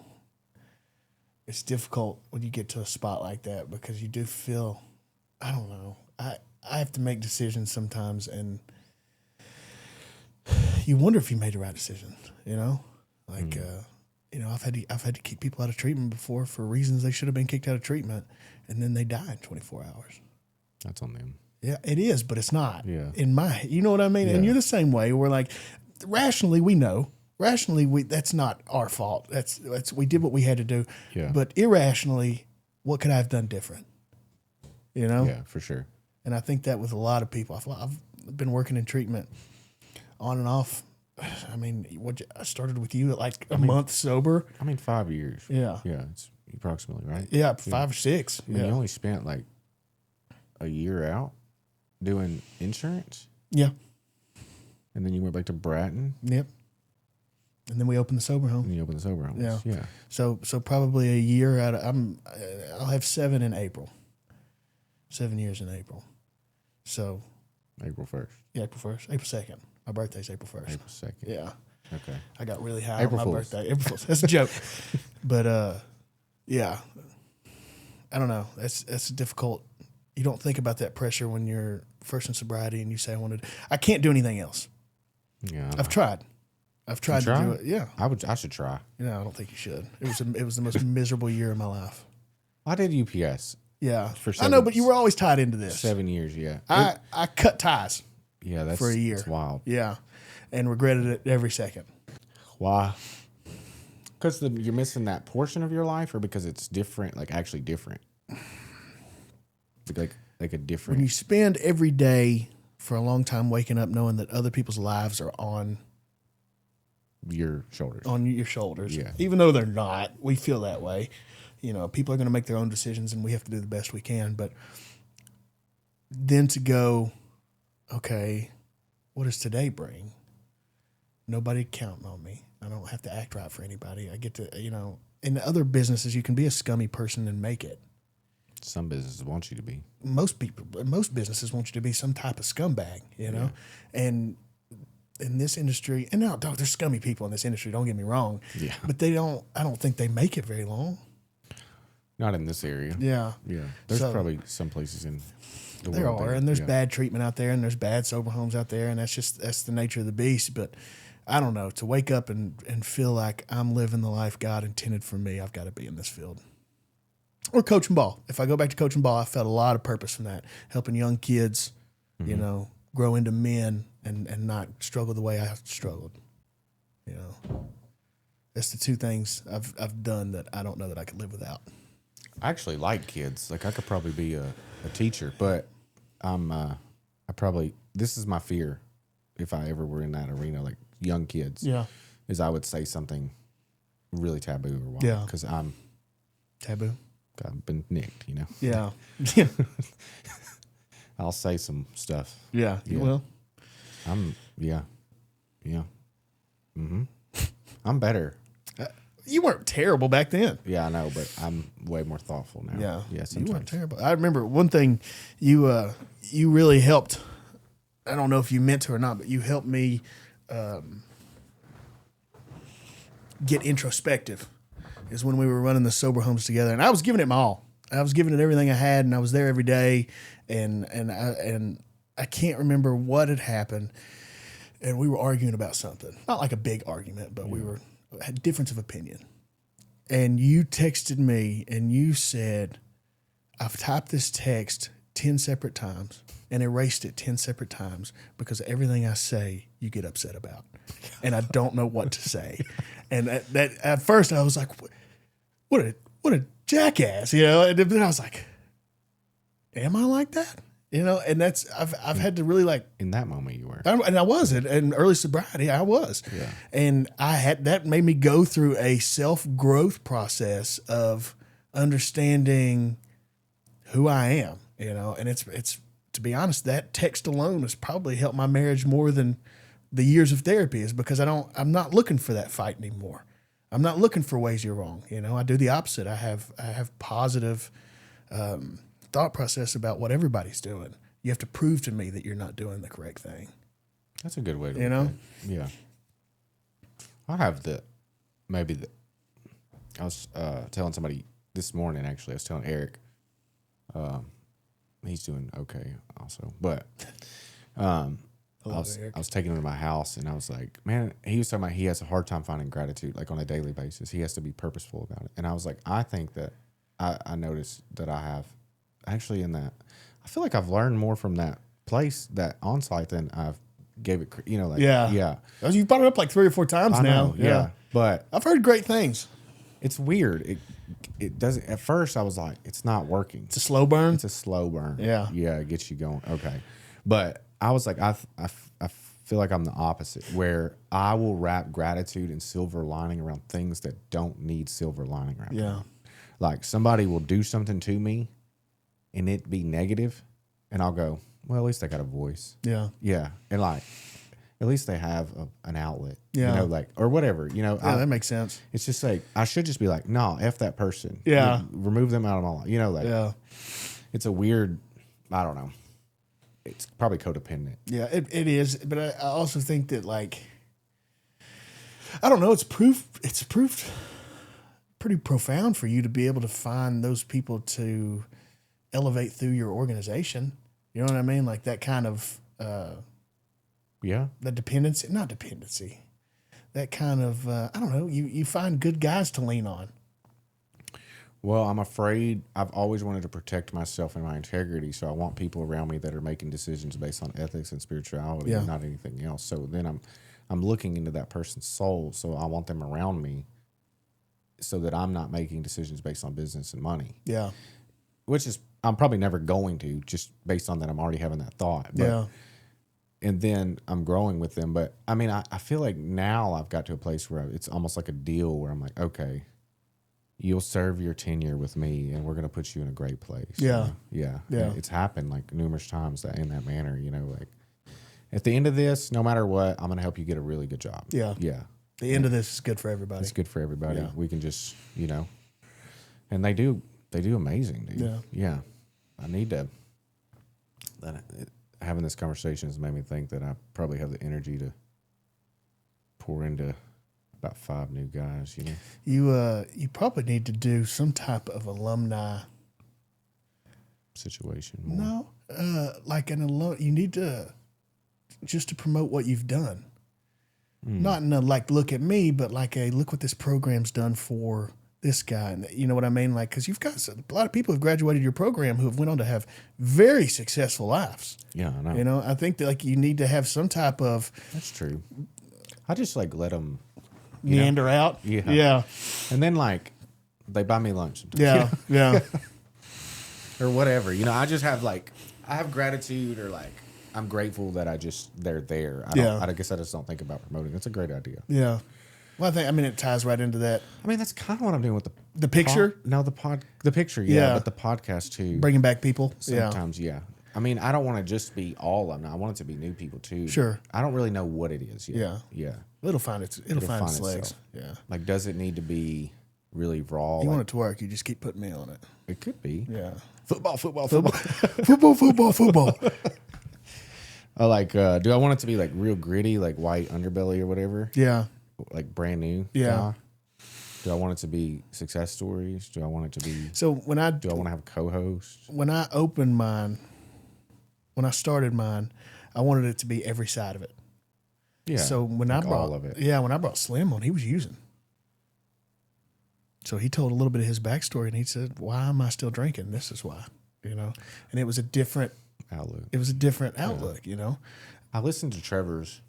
Speaker 1: It's difficult when you get to a spot like that because you do feel, I don't know. I have to make decisions sometimes and you wonder if you made the right decision, you know? Like you know, I've had to keep people out of treatment before for reasons they should have been kicked out of treatment and then they die in 24 hours.
Speaker 4: That's on them.
Speaker 1: Yeah, it is, but it's not.
Speaker 4: Yeah.
Speaker 1: You know what I mean?
Speaker 4: Yeah.
Speaker 1: And you're the same way. We're like, rationally, we know. Rationally, that's not our fault. That's we did what we had to do.
Speaker 4: Yeah.
Speaker 1: But irrationally, what could I have done different? You know?
Speaker 4: Yeah, for sure.
Speaker 1: And I think that with a lot of people. I've been working in treatment on and off. I mean, I started with you at like a month sober.
Speaker 4: 5 years.
Speaker 1: Yeah.
Speaker 4: Yeah, it's approximately, right?
Speaker 1: Yeah, 5 or 6.
Speaker 4: I mean, you only spent like a year out doing insurance,
Speaker 1: Yeah.
Speaker 4: and then you went back to Bratton,
Speaker 1: Yep. And then we opened the sober home.
Speaker 4: and you opened the sober homes.
Speaker 1: Yeah.
Speaker 4: Yeah.
Speaker 1: So probably a year out of I'll have 7 in April. 7 years in April. So
Speaker 4: April 1st.
Speaker 1: yeah, April 1st. April 2nd. My birthday's April 1st.
Speaker 4: April 2nd.
Speaker 1: Yeah.
Speaker 4: Okay.
Speaker 1: I got really high
Speaker 4: April
Speaker 1: on my
Speaker 4: Fools.
Speaker 1: birthday. April Fools. That's a joke. But yeah. I don't know. That's difficult. You don't think about that pressure when you're first in sobriety and you say I can't do anything else.
Speaker 4: Yeah.
Speaker 1: I've tried. To do it. Yeah.
Speaker 4: I should try.
Speaker 1: Yeah, I don't think you should. It was the most miserable year of my life.
Speaker 4: I did UPS
Speaker 1: Yeah.
Speaker 4: For
Speaker 1: I know, but you were always tied into this.
Speaker 4: 7 years. Yeah.
Speaker 1: I cut ties.
Speaker 4: Yeah, that's
Speaker 1: for a year.
Speaker 4: That's wild.
Speaker 1: Yeah. And regretted it every second.
Speaker 4: Why? Because you're missing that portion of your life, or because it's different, like actually different, like a different.
Speaker 1: When you spend every day for a long time waking up knowing that other people's lives are on
Speaker 4: your shoulders.
Speaker 1: Yeah.
Speaker 4: Yeah.
Speaker 1: Even though they're not, we feel that way. You know, people are going to make their own decisions and we have to do the best we can. But then to go, okay, what does today bring? Nobody counting on me. I don't have to act right for anybody. I get to, you know, in other businesses, you can be a scummy person and make it.
Speaker 4: Some businesses want you to be.
Speaker 1: Most businesses want you to be some type of scumbag, you know? And in this industry, and there's scummy people in this industry, don't get me wrong.
Speaker 4: Yeah.
Speaker 1: But I don't think they make it very long.
Speaker 4: Not in this area.
Speaker 1: Yeah.
Speaker 4: Yeah. There's
Speaker 1: So-
Speaker 4: probably some places in the
Speaker 1: There
Speaker 4: world.
Speaker 1: are,
Speaker 4: that-
Speaker 1: and there's
Speaker 4: yeah.
Speaker 1: bad treatment out there, and there's bad sober homes out there, and that's the nature of the beast. But I don't know, to wake up and feel like I'm living the life God intended for me, I've got to be in this field. Or coaching ball. If I go back to coaching ball, I felt a lot of purpose from that, helping young kids, you know, grow into men and not struggle the way I struggled. You know, that's the two things I've done that I don't know that I could live without.
Speaker 4: I actually like kids. Like I could probably be a teacher, but this is my fear if I ever were in that arena, like young kids.
Speaker 1: Yeah.
Speaker 4: Is I would say something really taboo or wild.
Speaker 1: Yeah.
Speaker 4: Because
Speaker 1: Taboo.
Speaker 4: I've been nicked, you know.
Speaker 1: Yeah. Yeah.
Speaker 4: I'll say some stuff.
Speaker 1: Yeah. You
Speaker 4: Yeah.
Speaker 1: will.
Speaker 4: Yeah. I'm better.
Speaker 1: You weren't terrible back then.
Speaker 4: Yeah, I know, but I'm way more thoughtful now.
Speaker 1: Yeah.
Speaker 4: Yeah,
Speaker 1: You
Speaker 4: sometimes.
Speaker 1: weren't terrible. I remember one thing you really helped. I don't know if you meant to or not, but you helped me get introspective. Is when we were running the sober homes together, and I was giving it my all. I was giving it everything I had, and I was there every day. And I can't remember what had happened, and we were arguing about something. Not like a big argument, but we had difference of opinion. And you texted me, and you said, "I've typed this text 10 separate times and erased it 10 separate times because everything I say you get upset about, and I don't know what to say." And that at first I was like, "What a jackass," you know. And then I was like, "Am I like that?" You know. And that's I've had to really like.
Speaker 4: In that moment, you were.
Speaker 1: And I was in early sobriety. I was,
Speaker 4: Yeah.
Speaker 1: and that made me go through a self-growth process of understanding who I am. You know, and it's to be honest, that text alone has probably helped my marriage more than the years of therapy, is because I'm not looking for that fight anymore. I'm not looking for ways you're wrong. You know, I do the opposite. I have positive thought process about what everybody's doing. You have to prove to me that you're not doing the correct thing.
Speaker 4: That's a good way to
Speaker 1: You
Speaker 4: look
Speaker 1: know?
Speaker 4: at it. Yeah. I have I was telling somebody this morning, actually. I was telling Eric. He's doing okay also. But I was taking him to my house, and I was like, man, he was talking about he has a hard time finding gratitude, like on a daily basis. He has to be purposeful about it. And I was like, I think that I noticed that I have actually in that. I feel like I've learned more from that place, that on-site, than I've gave it, you know, like, yeah.
Speaker 1: You brought it up like 3 or 4 times
Speaker 4: I
Speaker 1: now.
Speaker 4: know, yeah. But
Speaker 1: I've heard great things.
Speaker 4: it's weird. It doesn't, at first I was like, it's not working.
Speaker 1: It's a slow burn.
Speaker 4: It's a slow burn.
Speaker 1: Yeah.
Speaker 4: Yeah, it gets you going. Okay. But I was like, I feel like I'm the opposite, where I will wrap gratitude and silver lining around things that don't need silver lining around.
Speaker 1: Yeah.
Speaker 4: Like somebody will do something to me and it be negative, and I'll go, well, at least I got a voice.
Speaker 1: Yeah.
Speaker 4: Yeah. And like, at least they have an outlet.
Speaker 1: Yeah.
Speaker 4: You know, like, or whatever, you know.
Speaker 1: Yeah, that makes sense.
Speaker 4: It's just like, I should just be like, no, F that person.
Speaker 1: Yeah.
Speaker 4: Like, remove them out of my life. You know, like,
Speaker 1: Yeah.
Speaker 4: it's a weird, I don't know. It's probably codependent.
Speaker 1: Yeah, it is. But I also think that, like, I don't know, it's proof pretty profound for you to be able to find those people to elevate through your organization. You know what I mean? Like that kind of,
Speaker 4: Yeah.
Speaker 1: that not dependency, that kind of, I don't know, you find good guys to lean on.
Speaker 4: Well, I'm afraid I've always wanted to protect myself and my integrity, so I want people around me that are making decisions based on ethics and spirituality,
Speaker 1: Yeah.
Speaker 4: and not anything else. So then I'm looking into that person's soul, so I want them around me, so that I'm not making decisions based on business and money.
Speaker 1: Yeah.
Speaker 4: Which is, I'm probably never going to, just based on that I'm already having that thought. But,
Speaker 1: Yeah.
Speaker 4: and then I'm growing with them. But I mean, I feel like now I've got to a place where it's almost like a deal where I'm like, okay, you'll serve your tenure with me, and we're going to put you in a great place.
Speaker 1: Yeah.
Speaker 4: Yeah.
Speaker 1: Yeah.
Speaker 4: And it's happened like numerous times that in that manner, you know, like at the end of this, no matter what, I'm going to help you get a really good job.
Speaker 1: Yeah.
Speaker 4: Yeah.
Speaker 1: The end of this is good for everybody.
Speaker 4: It's good for everybody.
Speaker 1: Yeah.
Speaker 4: We can just, you know, and they do amazing, dude.
Speaker 1: Yeah.
Speaker 4: Yeah. I need to, having this conversation has made me think that I probably have the energy to pour into About 5 new guys, you know.
Speaker 1: You probably need to do some type of alumni.
Speaker 4: Situation. More.
Speaker 1: No, like an alum. You need to just to promote what you've done. Not in a like look at me, but like a look what this program's done for this guy. And you know what I mean? Like because you've got a lot of people who've graduated your program who have went on to have very successful lives.
Speaker 4: Yeah, I know.
Speaker 1: You know, I think that like you need to have some type of
Speaker 4: That's true. I just like let them
Speaker 1: meander out.
Speaker 4: Yeah.
Speaker 1: Yeah.
Speaker 4: And then like they buy me lunch sometimes.
Speaker 1: Yeah.
Speaker 4: Or whatever. You know, I just have like I have gratitude or like I'm grateful that they're there. I guess I just don't think about promoting. It's a great idea.
Speaker 1: Yeah. Well, I mean, it ties right into that.
Speaker 4: I mean, that's kind of what I'm doing with
Speaker 1: the picture.
Speaker 4: The picture, yeah, but the podcast too.
Speaker 1: Bringing back people.
Speaker 4: Sometimes, yeah. I mean, I don't want to just be all of them. I want it to be new people too.
Speaker 1: Sure.
Speaker 4: I don't really know what it is yet.
Speaker 1: Yeah. It'll find its legs.
Speaker 4: itself.
Speaker 1: Yeah.
Speaker 4: Like, does it need to be really raw?
Speaker 1: You want it to work, you just keep putting me on it.
Speaker 4: It could be.
Speaker 1: Yeah.
Speaker 4: Football.
Speaker 1: Football.
Speaker 4: Like, do I want it to be like real gritty, like white underbelly or whatever?
Speaker 1: Yeah.
Speaker 4: Like brand new.
Speaker 1: Yeah.
Speaker 4: Guy? Do I want it to be success stories? Do I want it to be?
Speaker 1: So
Speaker 4: Do I want to have a co-host?
Speaker 1: when I opened mine, when I started mine, I wanted it to be every side of it.
Speaker 4: Yeah.
Speaker 1: So when
Speaker 4: like
Speaker 1: I brought
Speaker 4: all of it.
Speaker 1: Yeah, when I brought Slim on, he was using. So he told a little bit of his backstory, and he said, "Why am I still drinking? This is why." You know, and it was a different
Speaker 4: outlook.
Speaker 1: It was a different outlook. You know,
Speaker 4: I listened to Trevor's.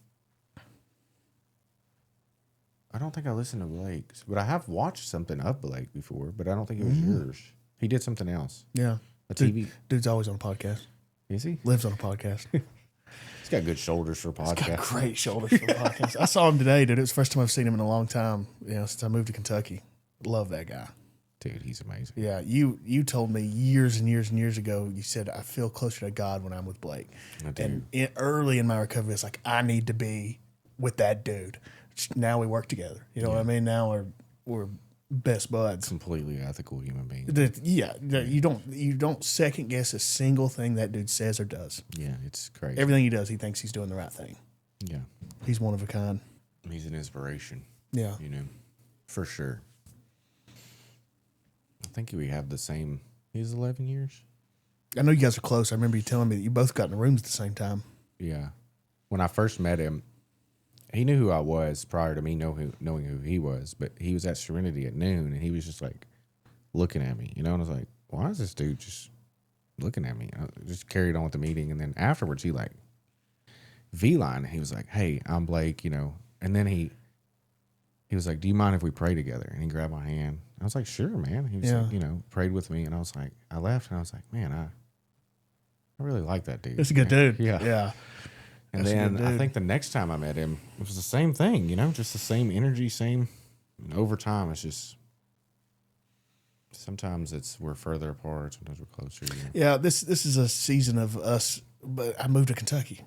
Speaker 4: I don't think I listened to Blake's, but I have watched something of Blake before, but I don't think it was yours. He did something else.
Speaker 1: Yeah.
Speaker 4: A TV.
Speaker 1: Dude's always on a podcast.
Speaker 4: Is he?
Speaker 1: Lives on a podcast.
Speaker 4: He's got good shoulders for a podcast.
Speaker 1: He's got great shoulders for a podcast. I saw him today, dude. It was the first time I've seen him in a long time, since I moved to Kentucky. Love that guy.
Speaker 4: Dude, he's amazing.
Speaker 1: Yeah, you told me years and years and years ago, you said, I feel closer to God when I'm with Blake.
Speaker 4: I do.
Speaker 1: And early in my recovery, it's like, I need to be with that dude. Now we work together. You know what I mean? Now we're best buds.
Speaker 4: Completely ethical human being.
Speaker 1: You don't second guess a single thing that dude says or does.
Speaker 4: Yeah, it's crazy.
Speaker 1: Everything he does, he thinks he's doing the right thing.
Speaker 4: Yeah.
Speaker 1: He's one of a kind.
Speaker 4: He's an inspiration.
Speaker 1: Yeah.
Speaker 4: For sure. I think we have the same. He's 11 years.
Speaker 1: I know you guys are close. I remember you telling me that you both got in the rooms at the same time.
Speaker 4: Yeah. When I first met him, he knew who I was prior to me knowing who he was, but he was at Serenity at noon, and he was just like looking at me, and I was like, why is this dude just looking at me? I just carried on with the meeting, and then afterwards he like V-line, he was like, hey, I'm Blake, and then he was like, do you mind if we pray together? And he grabbed my hand. I was like, sure, man. He was like, prayed with me, and I was like, I left, and I was like, man, I really like that dude.
Speaker 1: That's a good dude.
Speaker 4: Yeah. And then I think the next time I met him, it was the same thing, just the same energy, and over time, it's just, sometimes we're further apart, sometimes we're closer.
Speaker 1: Yeah, this is a season of us, but I moved to Kentucky.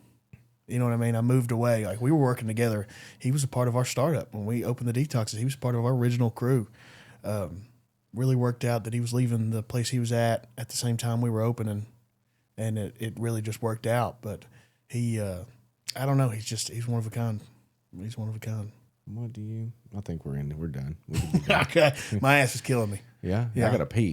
Speaker 1: You know what I mean? I moved away. Like, we were working together. He was a part of our startup. When we opened the Detoxes, he was part of our original crew. Really worked out that he was leaving the place he was at the same time we were opening, and it really just worked out. But he, I don't know. He's one of a kind. He's one of a kind.
Speaker 4: What do you? I think we're done. We can be done.
Speaker 1: Okay, my ass is killing me.
Speaker 4: Yeah, I gotta pee.